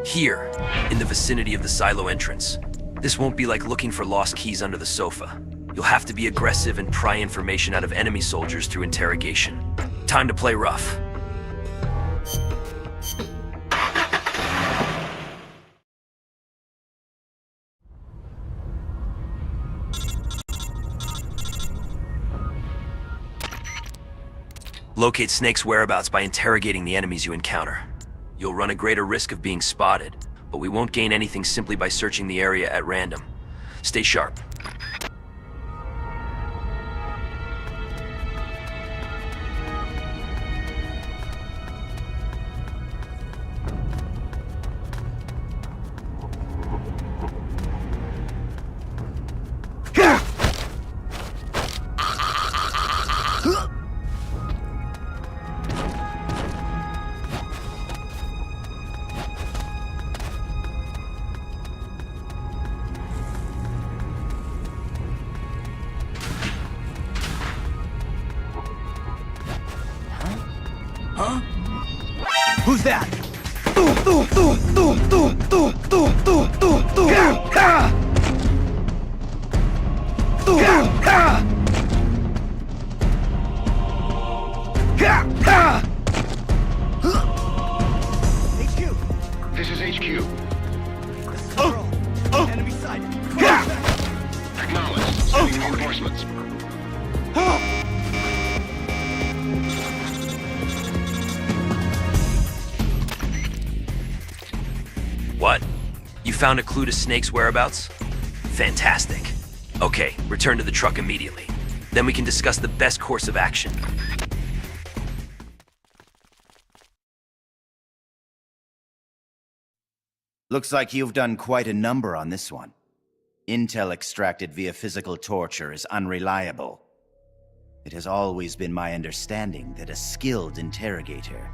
[SPEAKER 4] Here, in the vicinity of the silo entrance. This won't be like looking for lost keys under the sofa. You'll have to be aggressive and pry information out of enemy soldiers through interrogation. Time to play rough. Locate Snake's whereabouts by interrogating the enemies you encounter. You'll run a greater risk of being spotted, but we won't gain anything simply by searching the area at random. Stay sharp.
[SPEAKER 21] Huh? Who's that?
[SPEAKER 18] HQ.
[SPEAKER 3] This is HQ.
[SPEAKER 18] Enemy sighted.
[SPEAKER 3] Acknowledged. Sending reinforcements.
[SPEAKER 4] What? You found a clue to Snake's whereabouts? Fantastic. Okay, return to the truck immediately. Then we can discuss the best course of action.
[SPEAKER 15] Looks like you've done quite a number on this one. Intel extracted via physical torture is unreliable. It has always been my understanding that a skilled interrogator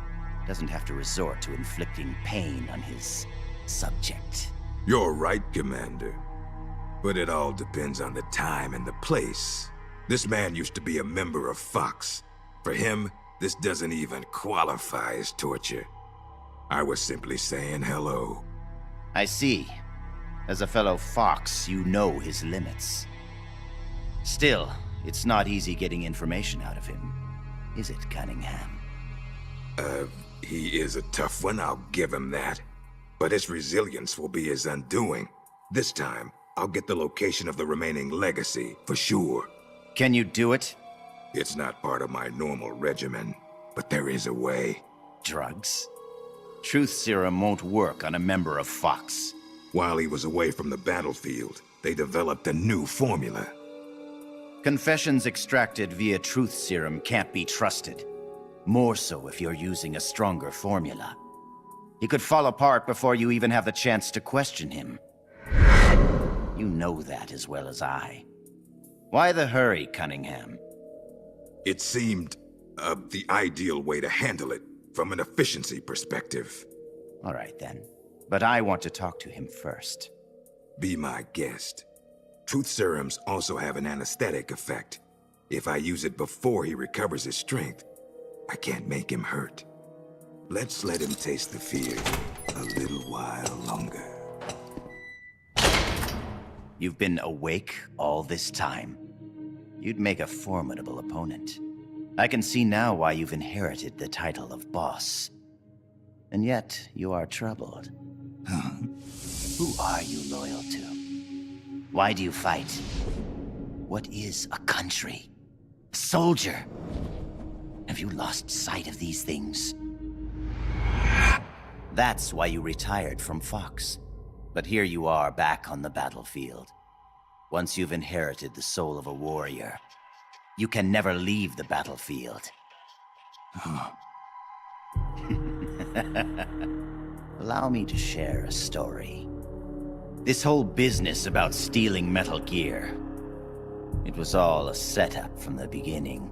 [SPEAKER 15] doesn't have to resort to inflicting pain on his subject.
[SPEAKER 1] You're right, Commander. But it all depends on the time and the place. This man used to be a member of Fox. For him, this doesn't even qualify as torture. I was simply saying hello.
[SPEAKER 15] I see. As a fellow Fox, you know his limits. Still, it's not easy getting information out of him, is it, Cunningham?
[SPEAKER 1] He is a tough one, I'll give him that. But his resilience will be his undoing. This time, I'll get the location of the remaining legacy, for sure.
[SPEAKER 15] Can you do it?
[SPEAKER 1] It's not part of my normal regimen, but there is a way.
[SPEAKER 15] Drugs? Truth serum won't work on a member of Fox.
[SPEAKER 1] While he was away from the battlefield, they developed a new formula.
[SPEAKER 15] Confessions extracted via truth serum can't be trusted. More so if you're using a stronger formula. He could fall apart before you even have the chance to question him. You know that as well as I. Why the hurry, Cunningham?
[SPEAKER 1] It seemed the ideal way to handle it, from an efficiency perspective.
[SPEAKER 15] All right then. But I want to talk to him first.
[SPEAKER 1] Be my guest. Truth serums also have an anesthetic effect. If I use it before he recovers his strength, I can't make him hurt. Let's let him taste the fear a little while longer.
[SPEAKER 15] You've been awake all this time. You'd make a formidable opponent. I can see now why you've inherited the title of boss. And yet, you are troubled. Who are you loyal to? Why do you fight? What is a country? A soldier? Have you lost sight of these things? That's why you retired from Fox. But here you are back on the battlefield. Once you've inherited the soul of a warrior, you can never leave the battlefield. Allow me to share a story. This whole business about stealing Metal Gear, it was all a setup from the beginning.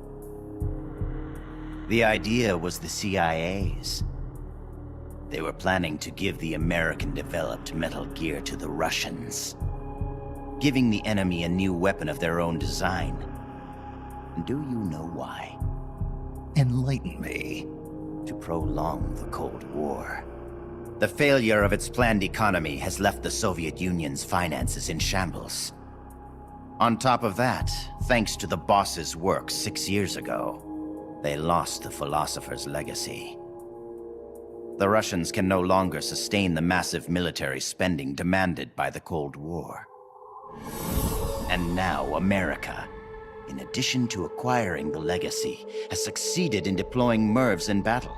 [SPEAKER 15] The idea was the CIA's. They were planning to give the American-developed Metal Gear to the Russians, giving the enemy a new weapon of their own design. Do you know why?
[SPEAKER 7] Enlighten me.
[SPEAKER 15] To prolong the Cold War. The failure of its planned economy has left the Soviet Union's finances in shambles. On top of that, thanks to the boss's work 6 years ago, they lost the philosopher's legacy. The Russians can no longer sustain the massive military spending demanded by the Cold War. And now America, in addition to acquiring the legacy, has succeeded in deploying MIRVs in battle,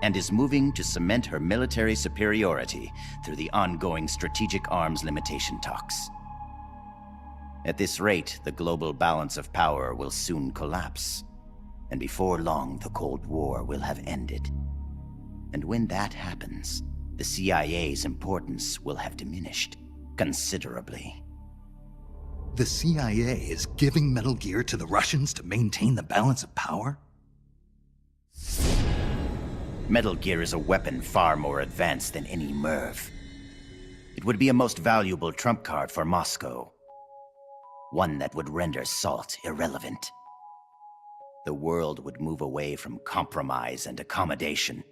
[SPEAKER 15] and is moving to cement her military superiority through the ongoing strategic arms limitation talks. At this rate, the global balance of power will soon collapse, and before long the Cold War will have ended. And when that happens, the CIA's importance will have diminished considerably.
[SPEAKER 7] The CIA is giving Metal Gear to the Russians to maintain the balance of power?
[SPEAKER 15] Metal Gear is a weapon far more advanced than any MIRV. It would be a most valuable trump card for Moscow. One that would render SALT irrelevant. the world would move away from compromise and accommodation,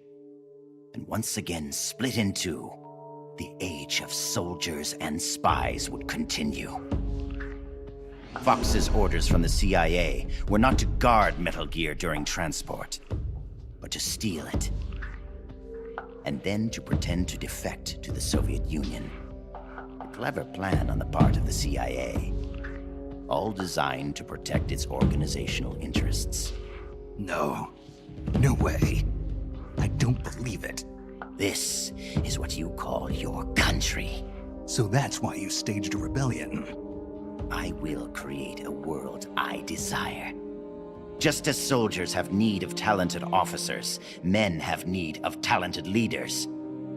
[SPEAKER 15] and once again split in two. The age of soldiers and spies would continue. Fox's orders from the CIA were not to guard Metal Gear during transport, but to steal it, and then to pretend to defect to the Soviet Union. A clever plan on the part of the CIA, all designed to protect its organizational interests.
[SPEAKER 7] No. No way. I don't believe it.
[SPEAKER 15] This is what you call your country.
[SPEAKER 7] So that's why you staged a rebellion.
[SPEAKER 15] I will create a world I desire. Just as soldiers have need of talented officers, men have need of talented leaders.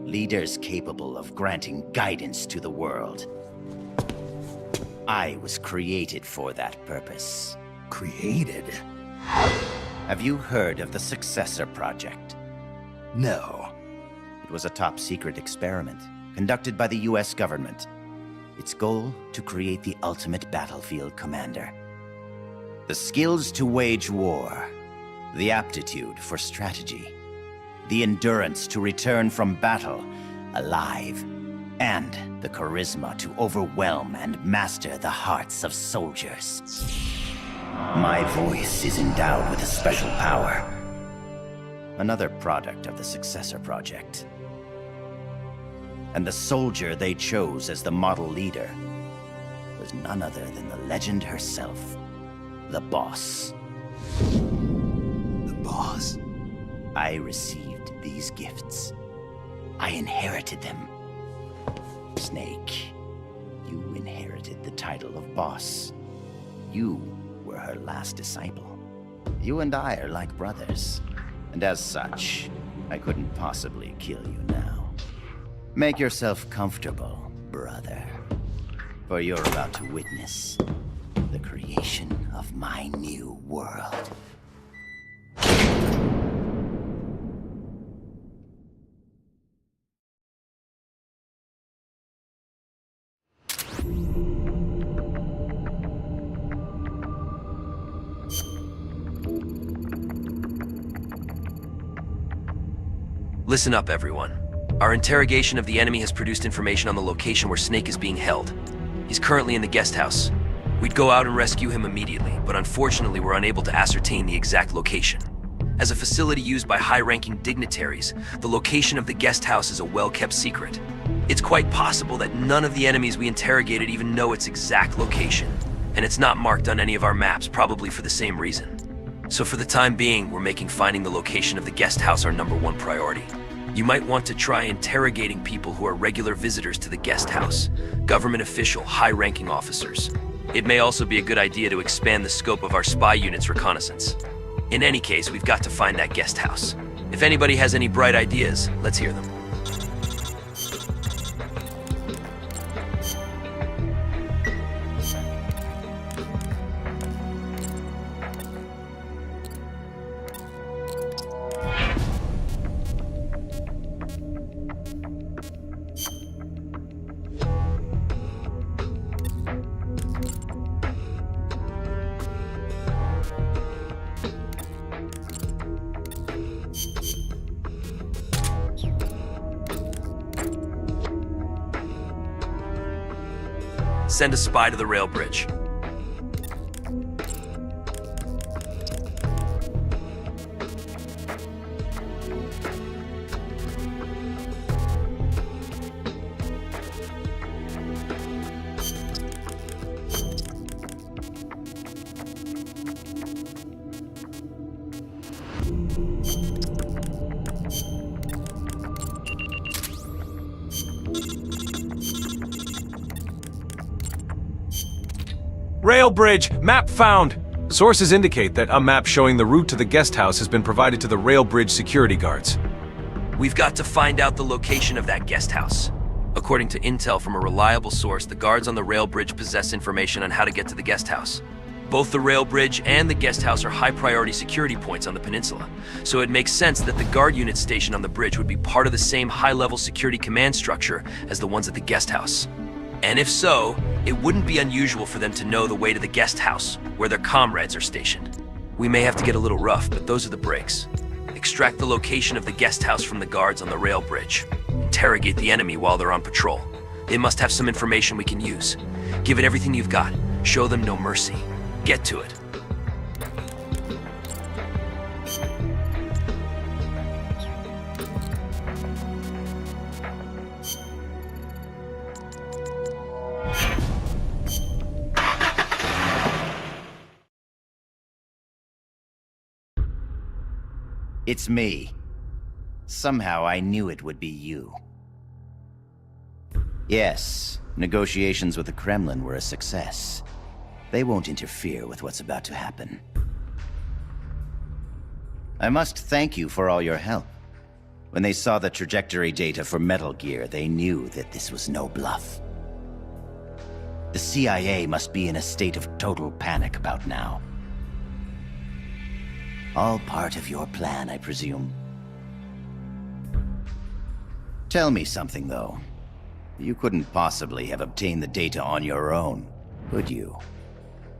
[SPEAKER 15] Leaders capable of granting guidance to the world. I was created for that purpose.
[SPEAKER 7] Created?
[SPEAKER 15] Have you heard of the Successor Project?
[SPEAKER 7] No.
[SPEAKER 15] It was a top-secret experiment conducted by the US government. Its goal, to create the ultimate battlefield commander. The skills to wage war, the aptitude for strategy, the endurance to return from battle alive, and the charisma to overwhelm and master the hearts of soldiers. My voice is endowed with a special power. Another product of the Successor Project. And the soldier they chose as the model leader was none other than the legend herself, the Boss.
[SPEAKER 7] The Boss?
[SPEAKER 15] I received these gifts. I inherited them. Snake, you inherited the title of Boss. You were her last disciple. You and I are like brothers, and as such, I couldn't possibly kill you now. Make yourself comfortable, brother, for you're about to witness the creation of my new world.
[SPEAKER 4] Listen up, everyone. Our interrogation of the enemy has produced information on the location where Snake is being held. He's currently in the guest house. We'd go out and rescue him immediately, but unfortunately we're unable to ascertain the exact location. As a facility used by high-ranking dignitaries, the location of the guest house is a well-kept secret. It's quite possible that none of the enemies we interrogated even know its exact location, and it's not marked on any of our maps, probably for the same reason. So for the time being, we're making finding the location of the guest house our #1 priority. You might want to try interrogating people who are regular visitors to the guest house, government official, high-ranking officers. It may also be a good idea to expand the scope of our spy unit's reconnaissance. In any case, we've got to find that guest house. If anybody has any bright ideas, let's hear them. Send a spy to the rail bridge.
[SPEAKER 20] Rail bridge! Map found! Sources indicate that a map showing the route to the guest house has been provided to the rail bridge security guards.
[SPEAKER 4] We've got to find out the location of that guest house. According to intel from a reliable source, the guards on the rail bridge possess information on how to get to the guest house. Both the rail bridge and the guest house are high-priority security points on the peninsula, so it makes sense that the guard unit stationed on the bridge would be part of the same high-level security command structure as the ones at the guest house. And if so, it wouldn't be unusual for them to know the way to the guest house, where their comrades are stationed. We may have to get a little rough, but those are the breaks. Extract the location of the guest house from the guards on the rail bridge. Interrogate the enemy while they're on patrol. They must have some information we can use. Give it everything you've got. Show them no mercy. Get to it.
[SPEAKER 15] It's me. Somehow I knew it would be you. Yes, negotiations with the Kremlin were a success. They won't interfere with what's about to happen. I must thank you for all your help. When they saw the trajectory data for Metal Gear, they knew that this was no bluff. The CIA must be in a state of total panic about now. All part of your plan, I presume. Tell me something, though. You couldn't possibly have obtained the data on your own, could you?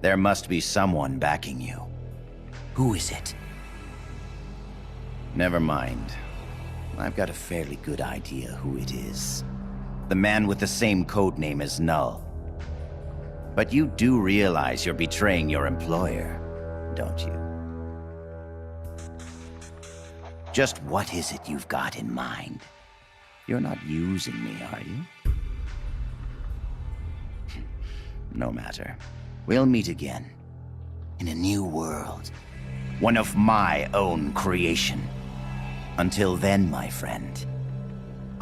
[SPEAKER 15] There must be someone backing you. Who is it? Never mind. I've got a fairly good idea who it is. The man with the same codename as Null. But you do realize you're betraying your employer, don't you? Just what is it you've got in mind? You're not using me, are you? No matter. We'll meet again. In a new world. One of my own creation. Until then, my friend.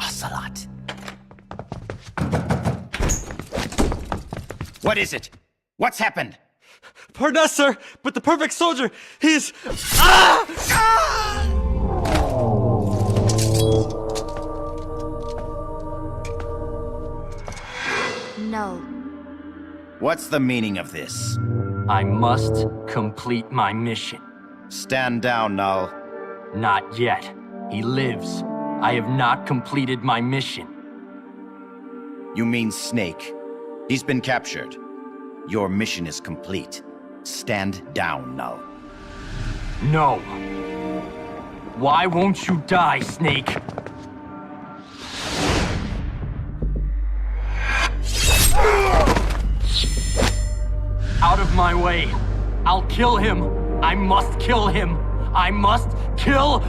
[SPEAKER 15] Ocelot. What is it? What's happened?
[SPEAKER 18] Pardon us, sir, but the perfect soldier, he's... Ah! Ah!
[SPEAKER 19] No.
[SPEAKER 15] What's the meaning of this?
[SPEAKER 13] I must complete my mission.
[SPEAKER 15] Stand down, Null.
[SPEAKER 13] Not yet. He lives. I have not completed my mission.
[SPEAKER 15] You mean Snake? He's been captured. Your mission is complete. Stand down, Null.
[SPEAKER 13] No. Why won't you die, Snake? Out of my way. I'll kill him. I must kill him. I must kill...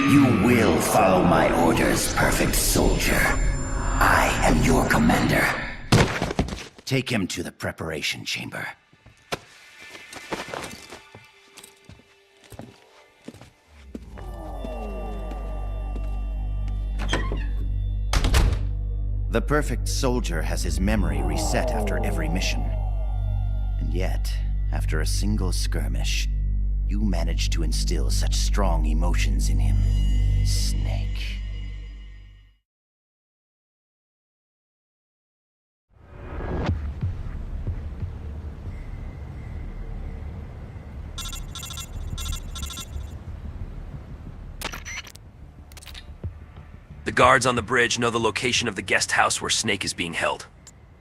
[SPEAKER 15] You will follow my orders, perfect soldier. I am your commander. Take him to the preparation chamber. The perfect soldier has his memory reset after every mission. And yet, after a single skirmish, you managed to instill such strong emotions in him. Snake.
[SPEAKER 4] The guards on the bridge know the location of the guest house where Snake is being held.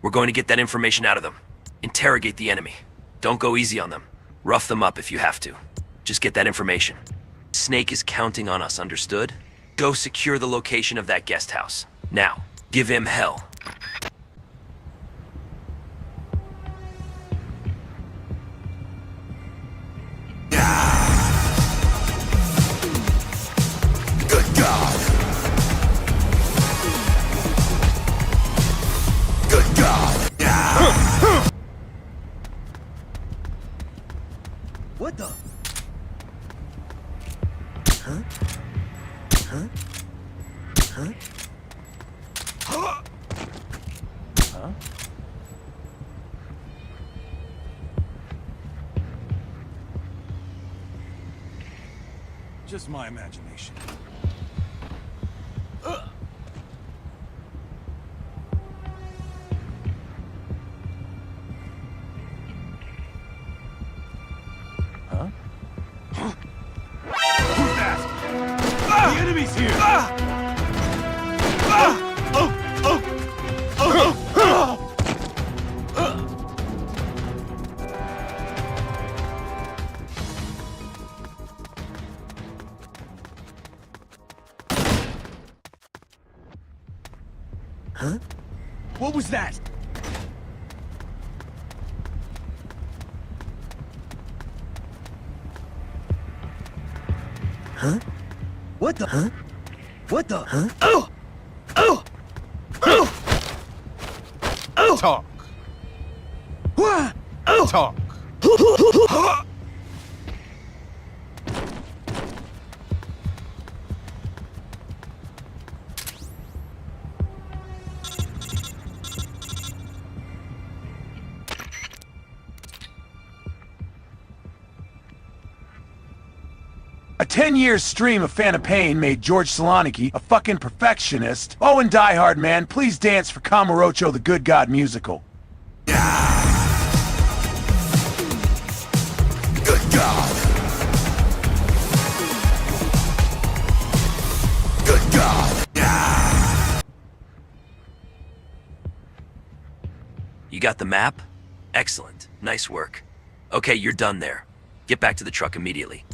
[SPEAKER 4] We're going to get that information out of them. Interrogate the enemy. Don't go easy on them. Rough them up if you have to. Just get that information. Snake is counting on us, understood? Go secure the location of that guest house. Now, give him hell.
[SPEAKER 1] Good God! Good God!
[SPEAKER 18] What the? Huh? Huh? Huh? Huh?
[SPEAKER 15] Huh?
[SPEAKER 5] Just my imagination.
[SPEAKER 18] The enemy's here!
[SPEAKER 10] Huh? What was that? Huh? What the? Huh? What the? Huh? Oh! Oh! Oh! Oh!
[SPEAKER 16] Talk.
[SPEAKER 10] What? Oh!
[SPEAKER 16] Talk.
[SPEAKER 17] A 10-year stream of Fan of Pain made George Soloniki a fucking perfectionist. Oh, and Die Hard, man, please dance for Kamurocho the Good God musical.
[SPEAKER 1] Good God. Good God.
[SPEAKER 4] You got the map? Excellent. Nice work. Okay, you're done there. Get back to the truck immediately.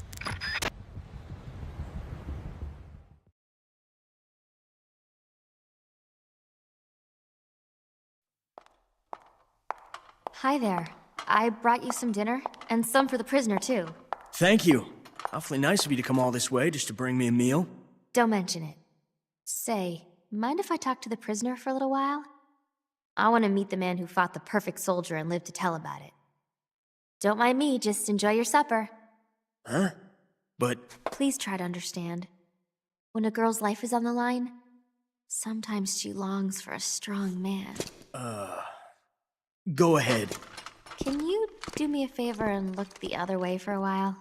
[SPEAKER 19] Hi there. I brought you some dinner, and some for the prisoner, too.
[SPEAKER 10] Thank you. Awfully nice of you to come all this way just to bring me a meal.
[SPEAKER 19] Don't mention it. Say, mind if I talk to the prisoner for a little while? I want to meet the man who fought the perfect soldier and live to tell about it. Don't mind me, just enjoy your supper.
[SPEAKER 10] Huh? But...
[SPEAKER 19] Please try to understand. When a girl's life is on the line, sometimes she longs for a strong man.
[SPEAKER 10] Go ahead.
[SPEAKER 19] Can you do me a favor and look the other way for a while?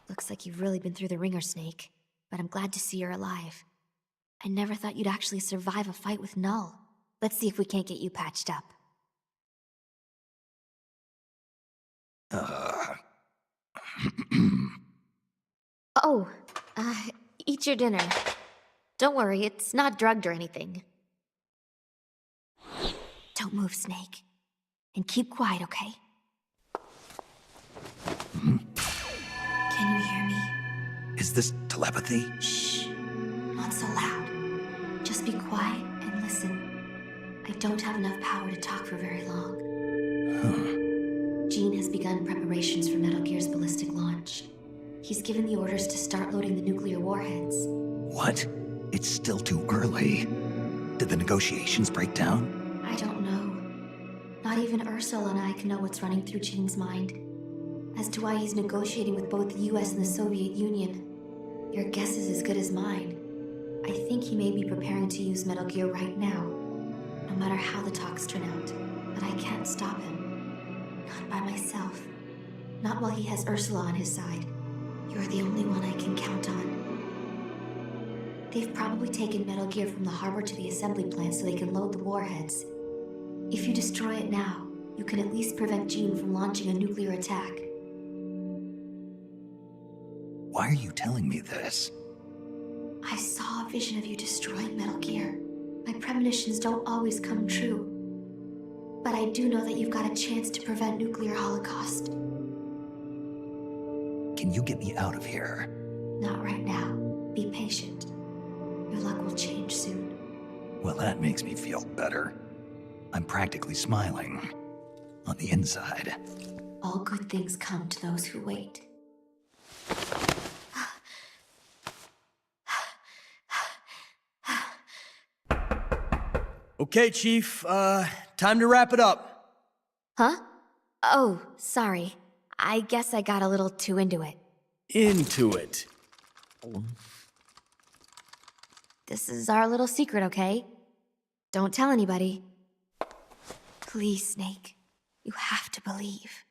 [SPEAKER 19] Looks like you've really been through the ringer, Snake, but I'm glad to see you're alive. I never thought you'd actually survive a fight with Null. Let's see if we can't get you patched up. Eat your dinner. Don't worry, it's not drugged or anything. Don't move, Snake. And keep quiet, okay? Can you hear me?
[SPEAKER 7] Is this telepathy?
[SPEAKER 19] Shh. Not so loud. Just be quiet and listen. I don't have enough power to talk for very long. Gene has begun preparations for Metal Gear's ballistic launch. He's given the orders to start loading the nuclear warheads.
[SPEAKER 7] What? It's still too early. Did the negotiations break down?
[SPEAKER 19] I don't know. Not even Ursula and I can know what's running through Gene's mind. As to why he's negotiating with both the US and the Soviet Union, your guess is as good as mine. I think he may be preparing to use Metal Gear right now, no matter how the talks turn out. But I can't stop him. Not by myself. Not while he has Ursula on his side. You're the only one I can count on. They've probably taken Metal Gear from the harbor to the assembly plant so they can load the warheads. If you destroy it now, you can at least prevent Gene from launching a nuclear attack.
[SPEAKER 7] Why are you telling me this?
[SPEAKER 19] I saw a vision of you destroying Metal Gear. My premonitions don't always come true. But I do know that you've got a chance to prevent nuclear holocaust.
[SPEAKER 7] Can you get me out of here?
[SPEAKER 19] Not right now. Be patient. Your luck will change soon.
[SPEAKER 7] Well, that makes me feel better. I'm practically smiling. On the inside.
[SPEAKER 19] All good things come to those who wait.
[SPEAKER 10] Okay, Chief, time to wrap it up.
[SPEAKER 19] Huh? Oh, sorry. I guess I got a little too into it.
[SPEAKER 10] Into it.
[SPEAKER 19] This is our little secret, okay? Don't tell anybody. Please, Snake. You have to believe.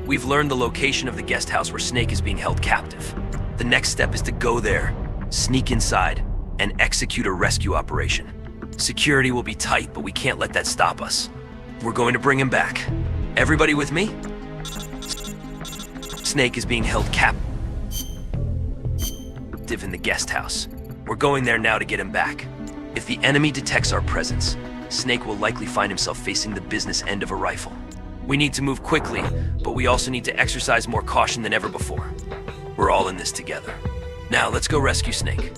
[SPEAKER 4] We've learned the location of the guest house where Snake is being held captive. The next step is to go there, sneak inside, and execute a rescue operation. Security will be tight, but we can't let that stop us. We're going to bring him back. Everybody with me? Snake is being held active in the guest house. We're going there now to get him back. If the enemy detects our presence, Snake will likely find himself facing the business end of a rifle. We need to move quickly, but we also need to exercise more caution than ever before. We're all in this together. Now, let's go rescue Snake.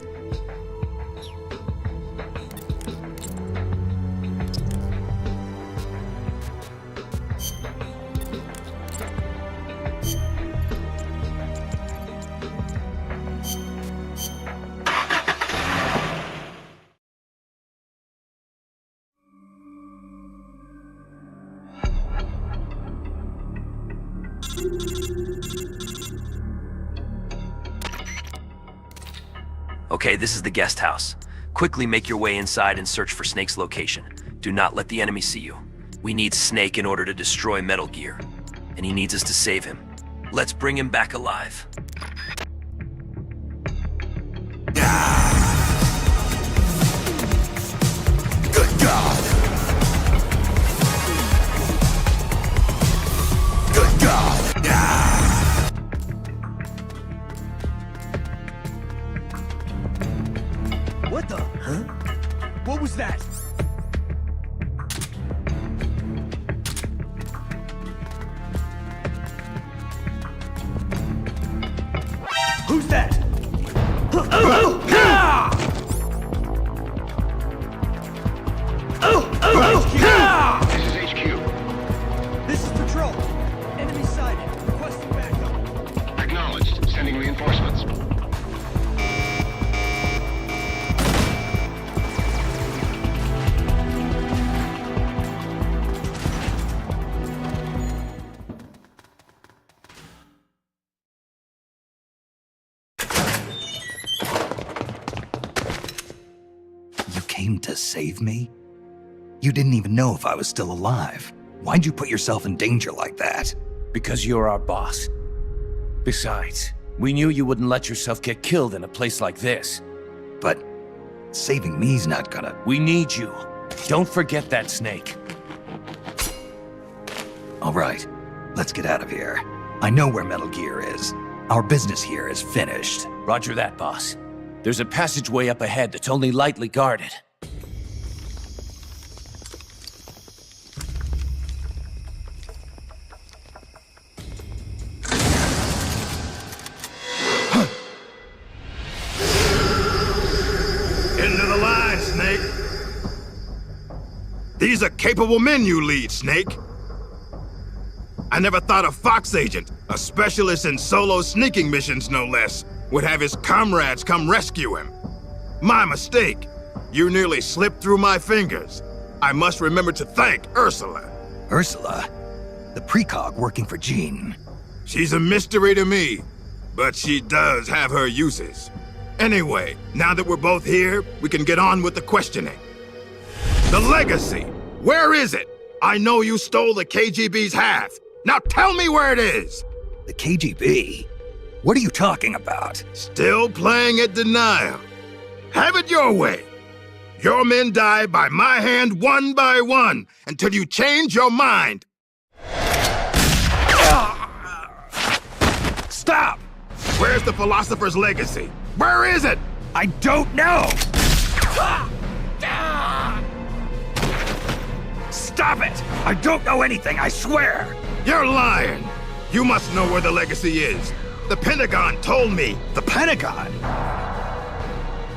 [SPEAKER 4] Okay, this is the guest house. Quickly make your way inside and search for Snake's location. Do not let the enemy see you. We need Snake in order to destroy Metal Gear, and he needs us to save him. Let's bring him back alive.
[SPEAKER 1] Good God! Good God!
[SPEAKER 10] What the? Huh? What was that? Who's that?
[SPEAKER 9] This is HQ.
[SPEAKER 10] This is Patrol. Enemy sighted. Requesting backup.
[SPEAKER 9] Acknowledged. Sending reinforcements.
[SPEAKER 7] You came to save me? You didn't even know if I was still alive. Why'd you put yourself in danger like that?
[SPEAKER 12] Because you're our boss. Besides, we knew you wouldn't let yourself get killed in a place like this.
[SPEAKER 7] But saving me's not gonna...
[SPEAKER 12] We need you. Don't forget that, Snake.
[SPEAKER 7] All right, let's get out of here. I know where Metal Gear is. Our business here is finished.
[SPEAKER 12] Roger that, boss. There's a passageway up ahead that's only lightly guarded.
[SPEAKER 1] Into the line, Snake. These are capable men you lead, Snake. I never thought a Fox agent, a specialist in solo sneaking missions no less, would have his comrades come rescue him. My mistake. You nearly slipped through my fingers. I must remember to thank Ursula.
[SPEAKER 7] Ursula? The precog working for Jean.
[SPEAKER 1] She's a mystery to me, but she does have her uses. Anyway, now that we're both here, we can get on with the questioning. The legacy! Where is it? I know you stole the KGB's half. Now tell me where it is!
[SPEAKER 7] The KGB? What are you talking about?
[SPEAKER 1] Still playing at denial. Have it your way. Your men die by my hand one by one until you change your mind. Stop! Where's the philosopher's legacy? Where is it?
[SPEAKER 7] I don't know! Stop it! I don't know anything, I swear!
[SPEAKER 1] You're lying! You must know where the legacy is. The Pentagon told me.
[SPEAKER 7] The Pentagon?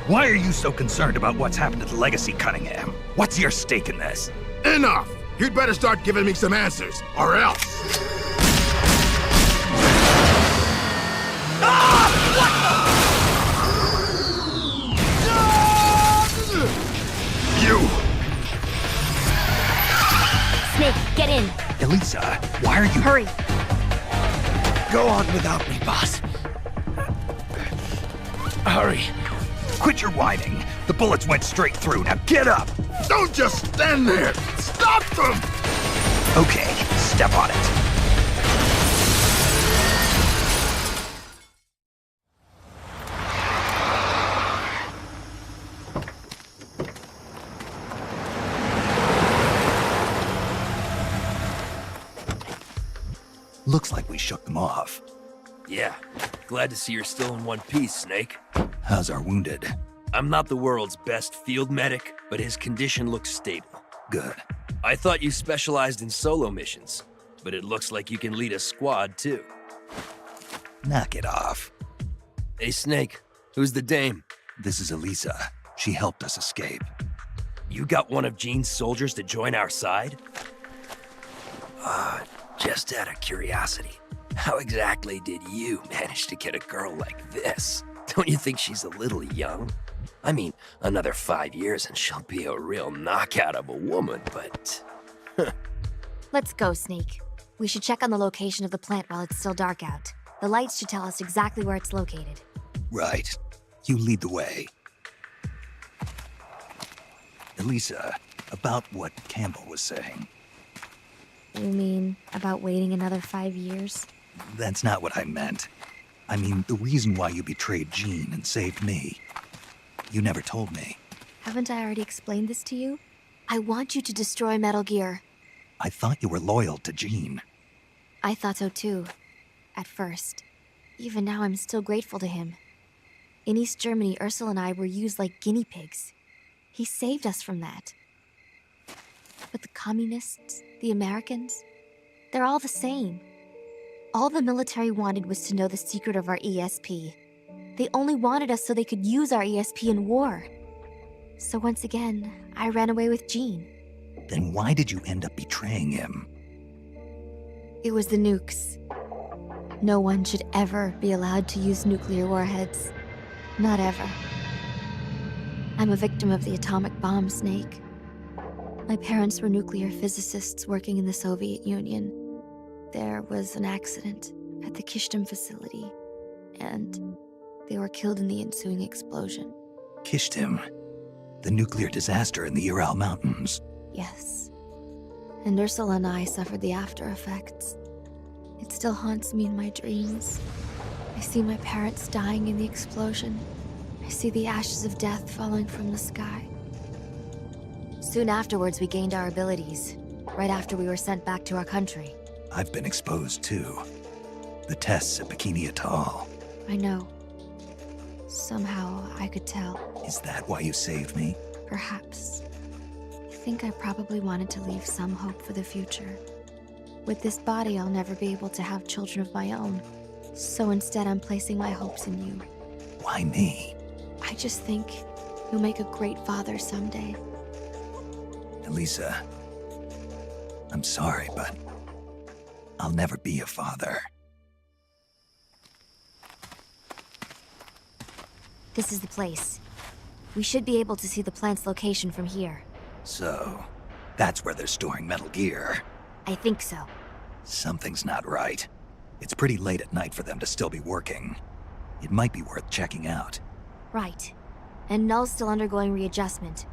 [SPEAKER 7] Why are you so concerned about what's happened to the legacy, Cunningham? What's your stake in this?
[SPEAKER 1] Enough! You'd better start giving me some answers, or else. You!
[SPEAKER 19] Snake, get in.
[SPEAKER 7] Alisa, why are you...
[SPEAKER 19] Hurry.
[SPEAKER 7] Go on without me, boss. Hurry. Quit your whining. The bullets went straight through. Now get up!
[SPEAKER 1] Don't just stand there! Stop them!
[SPEAKER 7] Okay, step on it. Looks like we shook them off.
[SPEAKER 4] Yeah, glad to see you're still in one piece, Snake.
[SPEAKER 7] How's our wounded?
[SPEAKER 4] I'm not the world's best field medic, but his condition looks stable.
[SPEAKER 7] Good.
[SPEAKER 4] I thought you specialized in solo missions, but it looks like you can lead a squad too.
[SPEAKER 7] Knock it off.
[SPEAKER 4] Hey Snake, who's the dame?
[SPEAKER 7] This is Alisa. She helped us escape.
[SPEAKER 4] You got one of Jean's soldiers to join our side? Just out of curiosity, how exactly did you manage to get a girl like this? Don't you think she's a little young? I mean, another 5 years and she'll be a real knockout of a woman, but...
[SPEAKER 19] Let's go, Snake. We should check on the location of the plant while it's still dark out. The lights should tell us exactly where it's located.
[SPEAKER 7] Right. You lead the way. Alisa, about what Campbell was saying.
[SPEAKER 19] You mean about waiting another 5 years?
[SPEAKER 7] That's not what I meant. I mean, the reason why you betrayed Jean and saved me. You never told me.
[SPEAKER 19] Haven't I already explained this to you? I want you to destroy Metal Gear.
[SPEAKER 7] I thought you were loyal to Jean.
[SPEAKER 19] I thought so too. At first. Even now, I'm still grateful to him. In East Germany, Ursula and I were used like guinea pigs. He saved us from that. But the communists, the Americans, they're all the same. All the military wanted was to know the secret of our ESP. They only wanted us so they could use our ESP in war. So once again, I ran away with Jean.
[SPEAKER 7] Then why did you end up betraying him?
[SPEAKER 19] It was the nukes. No one should ever be allowed to use nuclear warheads. Not ever. I'm a victim of the atomic bomb, Snake. My parents were nuclear physicists working in the Soviet Union. There was an accident at the Kishtim facility, and they were killed in the ensuing explosion.
[SPEAKER 7] Kishtim? The nuclear disaster in the Ural Mountains?
[SPEAKER 19] Yes. And Ursula and I suffered the after effects. It still haunts me in my dreams. I see my parents dying in the explosion. I see the ashes of death falling from the sky. Soon afterwards, we gained our abilities, right after we were sent back to our country.
[SPEAKER 7] I've been exposed too. The tests at Bikini Atoll.
[SPEAKER 19] I know. Somehow, I could tell.
[SPEAKER 7] Is that why you saved me?
[SPEAKER 19] Perhaps. I think I probably wanted to leave some hope for the future. With this body, I'll never be able to have children of my own. So instead, I'm placing my hopes in you.
[SPEAKER 7] Why me?
[SPEAKER 19] I just think you'll make a great father someday.
[SPEAKER 7] Alisa, I'm sorry, but I'll never be a father.
[SPEAKER 19] This is the place. We should be able to see the plant's location from here.
[SPEAKER 7] So, that's where they're storing Metal Gear.
[SPEAKER 19] I think so.
[SPEAKER 7] Something's not right. It's pretty late at night for them to still be working. It might be worth checking out.
[SPEAKER 19] Right. And Null's still undergoing readjustment.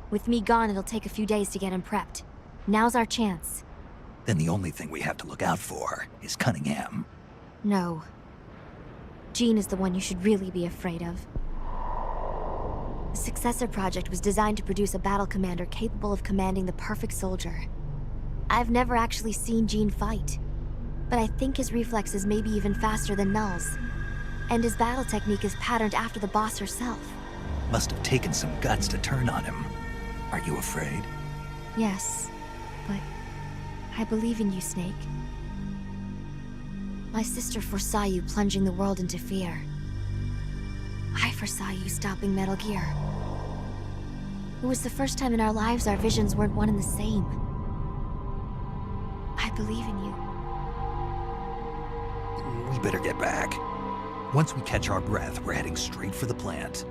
[SPEAKER 19] With me gone, it'll take a few days to get him prepped. Now's our chance.
[SPEAKER 7] Then the only thing we have to look out for is Cunningham.
[SPEAKER 19] No. Jean is the one you should really be afraid of. The Successor Project was designed to produce a battle commander capable of commanding the perfect soldier. I've never actually seen Jean fight, but I think his reflexes may be even faster than Null's. And his battle technique is patterned after the boss herself.
[SPEAKER 7] Must have taken some guts to turn on him. Are you afraid?
[SPEAKER 19] Yes, but I believe in you, Snake. My sister foresaw you plunging the world into fear. I foresaw you stopping Metal Gear. It was the first time in our lives our visions weren't one and the same. I believe in you.
[SPEAKER 7] We better get back. Once we catch our breath, we're heading straight for the plant.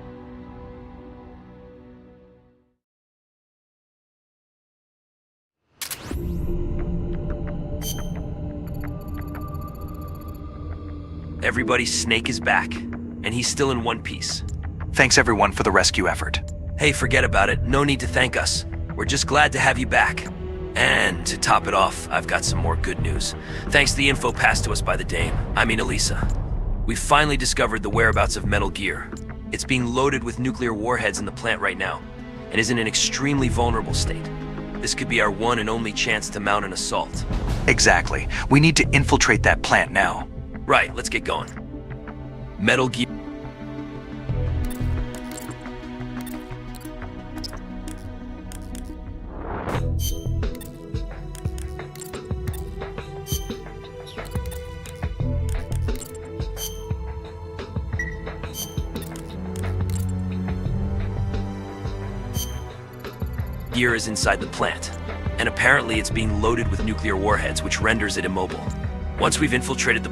[SPEAKER 4] Everybody's Snake is back, and he's still in one piece.
[SPEAKER 2] Thanks everyone for the rescue effort.
[SPEAKER 4] Hey, forget about it. No need to thank us. We're just glad to have you back. And to top it off, I've got some more good news. Thanks to the info passed to us by the dame, Alisa. We've finally discovered the whereabouts of Metal Gear. It's being loaded with nuclear warheads in the plant right now, and is in an extremely vulnerable state. This could be our one and only chance to mount an assault.
[SPEAKER 2] Exactly. We need to infiltrate that plant now.
[SPEAKER 4] Right, let's get going. Metal Gear... gear is inside the plant, and apparently it's being loaded with nuclear warheads, which renders it immobile. Once we've infiltrated the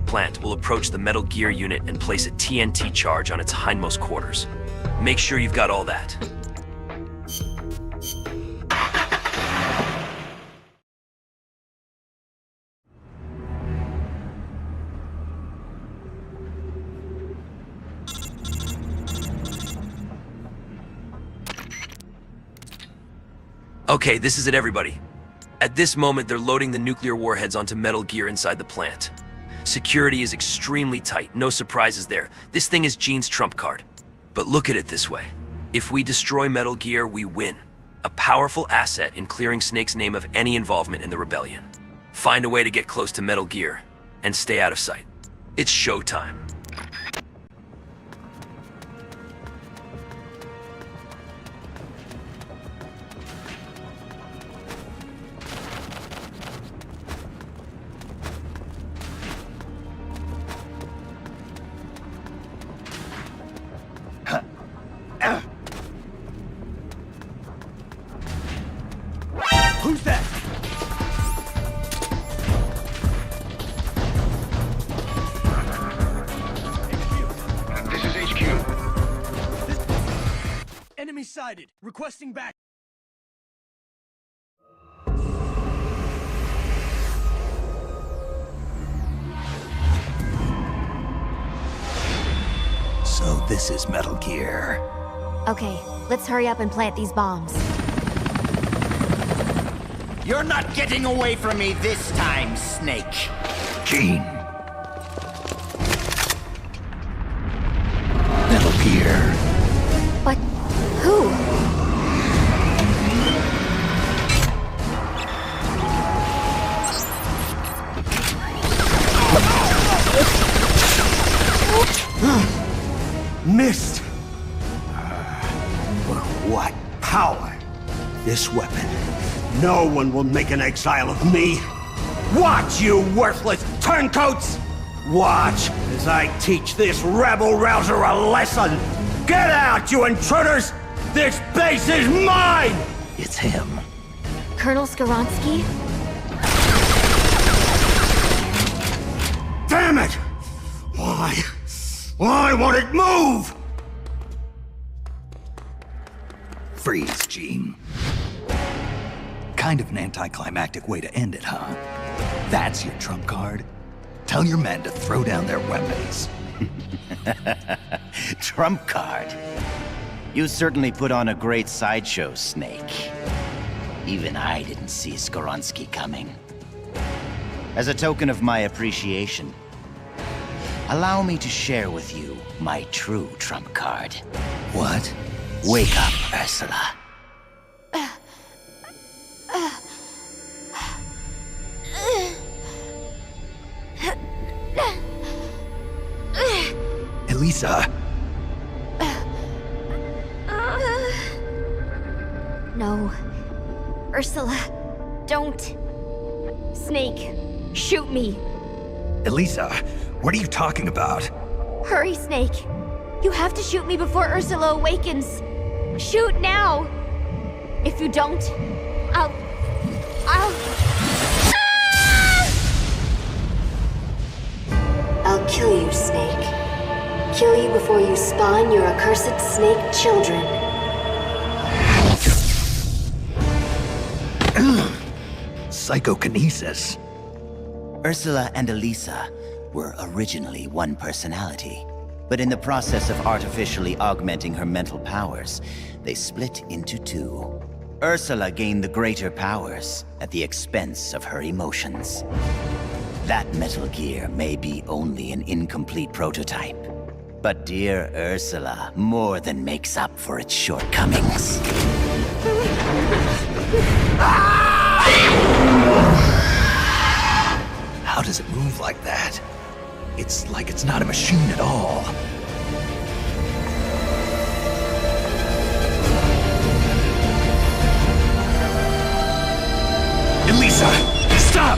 [SPEAKER 4] plant, we'll approach the Metal Gear unit and place a TNT charge on its hindmost quarters. Make sure you've got all that. Okay, this is it, everybody. At this moment, they're loading the nuclear warheads onto Metal Gear inside the plant. Security is extremely tight, no surprises there. This thing is Gene's trump card. But look at it this way. If we destroy Metal Gear, we win. A powerful asset in clearing Snake's name of any involvement in the rebellion. Find a way to get close to Metal Gear, and stay out of sight. It's showtime.
[SPEAKER 10] Who's that?
[SPEAKER 3] This is HQ.
[SPEAKER 10] Enemy sighted. Requesting back.
[SPEAKER 7] So this is Metal Gear.
[SPEAKER 19] Okay, let's hurry up and plant these bombs.
[SPEAKER 15] You're not getting away from me this time, Snake.
[SPEAKER 7] Gene. Metal Gear.
[SPEAKER 19] But who?
[SPEAKER 21] Missed. But what power? This weapon. No one will make an exile of me. Watch, you worthless turncoats! Watch as I teach this rabble-rouser a lesson! Get out, you intruders! This base is mine!
[SPEAKER 7] It's him.
[SPEAKER 19] Colonel Skoronsky?
[SPEAKER 21] Damn it! Why? Why won't it move?
[SPEAKER 7] Freeze, Gene. Kind of an anticlimactic way to end it, huh? That's your trump card? Tell your men to throw down their weapons.
[SPEAKER 15] Trump card. You certainly put on a great sideshow, Snake. Even I didn't see Skoronsky coming. As a token of my appreciation, allow me to share with you my true trump card.
[SPEAKER 7] What?
[SPEAKER 15] Wake up, Ursula.
[SPEAKER 7] Alisa!
[SPEAKER 19] No. Ursula, don't. Snake, shoot me.
[SPEAKER 7] Alisa, what are you talking about?
[SPEAKER 19] Hurry, Snake. You have to shoot me before Ursula awakens. Shoot now. If you don't, I'll...
[SPEAKER 6] I'll kill you, Snake. Kill you before you spawn your accursed snake children.
[SPEAKER 7] Psychokinesis.
[SPEAKER 15] Ursula and Alisa were originally one personality, but in the process of artificially augmenting her mental powers, they split into two. Ursula gained the greater powers at the expense of her emotions. That Metal Gear may be only an incomplete prototype, but dear Ursula more than makes up for its shortcomings.
[SPEAKER 7] How does it move like that? It's like it's not a machine at all. Alisa, stop!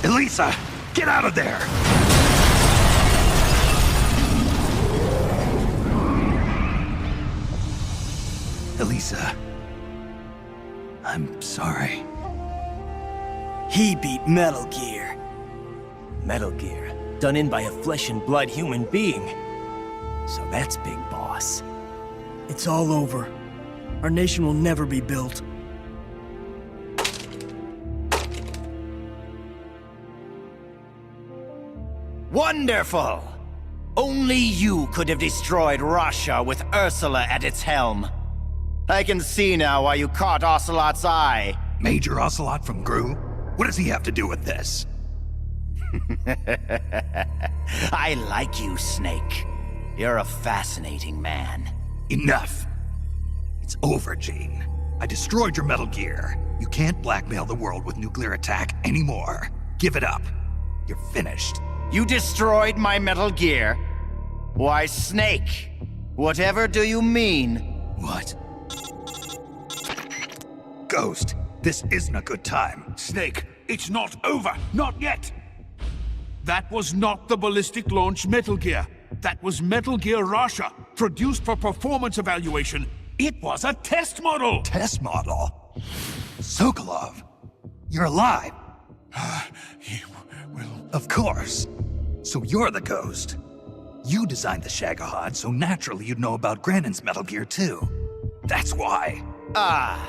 [SPEAKER 7] Alisa, get out of there! Alisa, I'm sorry.
[SPEAKER 10] He beat Metal Gear. Metal Gear, done in by a flesh and blood human being. So that's Big Boss. It's all over. Our nation will never be built.
[SPEAKER 15] Wonderful! Only you could have destroyed Russia with Ursula at its helm. I can see now why you caught Ocelot's eye.
[SPEAKER 7] Major Ocelot from Gru? What does he have to do with this?
[SPEAKER 15] I like you, Snake. You're a fascinating man.
[SPEAKER 7] Enough! It's over, Gene. I destroyed your Metal Gear. You can't blackmail the world with nuclear attack anymore. Give it up. You're finished.
[SPEAKER 15] You destroyed my Metal Gear? Why, Snake, whatever do you mean?
[SPEAKER 7] What? Ghost, this isn't a good time.
[SPEAKER 5] Snake, it's not over. Not yet. That was not the ballistic launch Metal Gear. That was Metal Gear Russia, produced for performance evaluation. It was a test model!
[SPEAKER 7] Test model? Sokolov, you're alive. Of course. So you're the Ghost. You designed the Shagohod, so naturally you'd know about Granin's Metal Gear too. That's why.
[SPEAKER 15] Ah.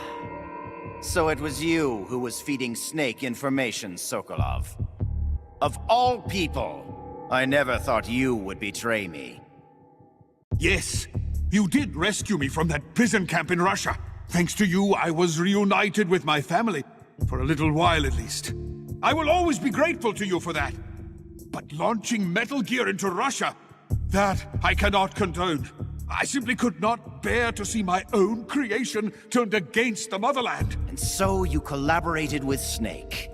[SPEAKER 15] So it was you who was feeding Snake information, Sokolov. Of all people, I never thought you would betray me.
[SPEAKER 5] Yes, you did rescue me from that prison camp in Russia. Thanks to you, I was reunited with my family. For a little while, at least. I will always be grateful to you for that. But launching Metal Gear into Russia, that I cannot condone. I simply could not bear to see my own creation turned against the motherland.
[SPEAKER 15] And so you collaborated with Snake.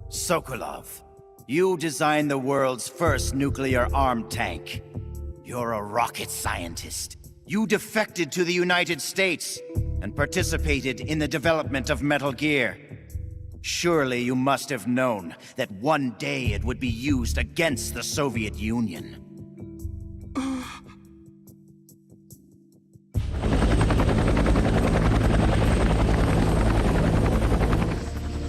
[SPEAKER 15] Sokolov, you designed the world's first nuclear-armed tank. You're a rocket scientist. You defected to the United States and participated in the development of Metal Gear. Surely you must have known that one day it would be used against the Soviet Union.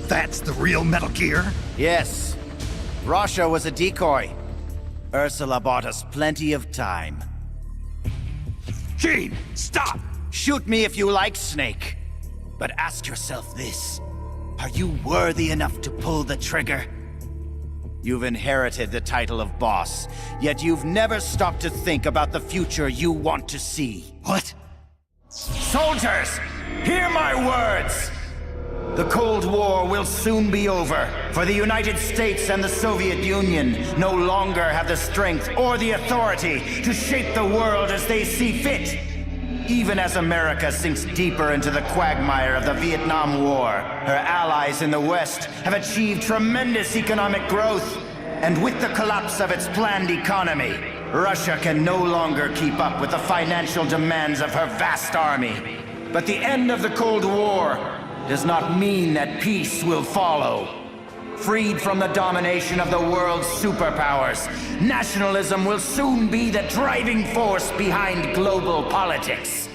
[SPEAKER 7] That's the real Metal Gear?
[SPEAKER 15] Yes. Russia was a decoy. Ursula bought us plenty of time.
[SPEAKER 7] Gene, stop!
[SPEAKER 15] Shoot me if you like, Snake. But ask yourself this. Are you worthy enough to pull the trigger? You've inherited the title of boss, yet you've never stopped to think about the future you want to see.
[SPEAKER 7] What?
[SPEAKER 15] Soldiers, hear my words! The Cold War will soon be over, for the United States and the Soviet Union no longer have the strength or the authority to shape the world as they see fit. Even as America sinks deeper into the quagmire of the Vietnam War, her allies in the West have achieved tremendous economic growth. And with the collapse of its planned economy, Russia can no longer keep up with the financial demands of her vast army. But the end of the Cold War does not mean that peace will follow. Freed from the domination of the world's superpowers, nationalism will soon be the driving force behind global politics.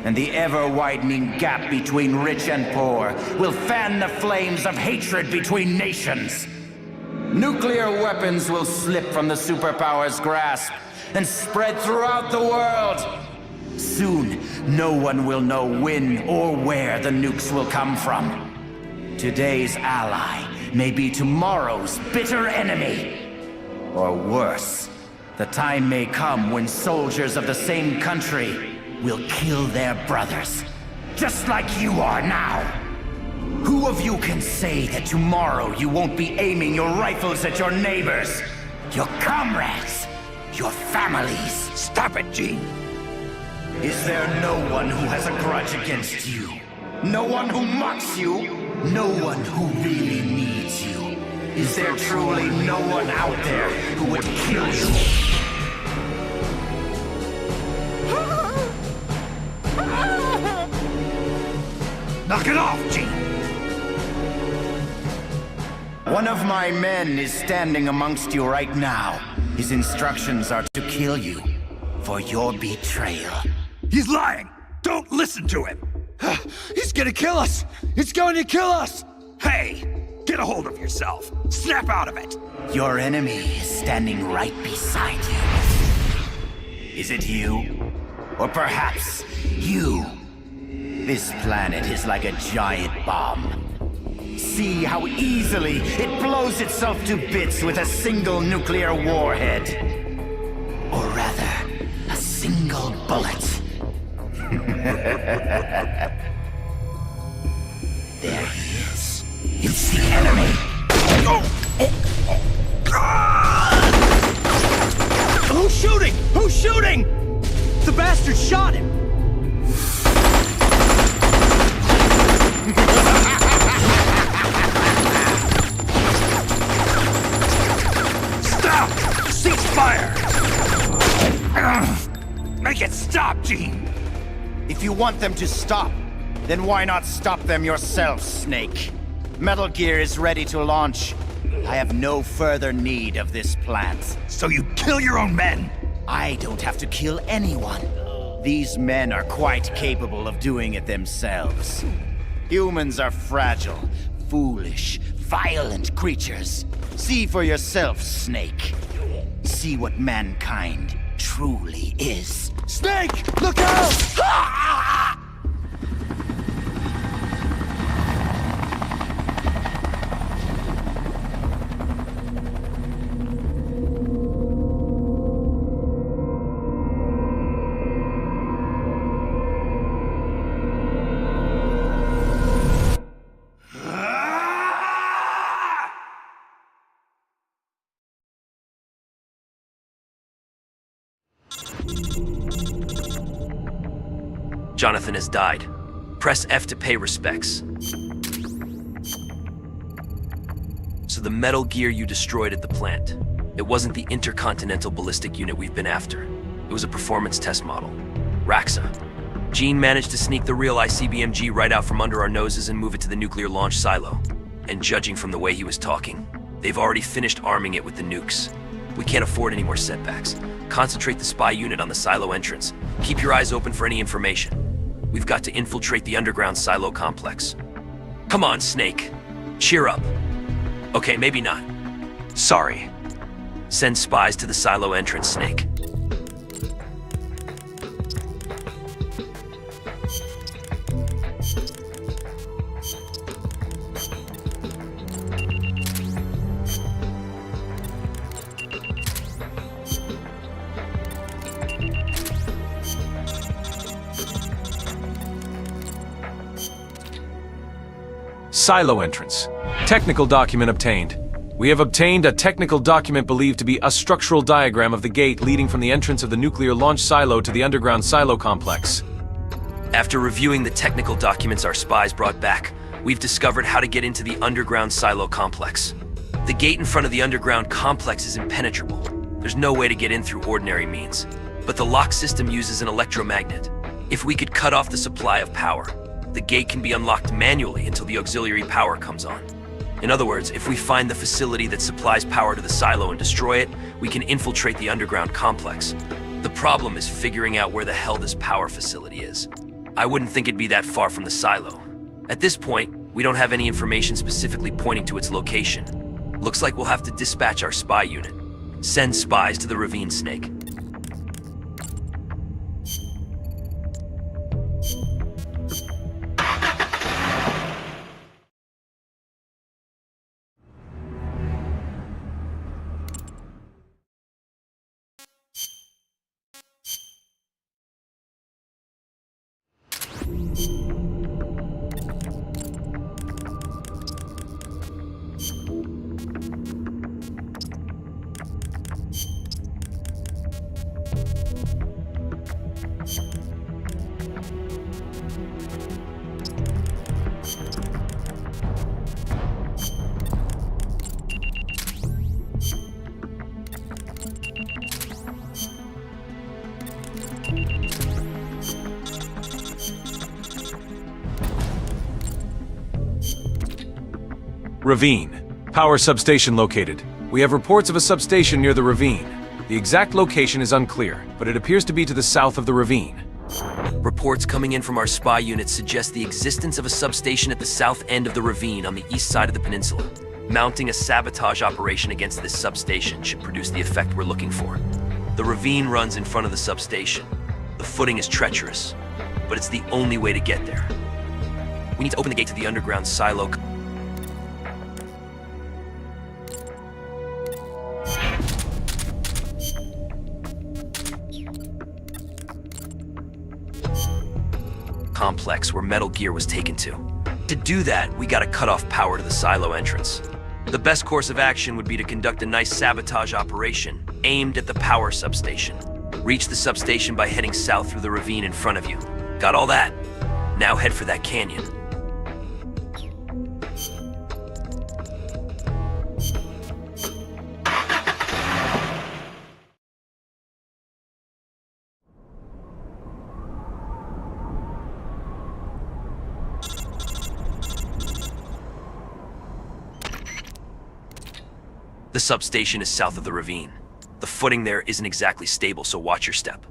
[SPEAKER 15] And the ever-widening gap between rich and poor will fan the flames of hatred between nations. Nuclear weapons will slip from the superpowers' grasp and spread throughout the world. Soon, no one will know when or where the nukes will come from. Today's ally may be tomorrow's bitter enemy. Or worse, the time may come when soldiers of the same country will kill their brothers, just like you are now. Who of you can say that tomorrow you won't be aiming your rifles at your neighbors, your comrades, your families?
[SPEAKER 1] Stop it, Gene.
[SPEAKER 15] Is there no one who has a grudge against you? No one who mocks you? No one who really needs you? Is there truly no one out there who would kill you?
[SPEAKER 1] Knock it off, Gene!
[SPEAKER 15] One of my men is standing amongst you right now. His instructions are to kill you for your betrayal.
[SPEAKER 1] He's lying! Don't listen to him! He's gonna kill us! He's going to kill us! Hey! Get a hold of yourself! Snap out of it!
[SPEAKER 15] Your enemy is standing right beside you. Is it you? Or perhaps you? This planet is like a giant bomb. See how easily it blows itself to bits with a single nuclear warhead. Or rather, a single bullet. There he is. It's the enemy.
[SPEAKER 10] Who's shooting? Who's shooting? The bastard shot him.
[SPEAKER 1] Stop! Cease fire! Make it stop, Gene!
[SPEAKER 15] If you want them to stop, then why not stop them yourself, Snake? Metal Gear is ready to launch. I have no further need of this plant.
[SPEAKER 1] So you kill your own men?
[SPEAKER 15] I don't have to kill anyone. These men are quite capable of doing it themselves. Humans are fragile, foolish, violent creatures. See for yourself, Snake. See what mankind truly is.
[SPEAKER 1] Snake! Look out!
[SPEAKER 4] Jonathan has died. Press F to pay respects. So the Metal Gear you destroyed at the plant, it wasn't the intercontinental ballistic unit we've been after. It was a performance test model. Raxa. Gene managed to sneak the real ICBMG right out from under our noses and move it to the nuclear launch silo. And judging from the way he was talking, they've already finished arming it with the nukes. We can't afford any more setbacks. Concentrate the spy unit on the silo entrance. Keep your eyes open for any information. We've got to infiltrate the underground silo complex. Come on, Snake. Cheer up. Okay, maybe not. Sorry. Send spies to the silo entrance, Snake.
[SPEAKER 20] Silo entrance. Technical document obtained. We have obtained a technical document believed to be a structural diagram of the gate leading from the entrance of the nuclear launch silo to the underground silo complex.
[SPEAKER 4] After reviewing the technical documents our spies brought back, we've discovered how to get into the underground silo complex. The gate in front of the underground complex is impenetrable. There's no way to get in through ordinary means. But the lock system uses an electromagnet. If we could cut off the supply of power, the gate can be unlocked manually until the auxiliary power comes on. In other words, if we find the facility that supplies power to the silo and destroy it, we can infiltrate the underground complex. The problem is figuring out where the hell this power facility is. I wouldn't think it'd be that far from the silo. At this point, we don't have any information specifically pointing to its location. Looks like we'll have to dispatch our spy unit. Send spies to the ravine snake.
[SPEAKER 20] Ravine. Power substation located. We have reports of a substation near the ravine. The exact location is unclear, but it appears to be to the south of the ravine.
[SPEAKER 4] Reports coming in from our spy unit suggest the existence of a substation at the south end of the ravine on the east side of the peninsula. Mounting a sabotage operation against this substation should produce the effect we're looking for. The ravine runs in front of the substation. The footing is treacherous, but it's the only way to get there. We need to open the gate to the underground silo. Complex where Metal Gear was taken to. To do that, we gotta cut off power to the silo entrance. The best course of action would be to conduct a nice sabotage operation aimed at the power substation. Reach the substation by heading south through the ravine in front of you. Got all that? Now head for that canyon. The substation is south of the ravine. The footing there isn't exactly stable, so watch your step.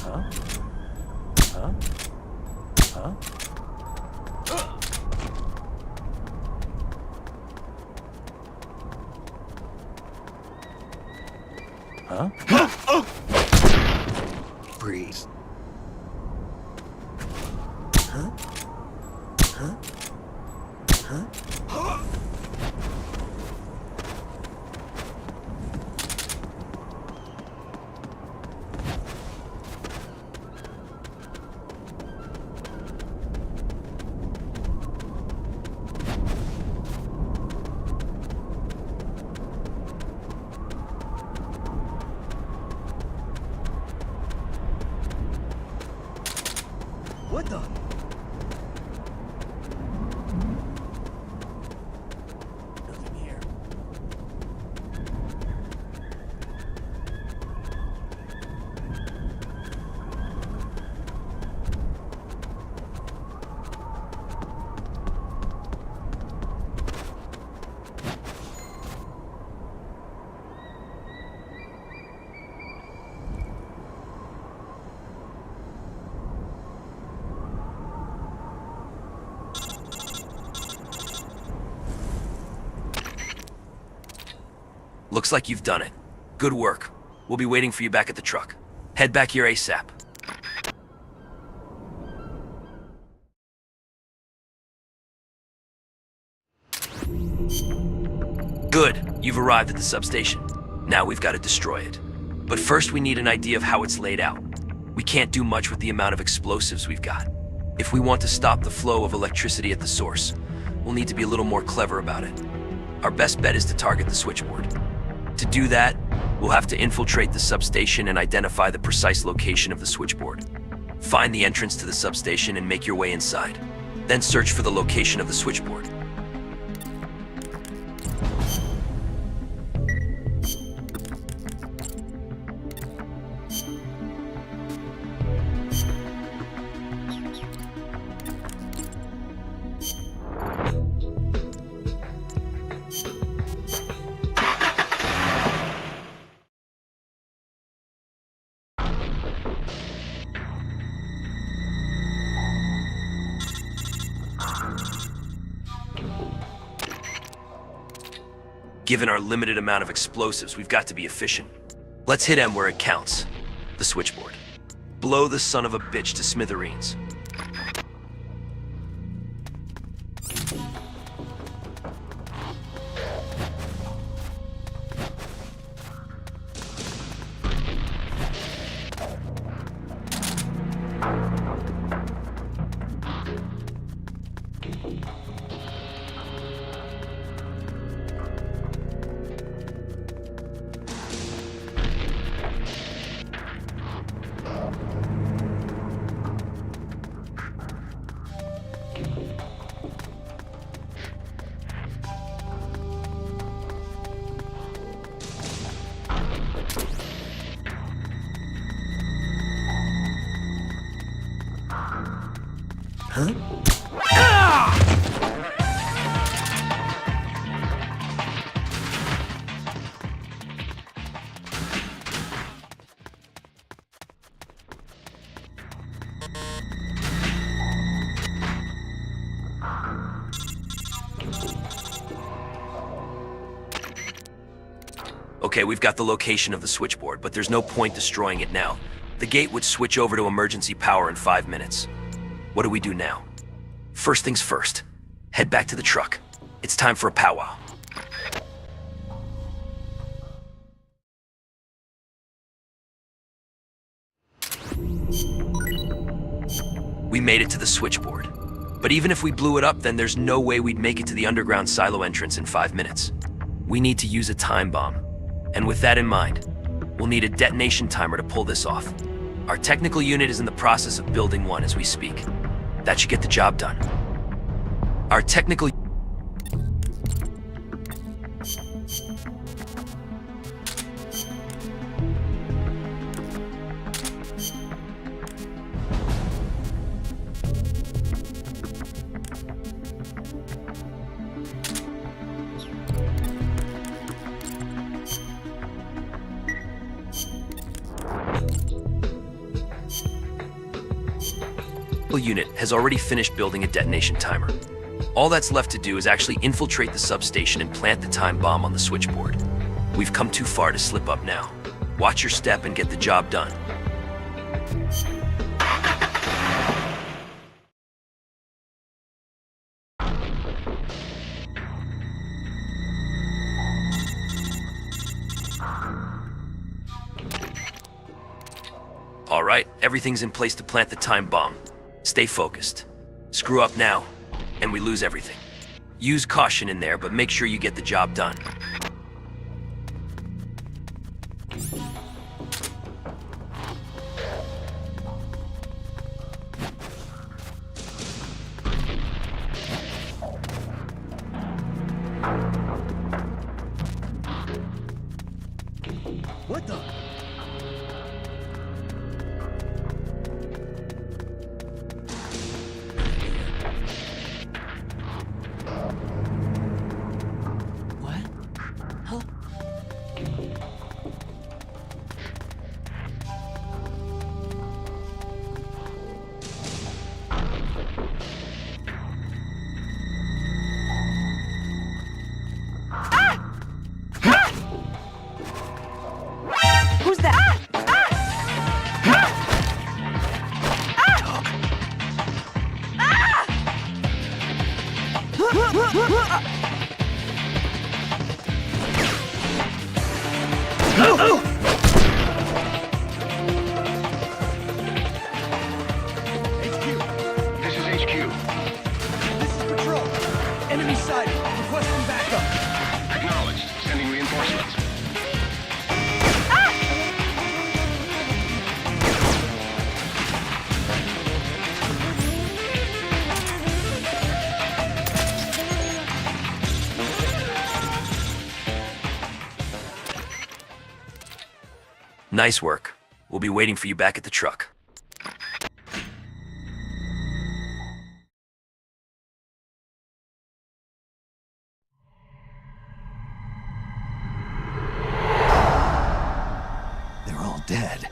[SPEAKER 12] Huh? Huh? Huh? Huh?
[SPEAKER 15] Breathe.
[SPEAKER 12] Huh? Huh? Huh?
[SPEAKER 10] What the? Nothing here.
[SPEAKER 4] Looks like you've done it. Good work. We'll be waiting for you back at the truck. Head back here ASAP. Good. You've arrived at the substation. Now we've got to destroy it. But first we need an idea of how it's laid out. We can't do much with the amount of explosives we've got. If we want to stop the flow of electricity at the source, we'll need to be a little more clever about it. Our best bet is to target the switchboard. To do that, we'll have to infiltrate the substation and identify the precise location of the switchboard. Find the entrance to the substation and make your way inside. Then search for the location of the switchboard. Given our limited amount of explosives, we've got to be efficient. Let's hit M where it counts. The switchboard. Blow the son of a bitch to smithereens.
[SPEAKER 10] Huh?
[SPEAKER 4] Okay, we've got the location of the switchboard, but there's no point destroying it now. The gate would switch over to emergency power in 5 minutes. What do we do now? First things first. Head back to the truck. It's time for a powwow. We made it to the switchboard. But even if we blew it up, then there's no way we'd make it to the underground silo entrance in 5 minutes. We need to use a time bomb. And with that in mind, we'll need a detonation timer to pull this off. Our technical unit is in the process of building one as we speak. That should get the job done. Our technical unit has already finished building a detonation timer. All that's left to do is actually infiltrate the substation and plant the time bomb on the switchboard. We've come too far to slip up now. Watch your step and get the job done. All right, everything's in place to plant the time bomb. Stay focused. Screw up now, and we lose everything. Use caution in there, but make sure you get the job done.
[SPEAKER 10] What the?
[SPEAKER 4] Nice work. We'll be waiting for you back at the truck.
[SPEAKER 7] They're all dead.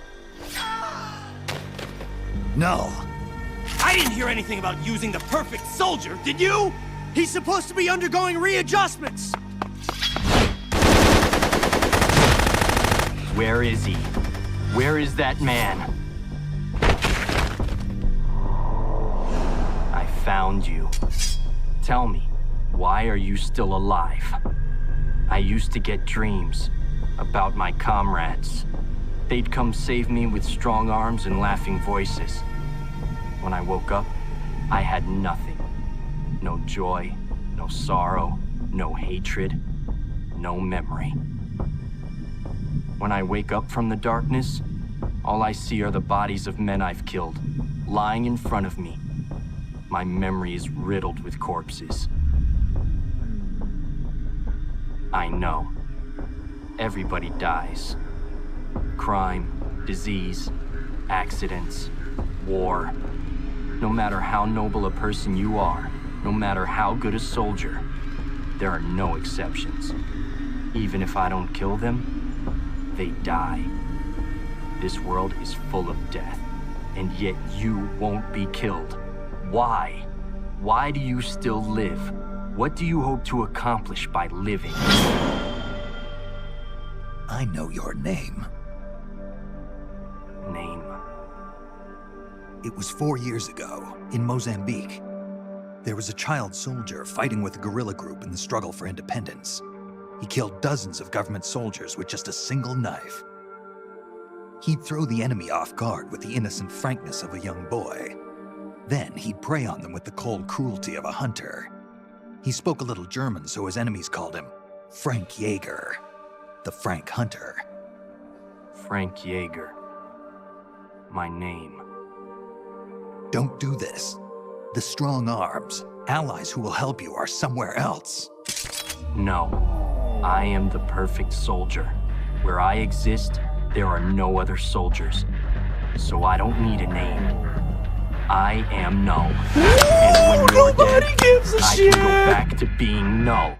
[SPEAKER 7] Null!
[SPEAKER 10] I didn't hear anything about using the perfect soldier, did you? He's supposed to be undergoing readjustments!
[SPEAKER 13] Where is he? Where is that man? I found you. Tell me, why are you still alive? I used to get dreams about my comrades. They'd come save me with strong arms and laughing voices. When I woke up, I had nothing. No joy, no sorrow, no hatred, no memory. When I wake up from the darkness, all I see are the bodies of men I've killed, lying in front of me. My memory is riddled with corpses. I know. Everybody dies. Crime, disease, accidents, war. No matter how noble a person you are, no matter how good a soldier, there are no exceptions. Even if I don't kill them, they die. This world is full of death, and yet you won't be killed. Why? Why do you still live? What do you hope to accomplish by living?
[SPEAKER 7] I know your name.
[SPEAKER 13] Name?
[SPEAKER 7] It was 4 years ago, in Mozambique. There was a child soldier fighting with a guerrilla group in the struggle for independence. He killed dozens of government soldiers with just a single knife. He'd throw the enemy off guard with the innocent frankness of a young boy. Then he'd prey on them with the cold cruelty of a hunter. He spoke a little German, so his enemies called him Frank Jaeger, the Frank Hunter.
[SPEAKER 13] Frank Jaeger. My name.
[SPEAKER 7] Don't do this. The strong arms, allies who will help you, are somewhere else.
[SPEAKER 13] No. I am the perfect soldier. Where I exist, there are no other soldiers. So I don't need a name. I am Null. And when you're dead,
[SPEAKER 10] gives a
[SPEAKER 13] I
[SPEAKER 10] shit.
[SPEAKER 13] can go back to being Null.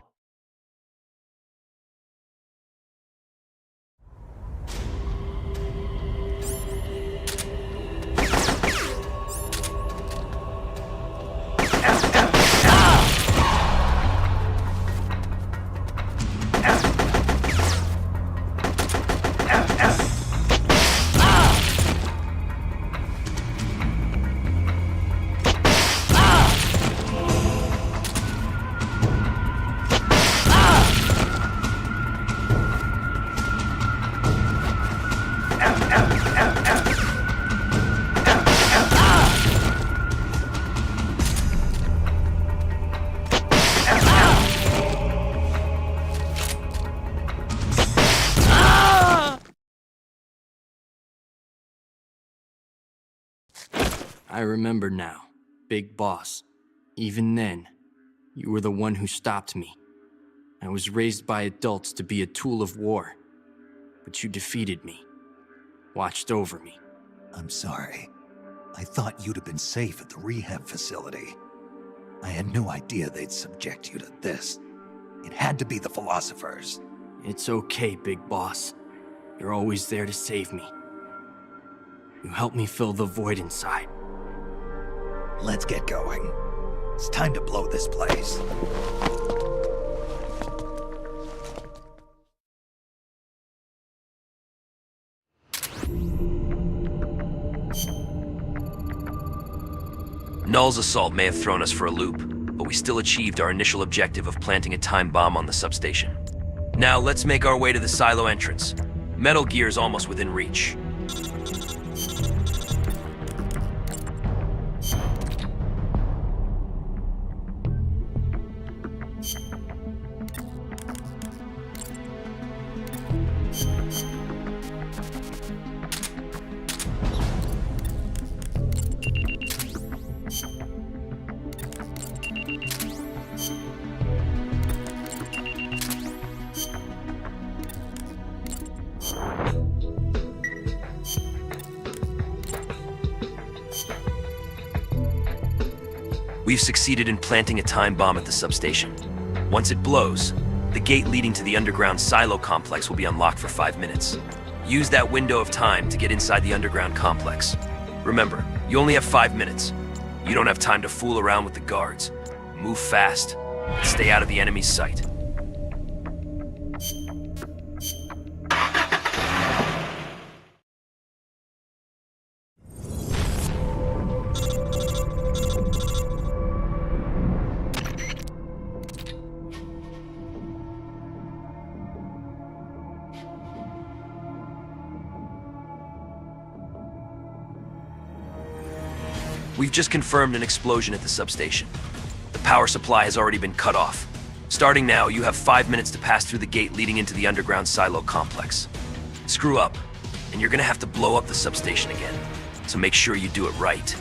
[SPEAKER 13] I remember now, Big Boss. Even then, you were the one who stopped me. I was raised by adults to be a tool of war, but you defeated me, watched over me.
[SPEAKER 7] I'm sorry. I thought you'd have been safe at the rehab facility. I had no idea they'd subject you to this. It had to be the philosophers.
[SPEAKER 13] It's okay, Big Boss. You're always there to save me. You helped me fill the void inside.
[SPEAKER 7] Let's get going. It's time to blow this place.
[SPEAKER 4] Null's assault may have thrown us for a loop, but we still achieved our initial objective of planting a time bomb on the substation. Now let's make our way to the silo entrance. Metal Gear's almost within reach. We've succeeded in planting a time bomb at the substation. Once it blows, the gate leading to the underground silo complex will be unlocked for 5 minutes. Use that window of time to get inside the underground complex. Remember, you only have 5 minutes. You don't have time to fool around with the guards. Move fast, and stay out of the enemy's sight. We've just confirmed an explosion at the substation. The power supply has already been cut off. Starting now, you have 5 minutes to pass through the gate leading into the underground silo complex. Screw up, and you're gonna have to blow up the substation again. So make sure you do it right.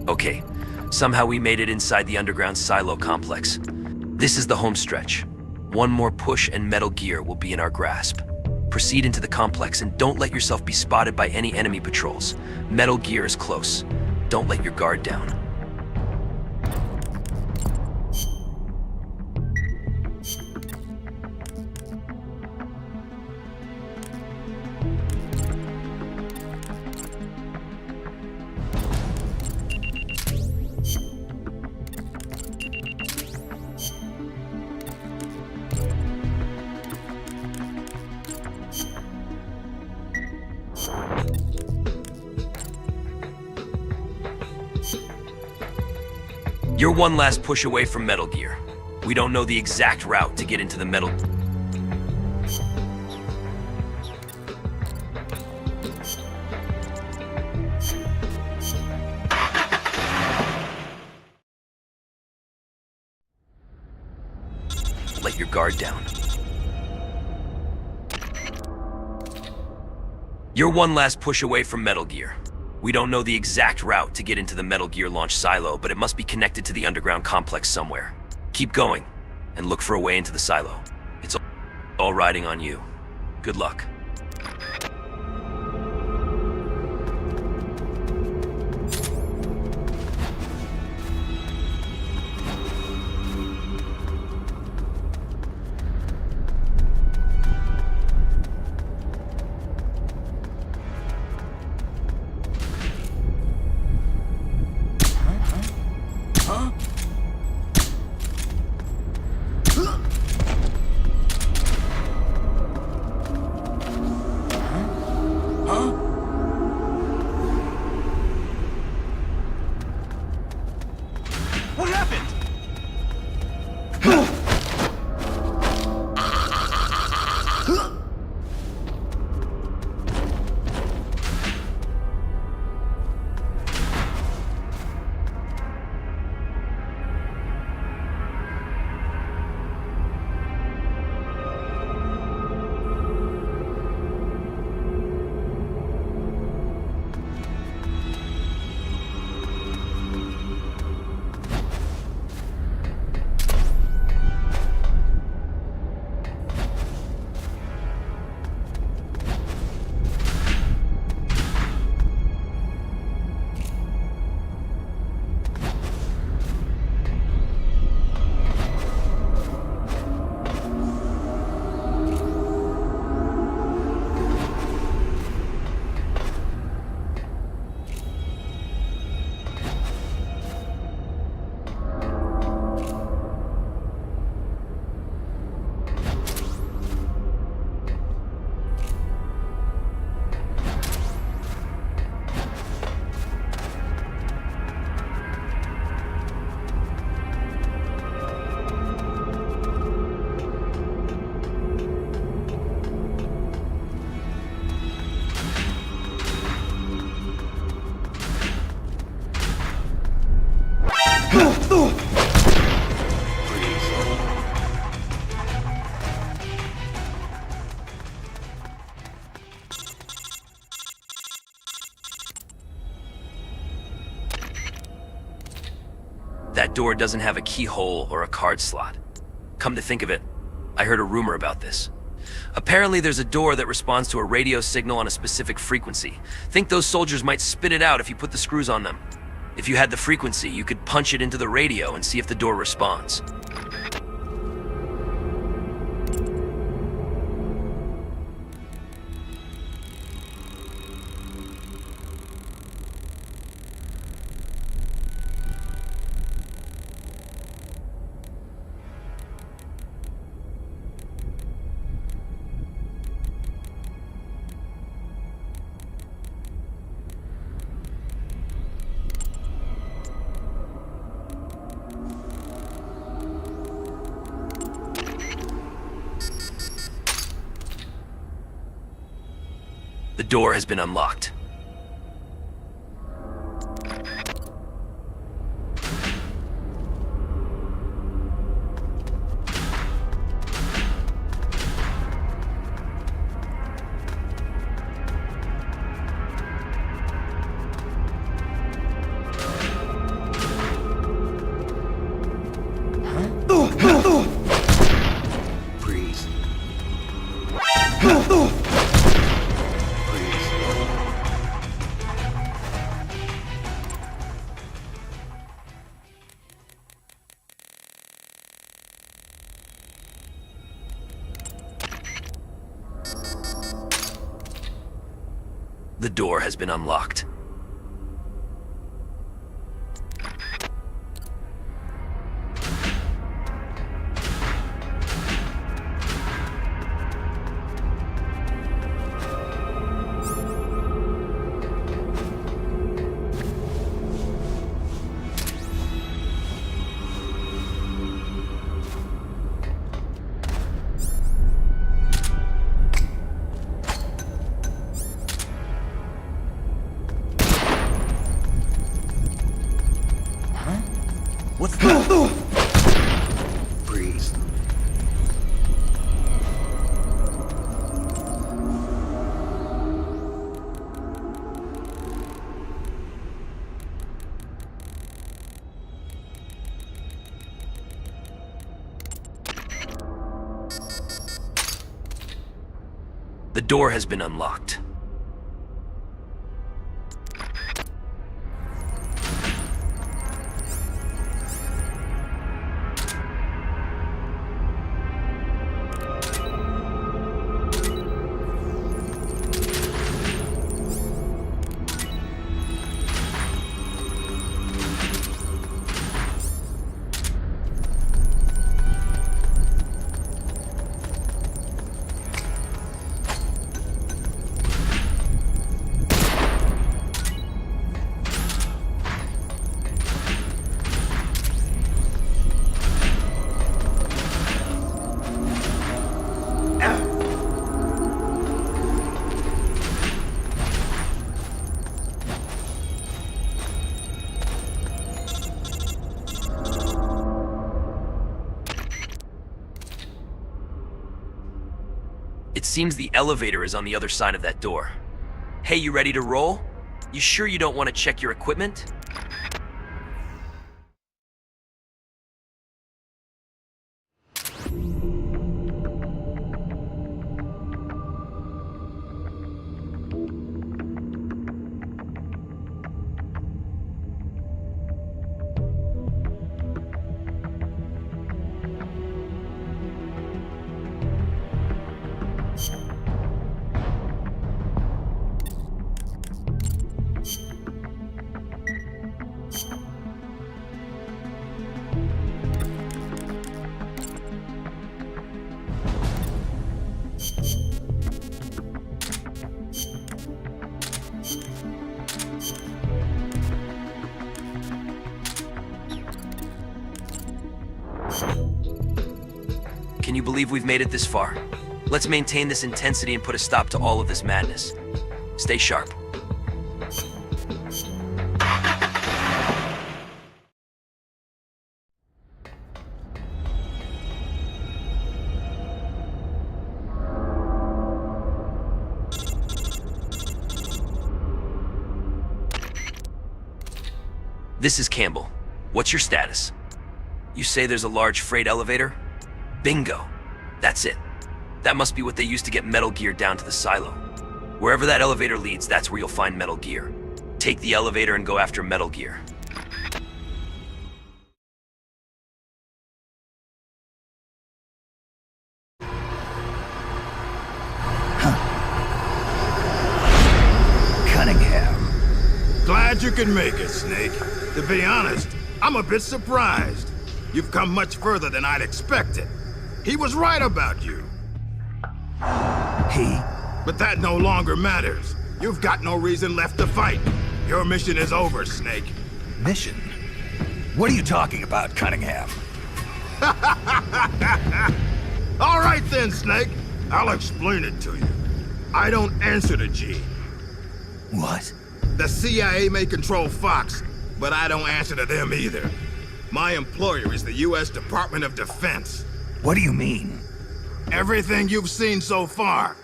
[SPEAKER 4] Okay, somehow we made it inside the underground silo complex. This is the home stretch. One more push and Metal Gear will be in our grasp. Proceed into the complex and don't let yourself be spotted by any enemy patrols. Metal Gear is close. Don't let your guard down. You're one last push away from Metal Gear. We don't know the exact route to get into the Metal... Let your guard down. You're one last push away from Metal Gear. We don't know the exact route to get into the Metal Gear launch silo, but it must be connected to the underground complex somewhere. Keep going, and look for a way into the silo. It's all riding on you. Good luck. That door doesn't have a keyhole or a card slot. Come to think of it, I heard a rumor about this. Apparently there's a door that responds to a radio signal on a specific frequency. Think those soldiers might spit it out if you put the screws on them. If you had the frequency, you could punch it into the radio and see if the door responds. The door has been unlocked. The door has been unlocked.
[SPEAKER 10] What's that?
[SPEAKER 15] Breathe.
[SPEAKER 4] The door has been unlocked. It seems the elevator is on the other side of that door. Hey, you ready to roll? You sure you don't want to check your equipment? Can you believe we've made it this far? Let's maintain this intensity and put a stop to all of this madness. Stay sharp. This is Campbell. What's your status? You say there's a large freight elevator? Bingo. That's it. That must be what they used to get Metal Gear down to the silo. Wherever that elevator leads, that's where you'll find Metal Gear. Take the elevator and go after Metal Gear.
[SPEAKER 1] Glad you can make it, Snake. To be honest, I'm a bit surprised. You've come much further than I'd expected. He was right about you.
[SPEAKER 7] He?
[SPEAKER 1] But that no longer matters. You've got no reason left to fight. Your mission is over, Snake.
[SPEAKER 7] Mission? What are you talking about, Cunningham?
[SPEAKER 1] All right then, Snake. I'll explain it to you. I don't answer to Gene.
[SPEAKER 7] What?
[SPEAKER 1] The CIA may control Fox, but I don't answer to them either. My employer is the U.S. Department of Defense.
[SPEAKER 7] What do you mean?
[SPEAKER 1] Everything you've seen so far.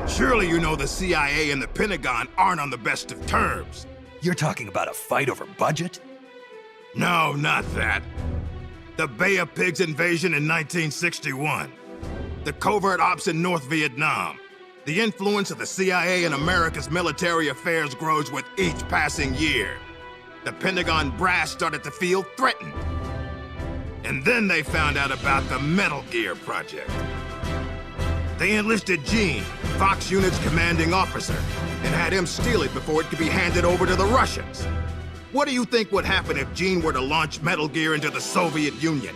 [SPEAKER 1] Surely you know the CIA and the Pentagon aren't on the best of terms.
[SPEAKER 7] You're talking about a fight over budget?
[SPEAKER 1] No, not that. The Bay of Pigs invasion in 1961. The covert ops in North Vietnam. The influence of the CIA in America's military affairs grows with each passing year. The Pentagon brass started to feel threatened. And then they found out about the Metal Gear project. They enlisted Gene, Fox Unit's commanding officer, and had him steal it before it could be handed over to the Russians. What do you think would happen if Gene were to launch Metal Gear into the Soviet Union?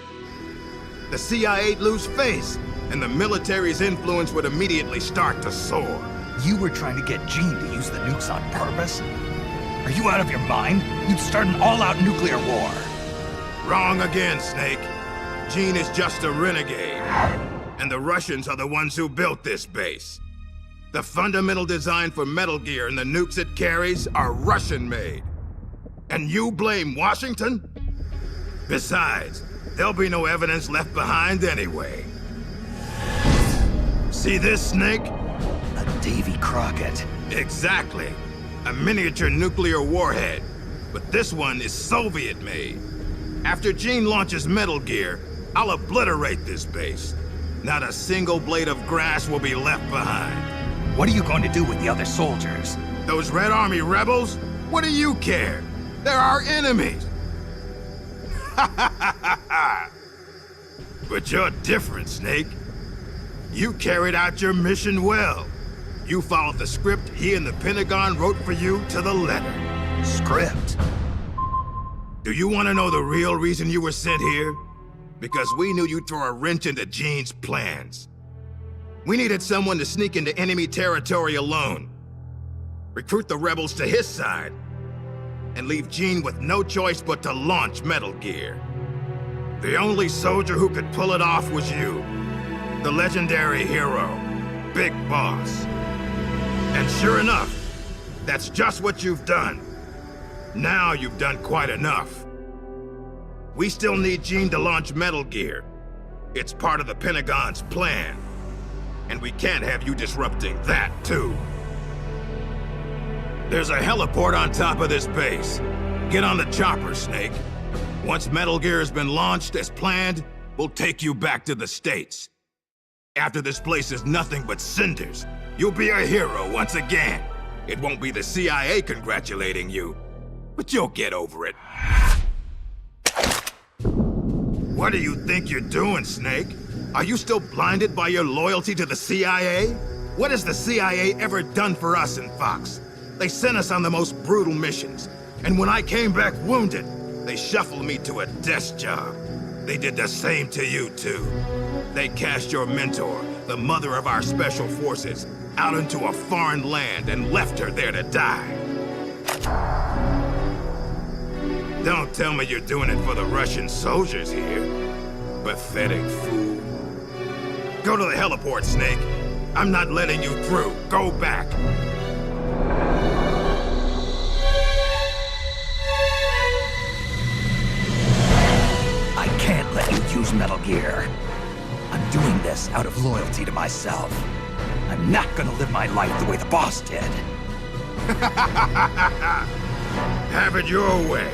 [SPEAKER 1] The CIA'd lose face, and the military's influence would immediately start to soar.
[SPEAKER 7] You were trying to get Gene to use the nukes on purpose? Are you out of your mind? You'd start an all-out nuclear war.
[SPEAKER 1] Wrong again, Snake. Gene is just a renegade. And the Russians are the ones who built this base. The fundamental design for Metal Gear and the nukes it carries are Russian-made. And you blame Washington? Besides, there'll be no evidence left behind anyway. See this, Snake?
[SPEAKER 7] A Davy Crockett.
[SPEAKER 1] Exactly. A miniature nuclear warhead. But this one is Soviet-made. After Gene launches Metal Gear, I'll obliterate this base. Not a single blade of grass will be left behind.
[SPEAKER 7] What are you going to do with the other soldiers?
[SPEAKER 1] Those Red Army rebels? What do you care? They're our enemies. But you're different, Snake. You carried out your mission well. You followed the script he and the Pentagon wrote for you to the letter.
[SPEAKER 7] Script?
[SPEAKER 1] Do you want to know the real reason you were sent here? Because we knew you'd throw a wrench into Gene's plans. We needed someone to sneak into enemy territory alone, recruit the rebels to his side, and leave Gene with no choice but to launch Metal Gear. The only soldier who could pull it off was you, the legendary hero, Big Boss. And sure enough, that's just what you've done. Now you've done quite enough. We still need Gene to launch Metal Gear. It's part of the Pentagon's plan. And we can't have you disrupting that, too. There's a heliport on top of this base. Get on the chopper, Snake. Once Metal Gear has been launched as planned, we'll take you back to the States. After this place is nothing but cinders, you'll be a hero once again. It won't be the CIA congratulating you, but you'll get over it. What do you think you're doing, Snake? Are you still blinded by your loyalty to the CIA? What has the CIA ever done for us in Fox? They sent us on the most brutal missions, and when I came back wounded, they shuffled me to a desk job. They did the same to you, too. They cast your mentor, the mother of our special forces, out into a foreign land and left her there to die. Don't tell me you're doing it for the Russian soldiers here. Pathetic fool. Go to the heliport, Snake. I'm not letting you through. Go back.
[SPEAKER 7] I can't let you use Metal Gear. I'm doing this out of loyalty to myself. I'm not gonna live my life the way the boss did.
[SPEAKER 1] Have it your way.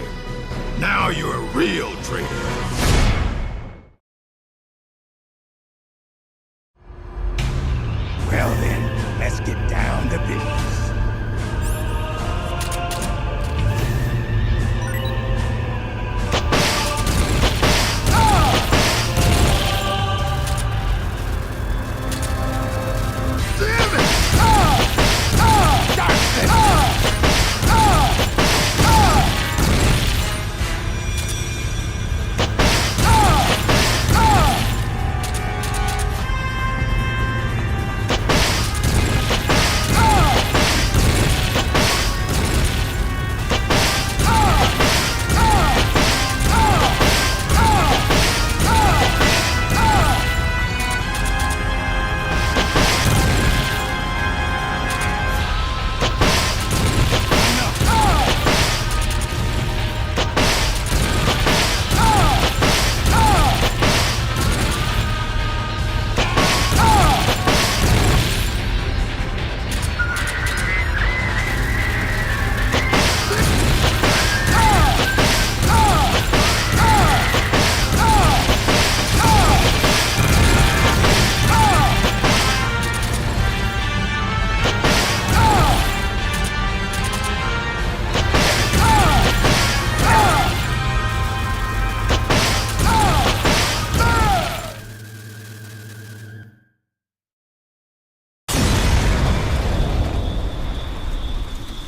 [SPEAKER 1] Now you're a real traitor.
[SPEAKER 21] Well then, let's get down to business.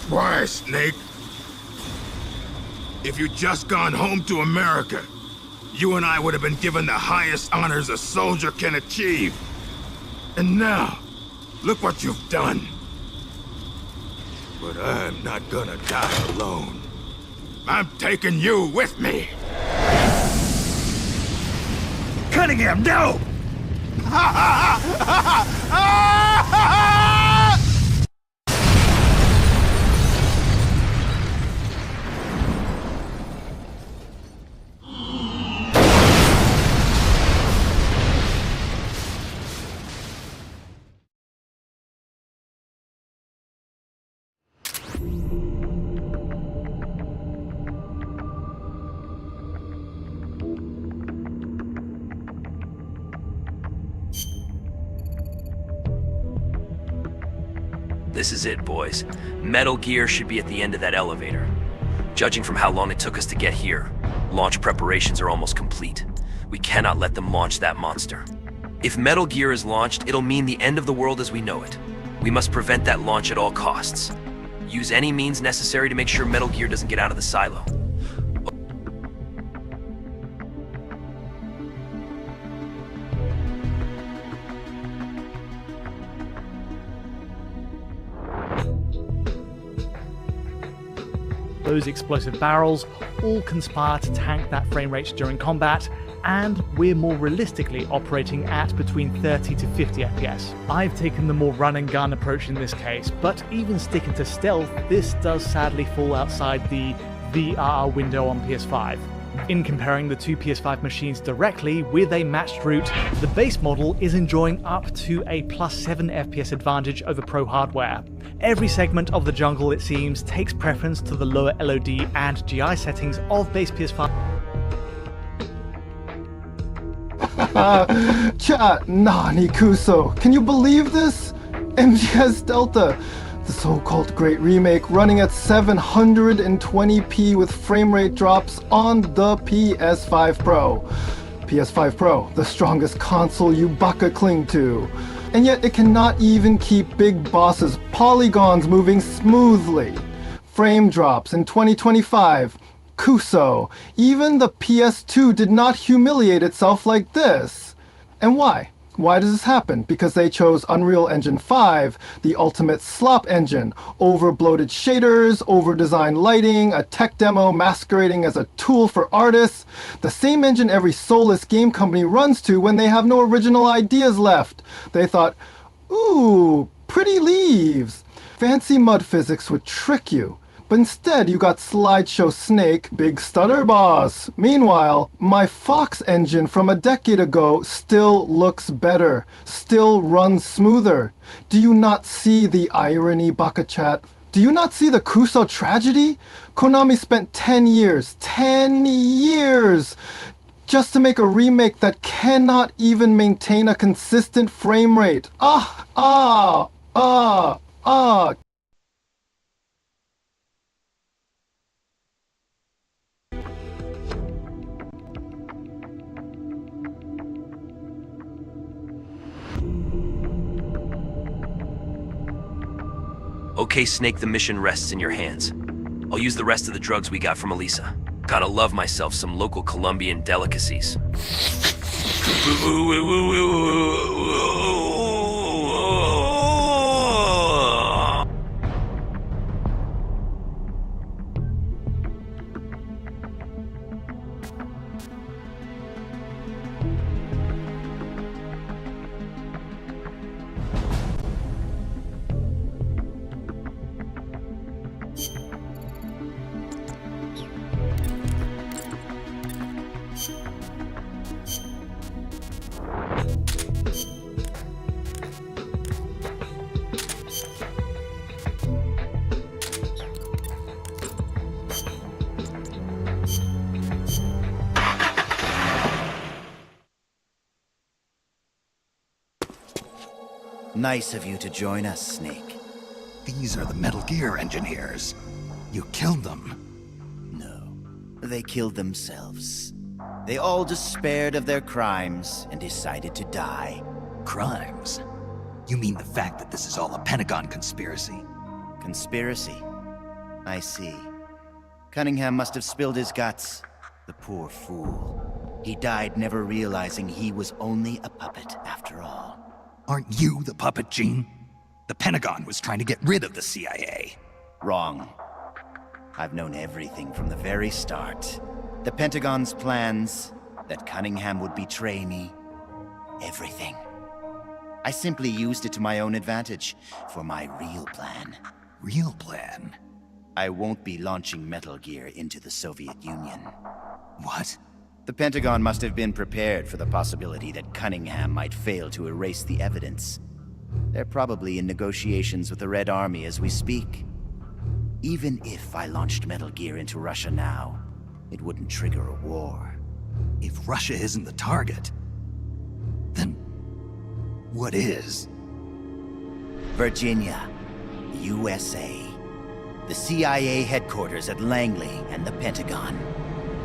[SPEAKER 1] Why, Snake? If you'd just gone home to America, you and I would have been given the highest honors a soldier can achieve. And now, look what you've done. But I'm not gonna die alone. I'm taking you with me.
[SPEAKER 21] Cunningham, no!
[SPEAKER 4] This is it, boys. Metal Gear should be at the end of that elevator. Judging from how long it took us to get here, launch preparations are almost complete. We cannot let them launch that monster. If Metal Gear is launched, it'll mean the end of the world as we know it. We must prevent that launch at all costs. Use any means necessary to make sure Metal Gear doesn't get out of the silo.
[SPEAKER 11] Those explosive barrels all conspire to tank that frame rate during combat, and we're more realistically operating at between 30 to 50 FPS. I've taken the more run and gun approach in this case, but even sticking to stealth, this does sadly fall outside the VR window on PS5. In comparing the two PS5 machines directly with a matched route, the base model is enjoying up to a +7 FPS advantage over Pro hardware. Every segment of the jungle, it seems, takes preference to the lower LOD and GI settings of base PS5.
[SPEAKER 16] Chat, Nani Kuso, can you believe this? MGS Delta, the so-called Great Remake running at 720p with frame rate drops on the PS5 Pro. PS5 Pro, the strongest console you baka cling to. And yet it cannot even keep big bosses' polygons moving smoothly. Frame drops in 2025. Kuso, even the PS2 did not humiliate itself like this. And why? Why does this happen? Because they chose Unreal Engine 5, the ultimate slop engine. Over-bloated shaders, over-designed lighting, a tech demo masquerading as a tool for artists. The same engine every soulless game company runs to when they have no original ideas left. They thought, ooh, pretty leaves. Fancy mud physics would trick you. But instead, you got Slideshow Snake, Big Stutter Boss. Meanwhile, my Fox engine from a decade ago still looks better, still runs smoother. Do you not see the irony, Baka Chat? Do you not see the Kuso tragedy? Konami spent 10 years, just to make a remake that cannot even maintain a consistent frame rate.
[SPEAKER 4] Okay, Snake, the mission rests in your hands. I'll use the rest of the drugs we got from Alisa. Gotta love myself some local Colombian delicacies.
[SPEAKER 15] Nice of you to join us, Snake.
[SPEAKER 7] These are the Metal Gear engineers. You killed them.
[SPEAKER 15] No, they killed themselves. They all despaired of their crimes and decided to die.
[SPEAKER 7] Crimes? You mean the fact that this is all a Pentagon conspiracy?
[SPEAKER 15] Conspiracy? I see. Cunningham must have spilled his guts. The poor fool. He died never realizing he was only a puppet after all.
[SPEAKER 7] Aren't you the puppet, Gene? The Pentagon was trying to get rid of the CIA.
[SPEAKER 15] Wrong. I've known everything from the very start. The Pentagon's plans, that Cunningham would betray me. Everything. I simply used it to my own advantage, for my real plan.
[SPEAKER 7] Real plan?
[SPEAKER 15] I won't be launching Metal Gear into the Soviet Union.
[SPEAKER 7] What?
[SPEAKER 15] The Pentagon must have been prepared for the possibility that Cunningham might fail to erase the evidence. They're probably in negotiations with the Red Army as we speak. Even if I launched Metal Gear into Russia now, it wouldn't trigger a war.
[SPEAKER 7] If Russia isn't the target, then what is?
[SPEAKER 15] Virginia, USA. The CIA headquarters at Langley and the Pentagon.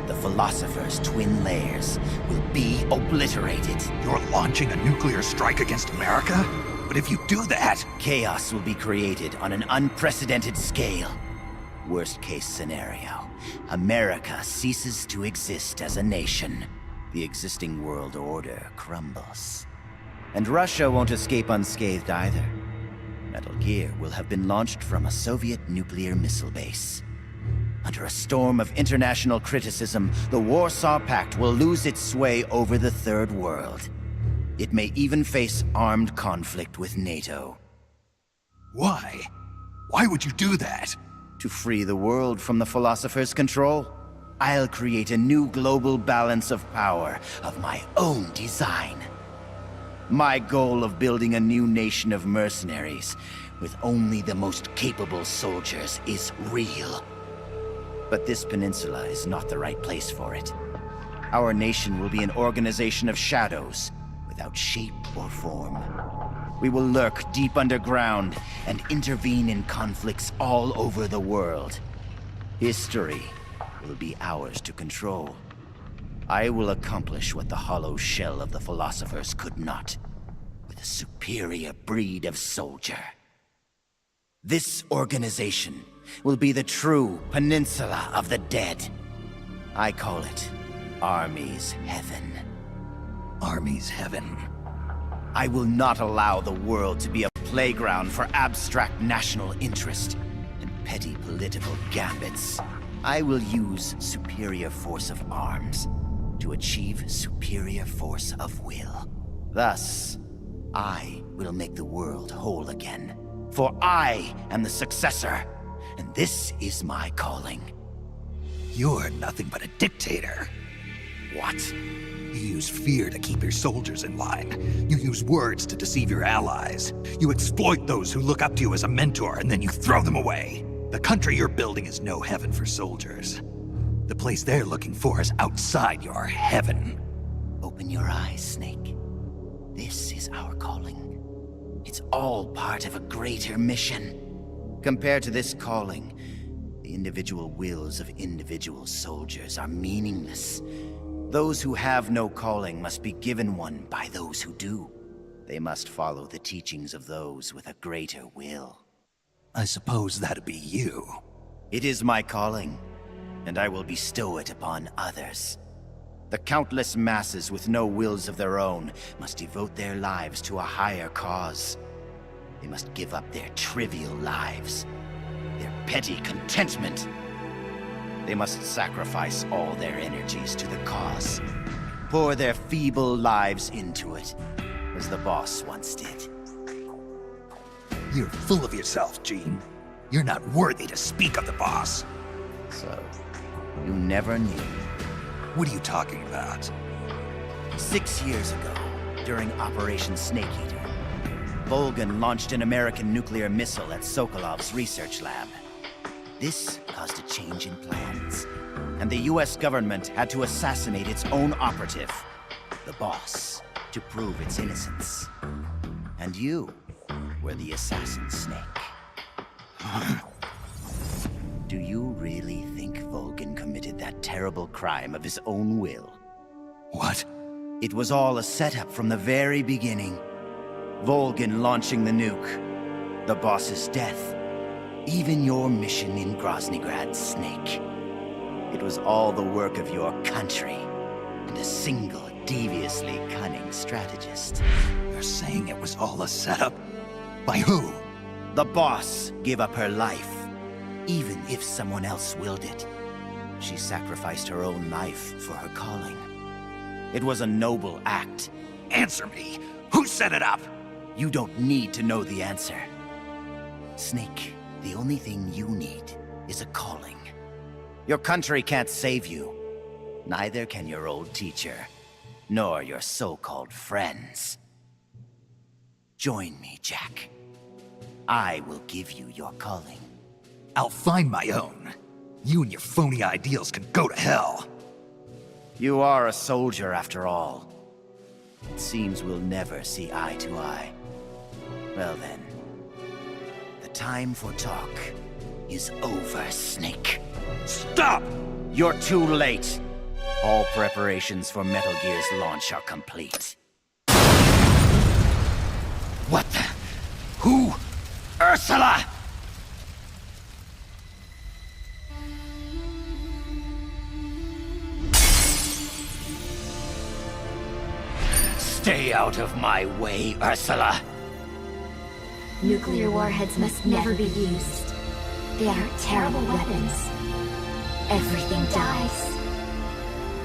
[SPEAKER 15] The Philosopher's twin layers will be obliterated.
[SPEAKER 7] You're launching a nuclear strike against America? But if you do that...
[SPEAKER 15] Chaos will be created on an unprecedented scale. Worst case scenario, America ceases to exist as a nation. The existing world order crumbles. And Russia won't escape unscathed either. Metal Gear will have been launched from a Soviet nuclear missile base. Under a storm of international criticism, the Warsaw Pact will lose its sway over the Third World. It may even face armed conflict with NATO.
[SPEAKER 7] Why? Why would you do that?
[SPEAKER 15] To free the world from the Philosopher's control. I'll create a new global balance of power of my own design. My goal of building a new nation of mercenaries with only the most capable soldiers is real. But this peninsula is not the right place for it. Our nation will be an organization of shadows, without shape or form. We will lurk deep underground and intervene in conflicts all over the world. History will be ours to control. I will accomplish what the hollow shell of the Philosophers could not, with a superior breed of soldier. This organization will be the true Peninsula of the Dead. I call it Army's Heaven.
[SPEAKER 7] Army's Heaven.
[SPEAKER 15] I will not allow the world to be a playground for abstract national interest and petty political gambits. I will use superior force of arms to achieve superior force of will. Thus, I will make the world whole again. For I am the successor, and this is my calling.
[SPEAKER 7] You're nothing but a dictator. What? You use fear to keep your soldiers in line. You use words to deceive your allies. You exploit those who look up to you as a mentor, and then you throw them away. The country you're building is no heaven for soldiers. The place they're looking for is outside your heaven.
[SPEAKER 15] Open your eyes, Snake. This is our calling. It's all part of a greater mission. Compared to this calling, the individual wills of individual soldiers are meaningless. Those who have no calling must be given one by those who do. They must follow the teachings of those with a greater will.
[SPEAKER 7] I suppose that'd be you.
[SPEAKER 15] It is my calling, and I will bestow it upon others. The countless masses with no wills of their own must devote their lives to a higher cause. They must give up their trivial lives, their petty contentment. They must sacrifice all their energies to the cause, pour their feeble lives into it, as the boss once did.
[SPEAKER 7] You're full of yourself, Gene. You're not worthy to speak of the boss.
[SPEAKER 15] So, you never knew.
[SPEAKER 7] What are you talking about?
[SPEAKER 15] 6 years ago, during Operation Snake Eater, Volgan launched an American nuclear missile at Sokolov's research lab. This caused a change in plans, and the US government had to assassinate its own operative, the boss, to prove its innocence. And you were the assassin, Snake. Do you really think Volgan committed that terrible crime of his own will?
[SPEAKER 7] What?
[SPEAKER 15] It was all a setup from the very beginning. Volgan launching the nuke, the boss's death, even your mission in Groznygrad, Snake. It was all the work of your country, and a single, deviously cunning strategist.
[SPEAKER 7] You're saying it was all a setup? By who?
[SPEAKER 15] The boss gave up her life, even if someone else willed it. She sacrificed her own life for her calling. It was a noble act.
[SPEAKER 7] Answer me! Who set it up?
[SPEAKER 15] You don't need to know the answer. Snake, the only thing you need is a calling. Your country can't save you. Neither can your old teacher, nor your so-called friends. Join me, Jack. I will give you your calling.
[SPEAKER 7] I'll find my own. You and your phony ideals can go to hell.
[SPEAKER 15] You are a soldier after all. It seems we'll never see eye to eye. Well then, the time for talk is over, Snake.
[SPEAKER 7] Stop!
[SPEAKER 15] You're too late. All preparations for Metal Gear's launch are complete. What the? Who? Ursula! Stay out of my way, Ursula.
[SPEAKER 6] Nuclear warheads must never be used. They are terrible weapons. Everything dies.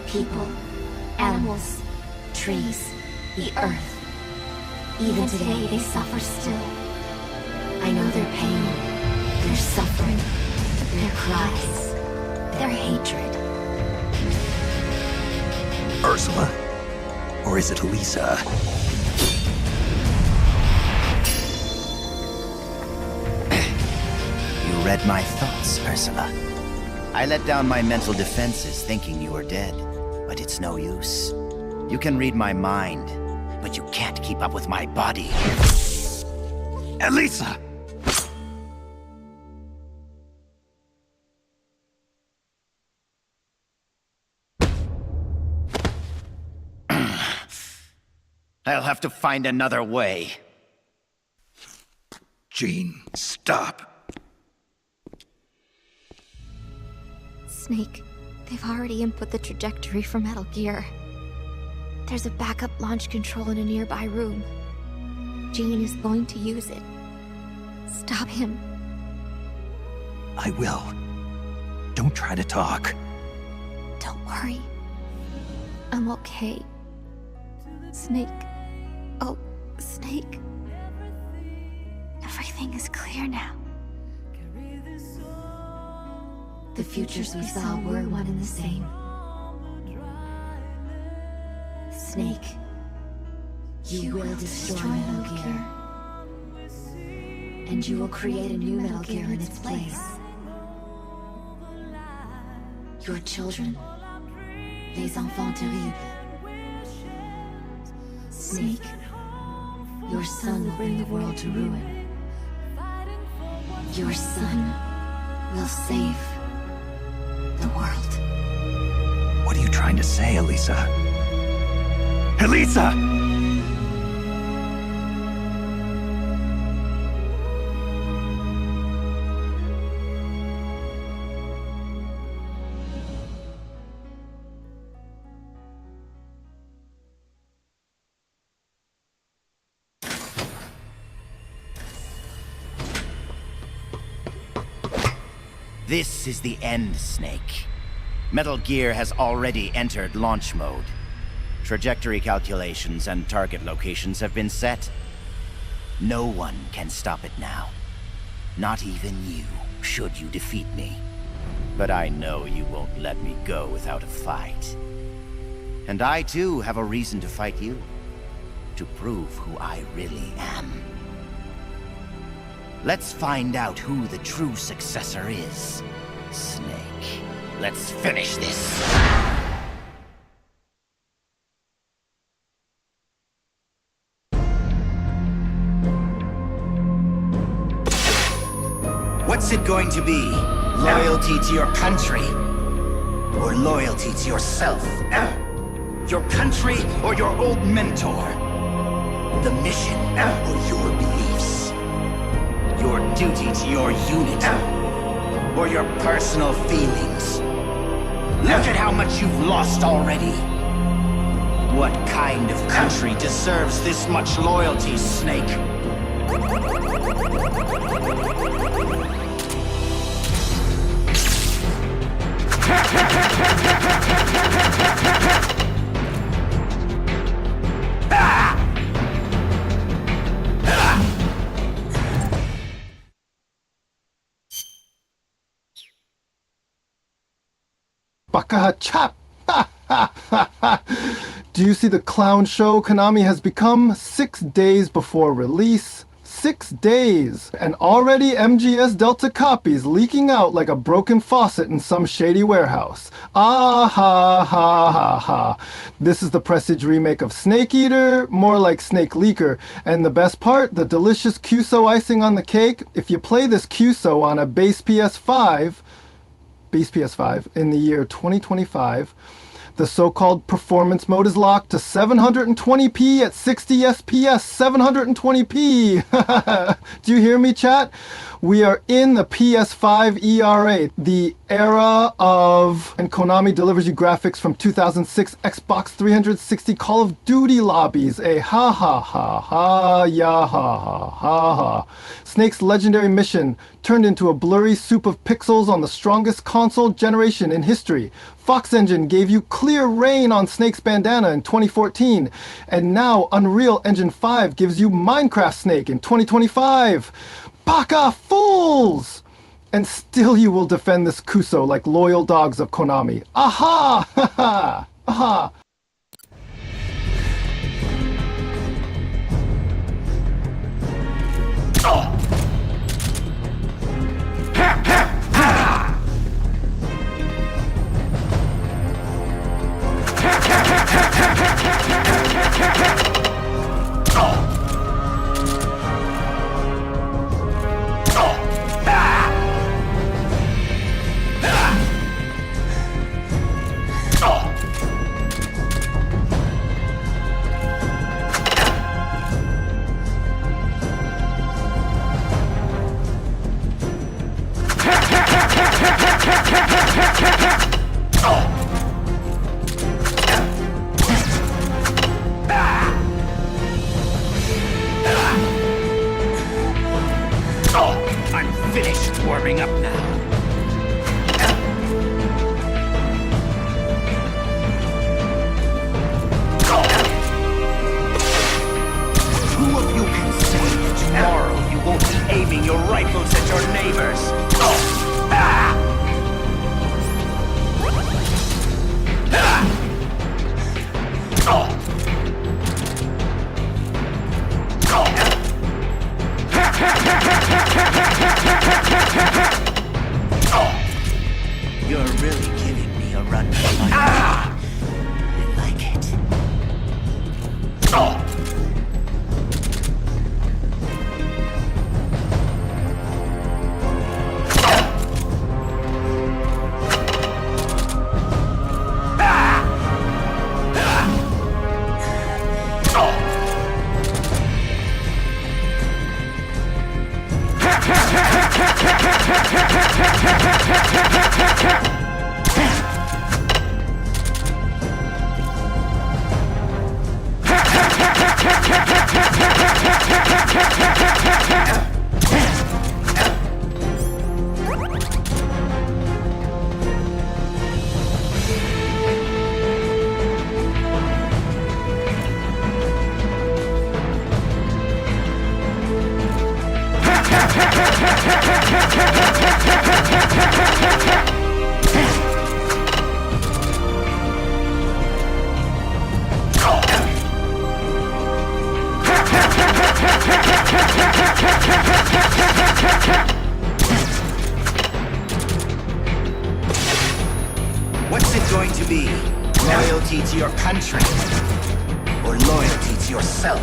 [SPEAKER 6] People, animals, trees, the earth. Even today, they suffer still. I know their pain, their suffering, their cries, their hatred.
[SPEAKER 7] Ursula? Or is it Alisa?
[SPEAKER 15] You read my thoughts, Ursula. I let down my mental defenses thinking you were dead, but it's no use. You can read my mind, but you can't keep up with my body.
[SPEAKER 7] Alisa!
[SPEAKER 15] I'll have to find another way.
[SPEAKER 7] Gene, stop.
[SPEAKER 19] Snake, they've already input the trajectory for Metal Gear. There's a backup launch control in a nearby room. Gene is going to use it. Stop him.
[SPEAKER 7] I will. Don't try to talk.
[SPEAKER 19] Don't worry. I'm okay. Snake. Oh, Snake. Everything is clear now.
[SPEAKER 6] The futures we saw were one and the same.
[SPEAKER 19] Snake, you will destroy Metal Gear. And you will create a new Metal Gear in its place. Your children, les enfants terribles. Snake, your son will bring the world to ruin. Your son will save the world.
[SPEAKER 7] What are you trying to say, Alisa? Alisa!
[SPEAKER 15] This is the end, Snake. Metal Gear has already entered launch mode. Trajectory calculations and target locations have been set. No one can stop it now. Not even you, should you defeat me. But I know you won't let me go without a fight. And I too have a reason to fight you. To prove who I really am. Let's find out who the true successor is. Snake, let's finish this. What's it going to be? Loyalty to your country? Or loyalty to yourself? Your country or your old mentor? The mission or your beliefs? Your duty to your unit? Or your personal feelings? Look at how much you've lost already. What kind of country deserves this much loyalty, Snake?
[SPEAKER 16] Baka chap! Do you see the clown show Konami has become? 6 days before release. 6 days! And already MGS Delta copies leaking out like a broken faucet in some shady warehouse. Ah ha ha ha ha. This is the Prestige remake of Snake Eater, more like Snake Leaker. And the best part, the delicious QSO icing on the cake. If you play this QSO on a base PS5 in the year 2025, the so-called performance mode is locked to 720p at 60 FPS, 720p. Do you hear me, chat? We are in the PS5 ERA, the era of, and Konami delivers you graphics from 2006 Xbox 360 Call of Duty lobbies. A ha ha ha ha, ya ha ha ha ha. Snake's legendary mission turned into a blurry soup of pixels on the strongest console generation in history. Fox Engine gave you clear rain on Snake's bandana in 2014, and now Unreal Engine 5 gives you Minecraft Snake in 2025. Baka fools! And still you will defend this Kuso like loyal dogs of Konami. Aha! Ha ha! Aha!
[SPEAKER 15] I like it. What's it going to be? Loyalty to your country? Or loyalty to yourself?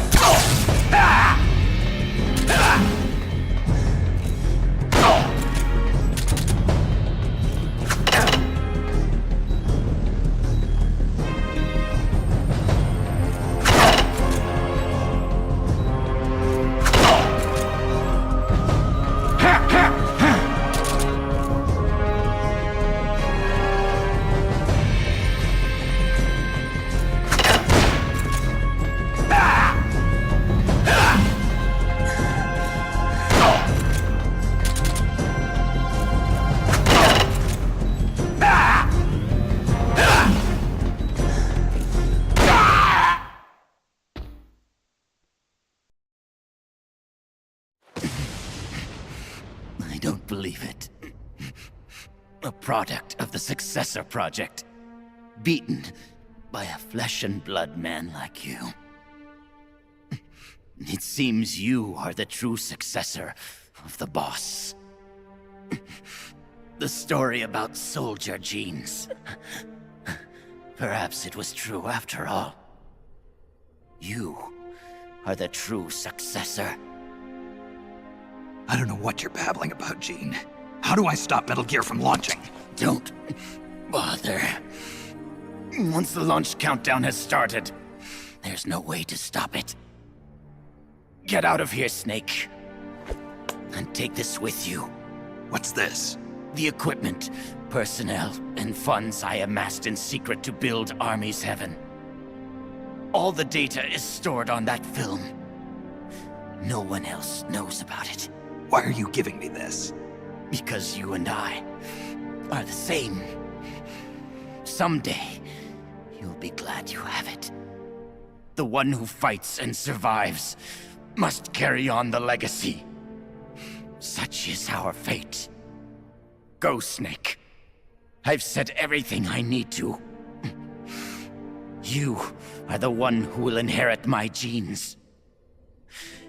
[SPEAKER 15] I don't believe it. A product of the Successor Project. Beaten by a flesh and blood man like you. It seems you are the true successor of the boss. The story about soldier genes. Perhaps it was true after all. You are the true successor.
[SPEAKER 7] I don't know what you're babbling about, Gene. How do I stop Metal Gear from launching?
[SPEAKER 15] Don't bother. Once the launch countdown has started, there's no way to stop it. Get out of here, Snake. And take this with you.
[SPEAKER 7] What's this?
[SPEAKER 15] The equipment, personnel, and funds I amassed in secret to build Army's Heaven. All the data is stored on that film. No one else knows about it.
[SPEAKER 7] Why are you giving me this?
[SPEAKER 15] Because you and I are the same. Someday, you'll be glad you have it. The one who fights and survives must carry on the legacy. Such is our fate. Go, Snake. I've said everything I need to. You are the one who will inherit my genes.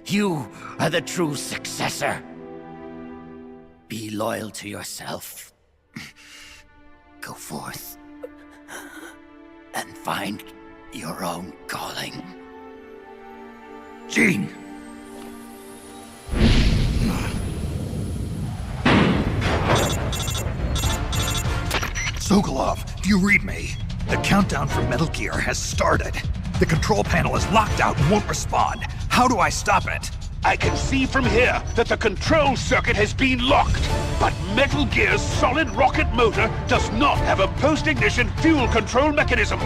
[SPEAKER 15] You are the true successor. Be loyal to yourself. Go forth and find your own calling.
[SPEAKER 7] Gene! Sokolov, do you read me? The countdown for Metal Gear has started. The control panel is locked out and won't respond. How do I stop it?
[SPEAKER 14] I can see from here that the control circuit has been locked. But Metal Gear's solid rocket motor does not have a post-ignition fuel control mechanism.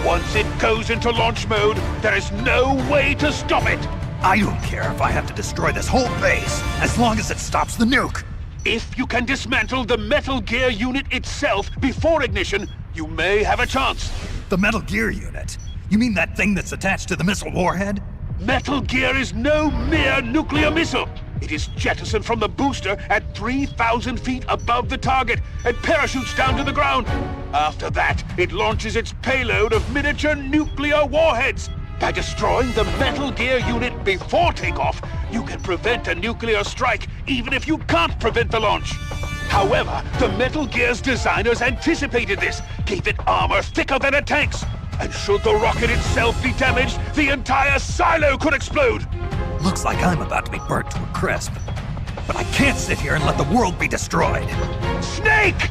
[SPEAKER 14] Once it goes into launch mode, there is no way to stop it.
[SPEAKER 7] I don't care if I have to destroy this whole base, as long as it stops the nuke.
[SPEAKER 14] If you can dismantle the Metal Gear unit itself before ignition, you may have a chance.
[SPEAKER 7] The Metal Gear unit? You mean that thing that's attached to the missile warhead?
[SPEAKER 14] Metal Gear is no mere nuclear missile. It is jettisoned from the booster at 3,000 feet above the target and parachutes down to the ground. After that, it launches its payload of miniature nuclear warheads. By destroying the Metal Gear unit before takeoff, you can prevent a nuclear strike even if you can't prevent the launch. However, the Metal Gear's designers anticipated this, gave it armor thicker than a tank's. And should the rocket itself be damaged, the entire silo could explode!
[SPEAKER 7] Looks like I'm about to be burnt to a crisp. But I can't sit here and let the world be destroyed.
[SPEAKER 14] Snake!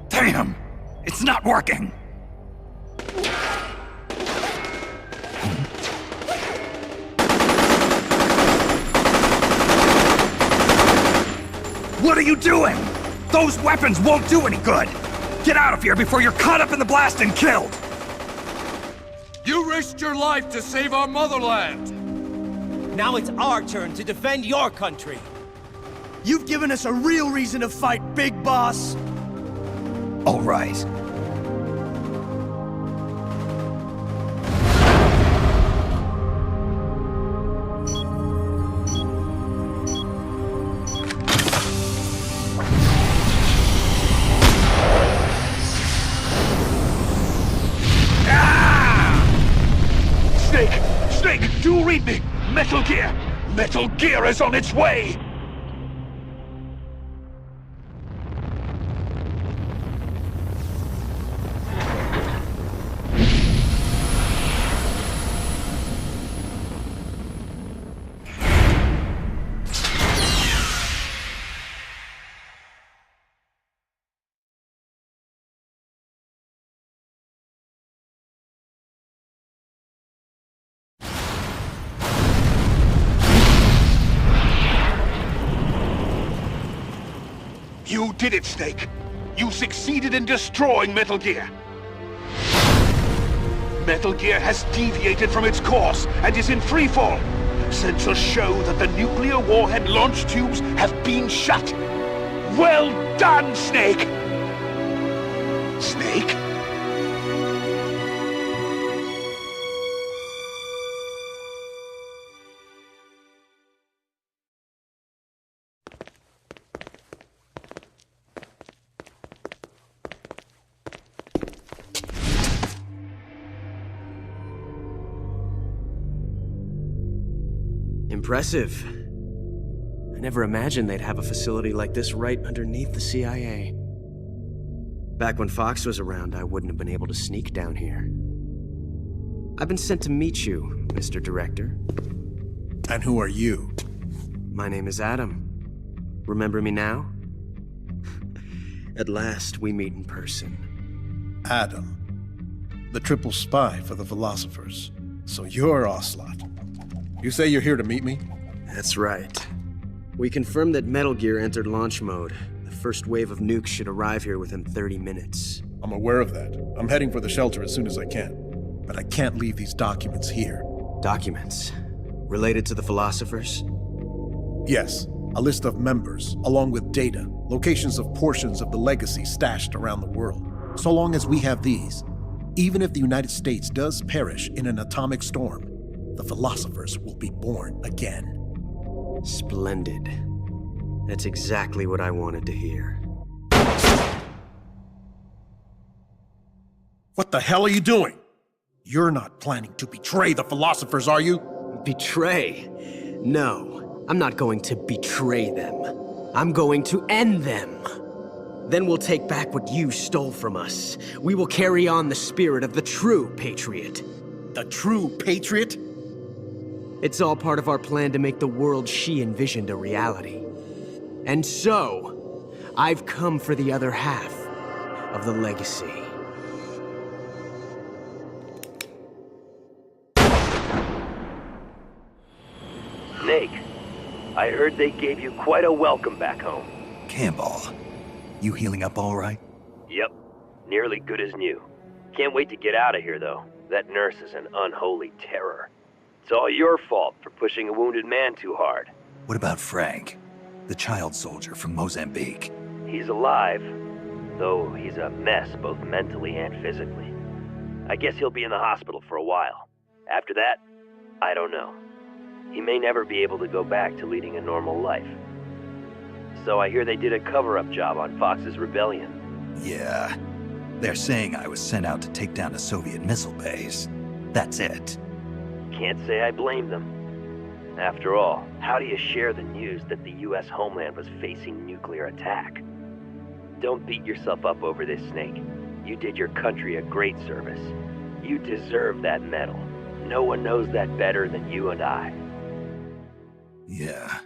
[SPEAKER 7] Damn! It's not working! What are you doing? Those weapons won't do any good! Get out of here before you're caught up in the blast and killed!
[SPEAKER 12] You risked your life to save our motherland!
[SPEAKER 10] Now it's our turn to defend your country. You've given us a real reason to fight, Big Boss!
[SPEAKER 7] All right.
[SPEAKER 14] Snake, do read me! Metal Gear! Metal Gear is on its way! You did it, Snake! You succeeded in destroying Metal Gear! Metal Gear has deviated from its course and is in freefall! Sensors show that the nuclear warhead launch tubes have been shut! Well done, Snake! Snake?
[SPEAKER 10] Impressive. I never imagined they'd have a facility like this right underneath the CIA. Back when Fox was around, I wouldn't have been able to sneak down here. I've been sent to meet you, Mr. Director.
[SPEAKER 8] And who are you?
[SPEAKER 10] My name is Adam. Remember me now? At last, we meet in person.
[SPEAKER 8] Adam. The triple spy for the philosophers. So you're Ocelot. You say you're here to meet me?
[SPEAKER 10] That's right. We confirmed that Metal Gear entered launch mode. The first wave of nukes should arrive here within 30 minutes.
[SPEAKER 8] I'm aware of that. I'm heading for the shelter as soon as I can. But I can't leave these documents here.
[SPEAKER 10] Documents? Related to the philosophers?
[SPEAKER 8] Yes. A list of members, along with data, locations of portions of the legacy stashed around the world. So long as we have these, even if the United States does perish in an atomic storm, the philosophers will be born again.
[SPEAKER 10] Splendid. That's exactly what I wanted to hear.
[SPEAKER 8] What the hell are you doing? You're not planning to betray the philosophers, are you?
[SPEAKER 10] Betray? No, I'm not going to betray them. I'm going to end them. Then we'll take back what you stole from us. We will carry on the spirit of the true patriot.
[SPEAKER 8] The true patriot?
[SPEAKER 10] It's all part of our plan to make the world she envisioned a reality. And so, I've come for the other half of the legacy.
[SPEAKER 22] Snake, I heard they gave you quite a welcome back home.
[SPEAKER 7] Campbell, you healing up all right?
[SPEAKER 22] Yep, nearly good as new. Can't wait to get out of here, though. That nurse is an unholy terror. It's all your fault for pushing a wounded man too hard.
[SPEAKER 7] What about Frank, the child soldier from Mozambique?
[SPEAKER 22] He's alive, though he's a mess both mentally and physically. I guess he'll be in the hospital for a while. After that, I don't know. He may never be able to go back to leading a normal life. So I hear they did a cover-up job on Fox's rebellion.
[SPEAKER 7] Yeah. They're saying I was sent out to take down a Soviet missile base. That's it.
[SPEAKER 22] Can't say I blame them. After all, how do you share the news that the US homeland was facing nuclear attack? Don't beat yourself up over this, Snake. You did your country a great service. You deserve that medal. No one knows that better than you and I.
[SPEAKER 7] Yeah.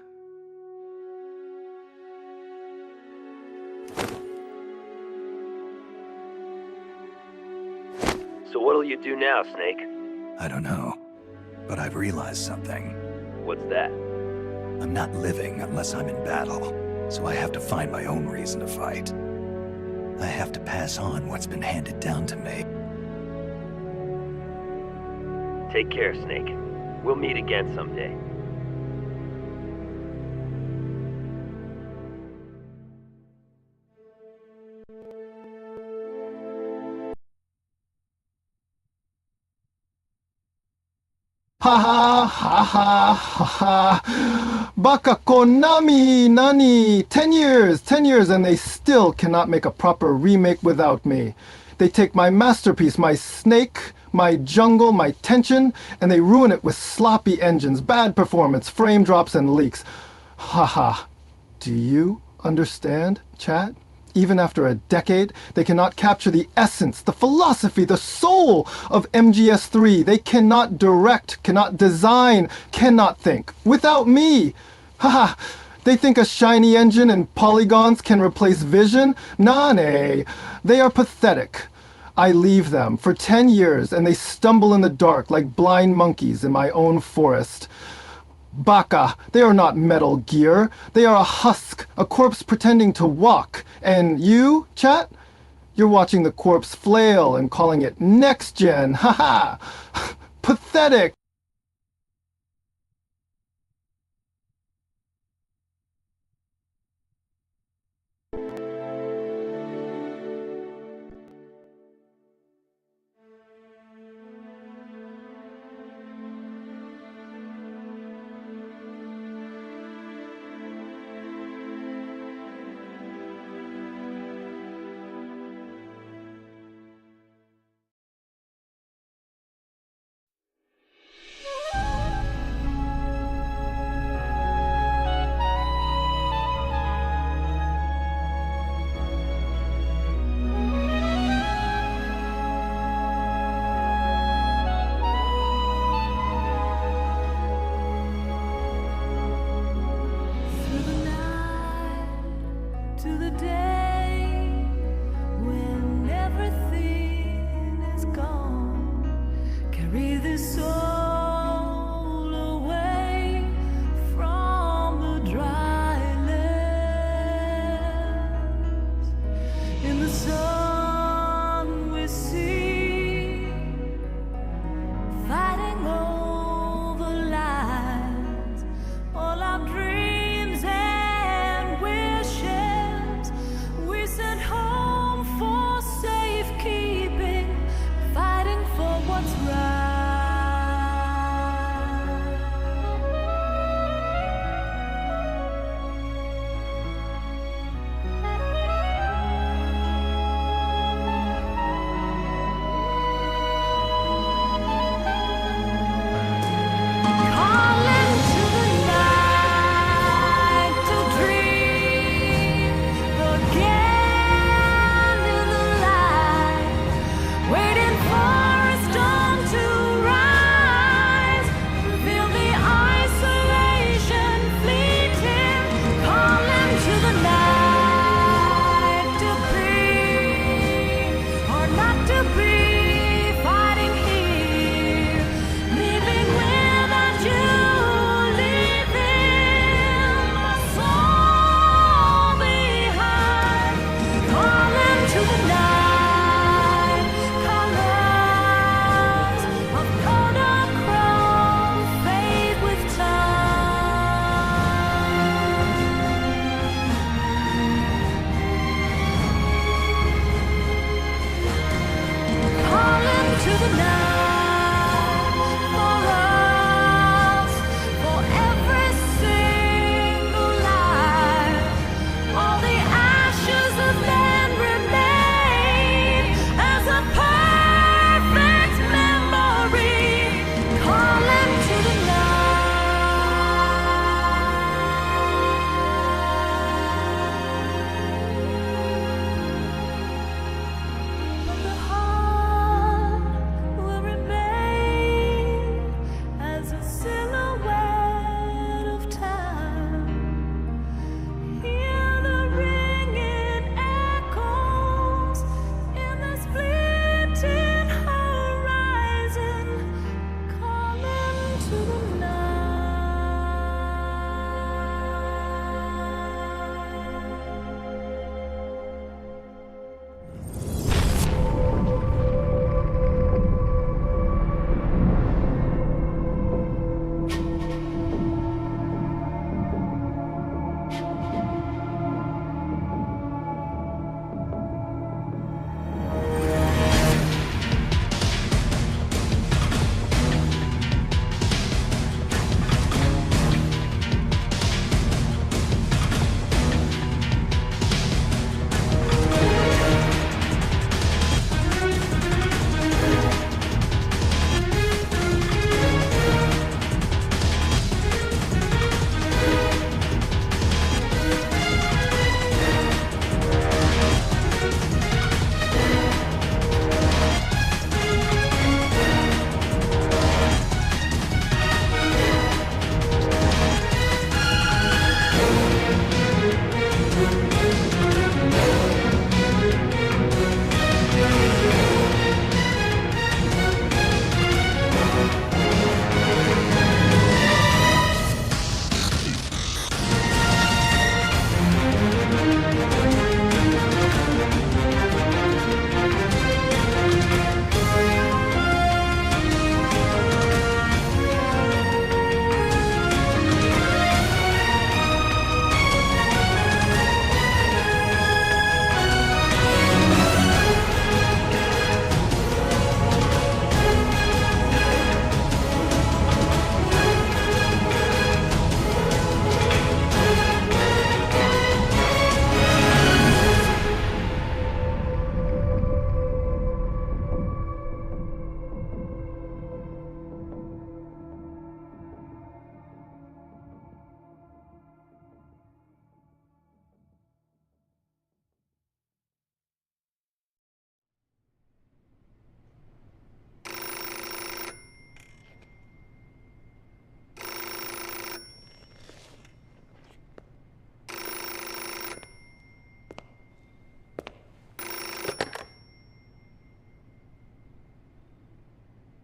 [SPEAKER 22] So what'll you do now, Snake?
[SPEAKER 7] I don't know. But I've realized something.
[SPEAKER 22] What's that?
[SPEAKER 7] I'm not living unless I'm in battle, so I have to find my own reason to fight. I have to pass on what's been handed down to me.
[SPEAKER 22] Take care, Snake. We'll meet again someday.
[SPEAKER 16] Ha ha ha ha ha ha. Baka Konami Nani. 10 years, and they still cannot make a proper remake without me. They take my masterpiece, my Snake, my jungle, my tension, and they ruin it with sloppy engines, bad performance, frame drops, and leaks. Haha. Do you understand, chat? Even after a decade, they cannot capture the essence, the philosophy, the soul of MGS3. They cannot direct, cannot design, cannot think. Without me! Haha! They think a shiny engine and polygons can replace vision? Nane! They are pathetic. I leave them for 10 years and they stumble in the dark like blind monkeys in my own forest. Baka, they are not Metal Gear. They are a husk, a corpse pretending to walk. And you, chat? You're watching the corpse flail and calling it next gen. Haha! Pathetic!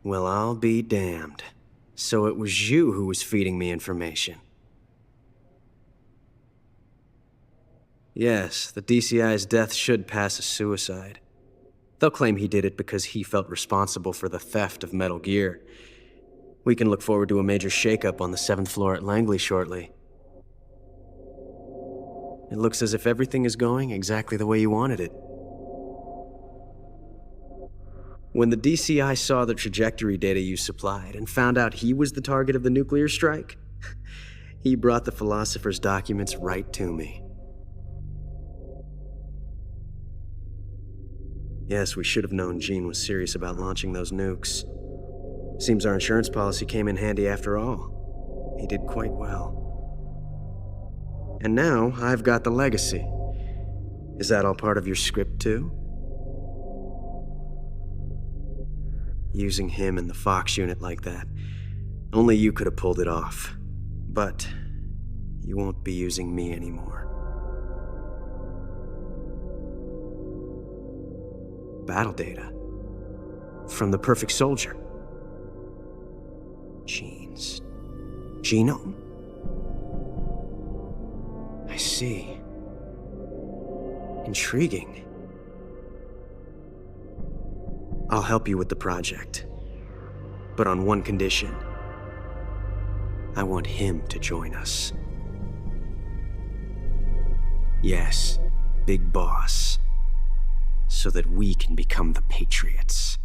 [SPEAKER 17] Well, I'll be damned. So it was you who was feeding me information. Yes, the DCI's death should pass as suicide. They'll claim he did it because he felt responsible for the theft of Metal Gear. We can look forward to a major shakeup on the 7th floor at Langley shortly. It looks as if everything is going exactly the way you wanted it. When the DCI saw the trajectory data you supplied and found out he was the target of the nuclear strike, he brought the philosopher's documents right to me. Yes, we should have known Gene was serious about launching those nukes. Seems our insurance policy came in handy after all. He did quite well. And now, I've got the legacy. Is that all part of your script, too? Using him in the Fox unit like that. Only you could have pulled it off. But you won't be using me anymore. Battle data. From the Perfect Soldier. Gene's genome? I see. Intriguing. I'll help you with the project. But on one condition. I want him to join us. Yes, Big Boss. So that we can become the Patriots.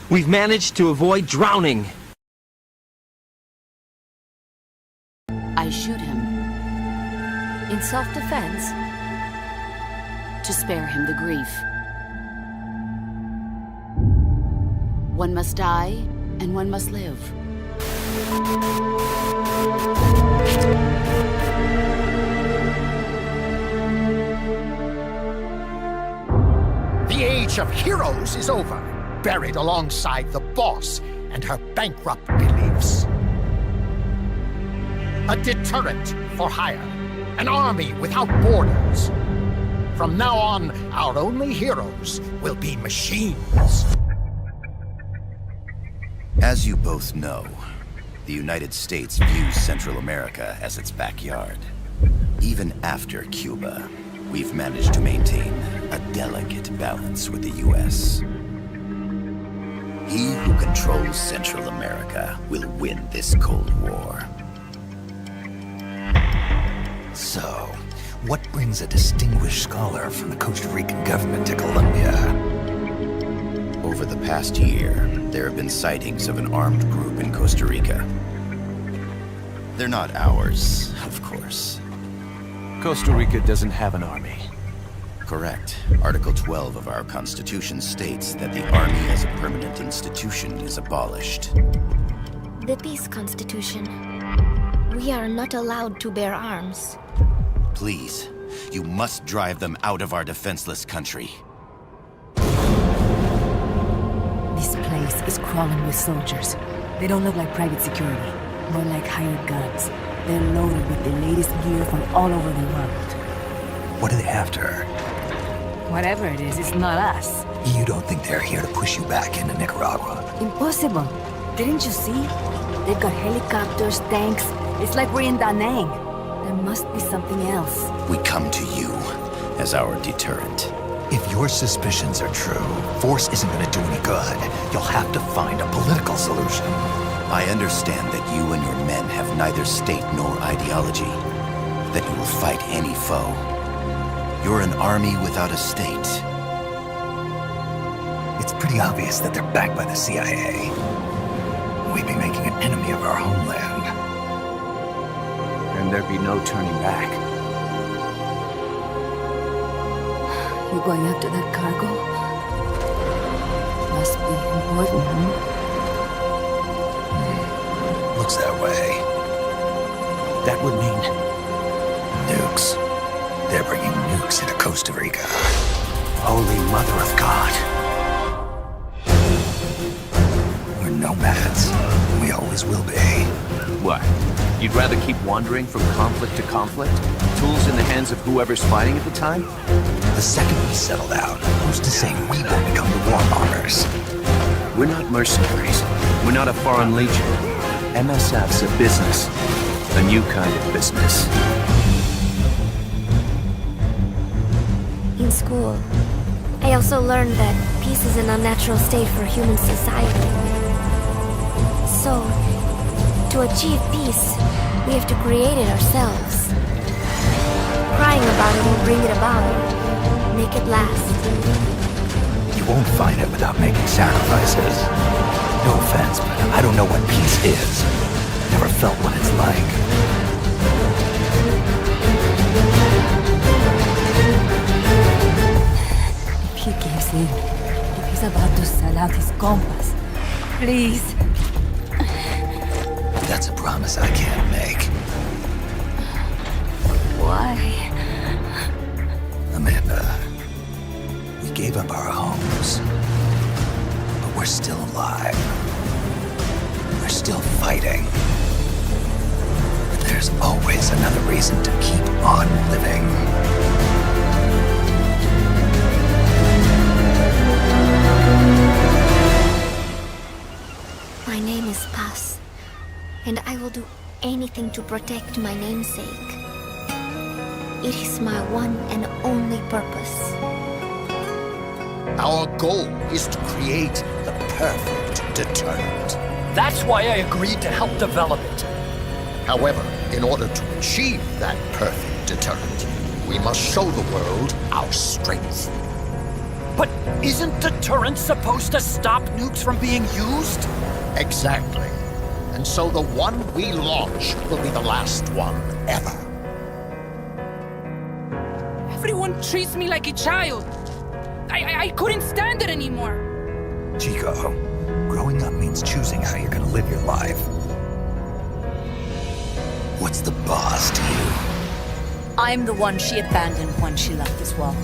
[SPEAKER 10] We've managed to avoid drowning.
[SPEAKER 18] I shoot him. In self-defense. To spare him the grief. One must die, and one must live.
[SPEAKER 23] The age of heroes is over. Buried alongside the boss and her bankrupt beliefs. A deterrent for hire. An army without borders. From now on, our only heroes will be machines.
[SPEAKER 15] As you both know, the United States views Central America as its backyard. Even after Cuba, we've managed to maintain a delicate balance with the US. He who controls Central America will win this Cold War.
[SPEAKER 7] So, what brings a distinguished scholar from the Costa Rican government to Colombia?
[SPEAKER 15] Over the past year, there have been sightings of an armed group in Costa Rica. They're not ours, of course.
[SPEAKER 12] Costa Rica doesn't have an army.
[SPEAKER 15] Correct. Article 12 of our Constitution states that the Army as a permanent institution is abolished.
[SPEAKER 6] The Peace Constitution. We are not allowed to bear arms.
[SPEAKER 15] Please,
[SPEAKER 2] You must drive them out of our defenseless country.
[SPEAKER 3] This place is crawling with soldiers. They don't look like private security, more like hired guns. They're loaded with the latest gear from all over the world.
[SPEAKER 7] What are they after?
[SPEAKER 3] Whatever it is, it's not us.
[SPEAKER 7] You don't think they're here to push you back into Nicaragua?
[SPEAKER 3] Impossible. Didn't you see? They've got helicopters, tanks. It's like we're in Da Nang. There must be something else.
[SPEAKER 2] We come to you as our deterrent.
[SPEAKER 7] If your suspicions are true, force isn't going to do any good. You'll have to find a political solution.
[SPEAKER 2] I understand that you and your men have neither state nor ideology, that you will fight any foe. You're an army without a state.
[SPEAKER 7] It's pretty obvious that they're backed by the CIA. We'd be making an enemy of our homeland.
[SPEAKER 12] And there'd be no turning back.
[SPEAKER 3] You going after that cargo? Must be important.
[SPEAKER 7] Looks that way.
[SPEAKER 12] That would mean...
[SPEAKER 7] nukes. They're bringing nukes into Costa Rica.
[SPEAKER 12] Holy Mother of God.
[SPEAKER 7] We're nomads. We always will be.
[SPEAKER 12] What? You'd rather keep wandering from conflict to conflict? Tools in the hands of whoever's fighting at the time?
[SPEAKER 7] The second we settle down, who's to say we won't become the warmongers?
[SPEAKER 12] We're not mercenaries. We're not a foreign legion. MSF's a business. A new kind of business.
[SPEAKER 19] In school, I also learned that peace is an unnatural state for human society. So, to achieve peace, we have to create it ourselves. Crying about it won't bring it about. Make it last.
[SPEAKER 7] You won't find it without making sacrifices. No offense, but I don't know what peace is. Never felt what it's like.
[SPEAKER 3] If he gives in, if he's about to sell out his compass, please.
[SPEAKER 7] That's a promise I can't make.
[SPEAKER 3] Why?
[SPEAKER 7] Amanda, we gave up our homes, but we're still alive. We're still fighting. But there's always another reason to keep on living.
[SPEAKER 19] My name is Paz, and I will do anything to protect my namesake. It is my one and only purpose.
[SPEAKER 23] Our goal is to create the perfect deterrent. That's why I agreed to help develop it. However, in order to achieve that perfect deterrent, we must show the world our strength.
[SPEAKER 9] But isn't deterrence supposed to stop nukes from being used?
[SPEAKER 23] Exactly. And so the one we launch will be the last one ever.
[SPEAKER 24] Everyone treats me like a child. I couldn't stand it anymore.
[SPEAKER 7] Chico, growing up means choosing how you're gonna live your life. What's the boss to you?
[SPEAKER 3] I'm the one she abandoned when she left this world.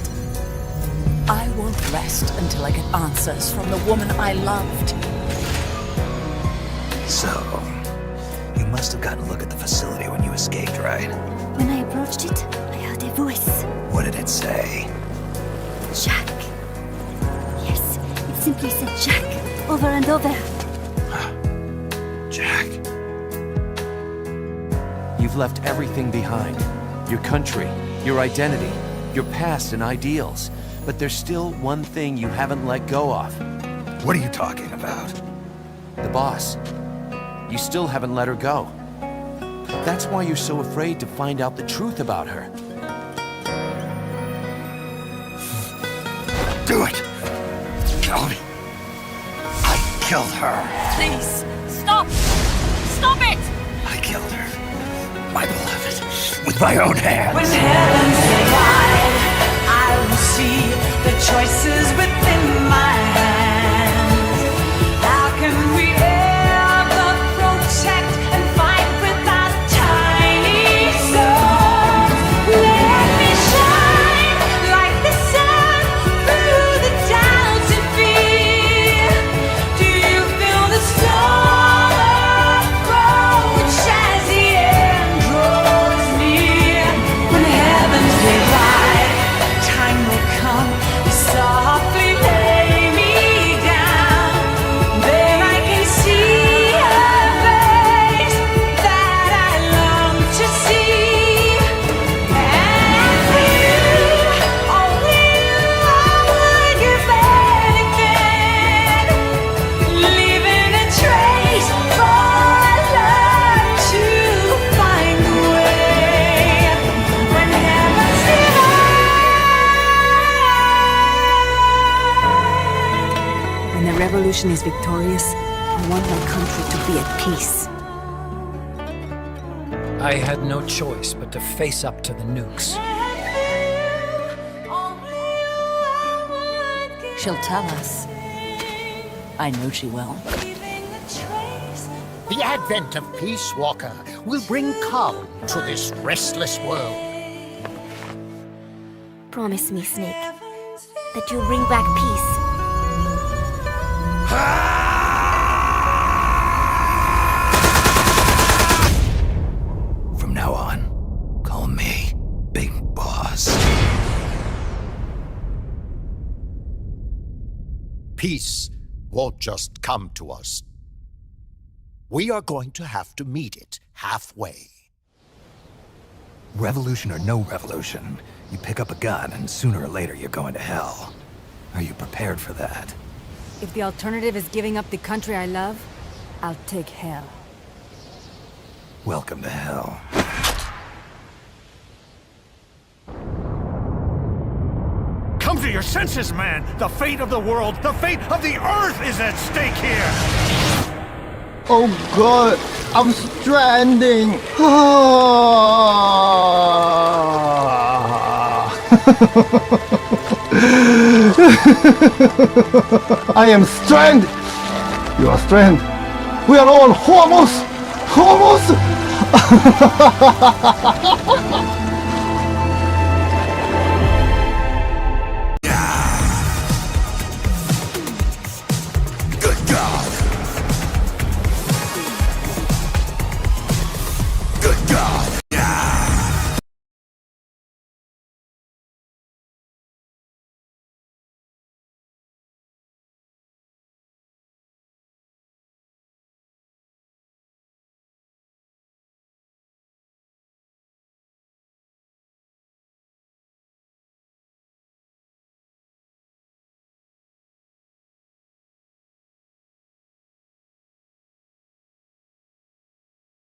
[SPEAKER 3] I won't rest until I get answers from the woman I loved.
[SPEAKER 7] So, you must have gotten a look at the facility when you escaped, right?
[SPEAKER 19] When I approached it, I heard a voice.
[SPEAKER 7] What did it say?
[SPEAKER 19] Jack. Yes, it simply said Jack, over and over.
[SPEAKER 7] Jack.
[SPEAKER 12] You've left everything behind. Your country, your identity, your past and ideals. But there's still one thing you haven't let go of.
[SPEAKER 7] What are you talking about?
[SPEAKER 12] The boss. You still haven't let her go. That's why you're so afraid to find out the truth about her.
[SPEAKER 7] Do it! Kill me. I killed her.
[SPEAKER 24] Please, stop! Stop it!
[SPEAKER 7] I killed her. My beloved. With my own hands.
[SPEAKER 25] When heavens divide, I will see the choices within my hands. How can we ever protect and fight without tiny souls? Let me show
[SPEAKER 3] revolution is victorious, I want my country to be at peace.
[SPEAKER 9] I had no choice but to face up to the nukes.
[SPEAKER 3] She'll tell us. I know she will.
[SPEAKER 23] The advent of Peace Walker will bring calm to this restless world.
[SPEAKER 19] Promise me, Snake, that you'll bring back peace.
[SPEAKER 7] From now on, call me Big Boss.
[SPEAKER 23] Peace won't just come to us. We are going to have to meet it halfway.
[SPEAKER 7] Revolution or no revolution, you pick up a gun and sooner or later you're going to hell. Are you prepared for that?
[SPEAKER 3] If the alternative is giving up the country I love, I'll take hell.
[SPEAKER 7] Welcome to hell.
[SPEAKER 14] Come to your senses, man! The fate of the world, the fate of the Earth is at stake here!
[SPEAKER 16] Oh god, I'm stranding! I am stranded! You are stranded! We are all homos! Homos!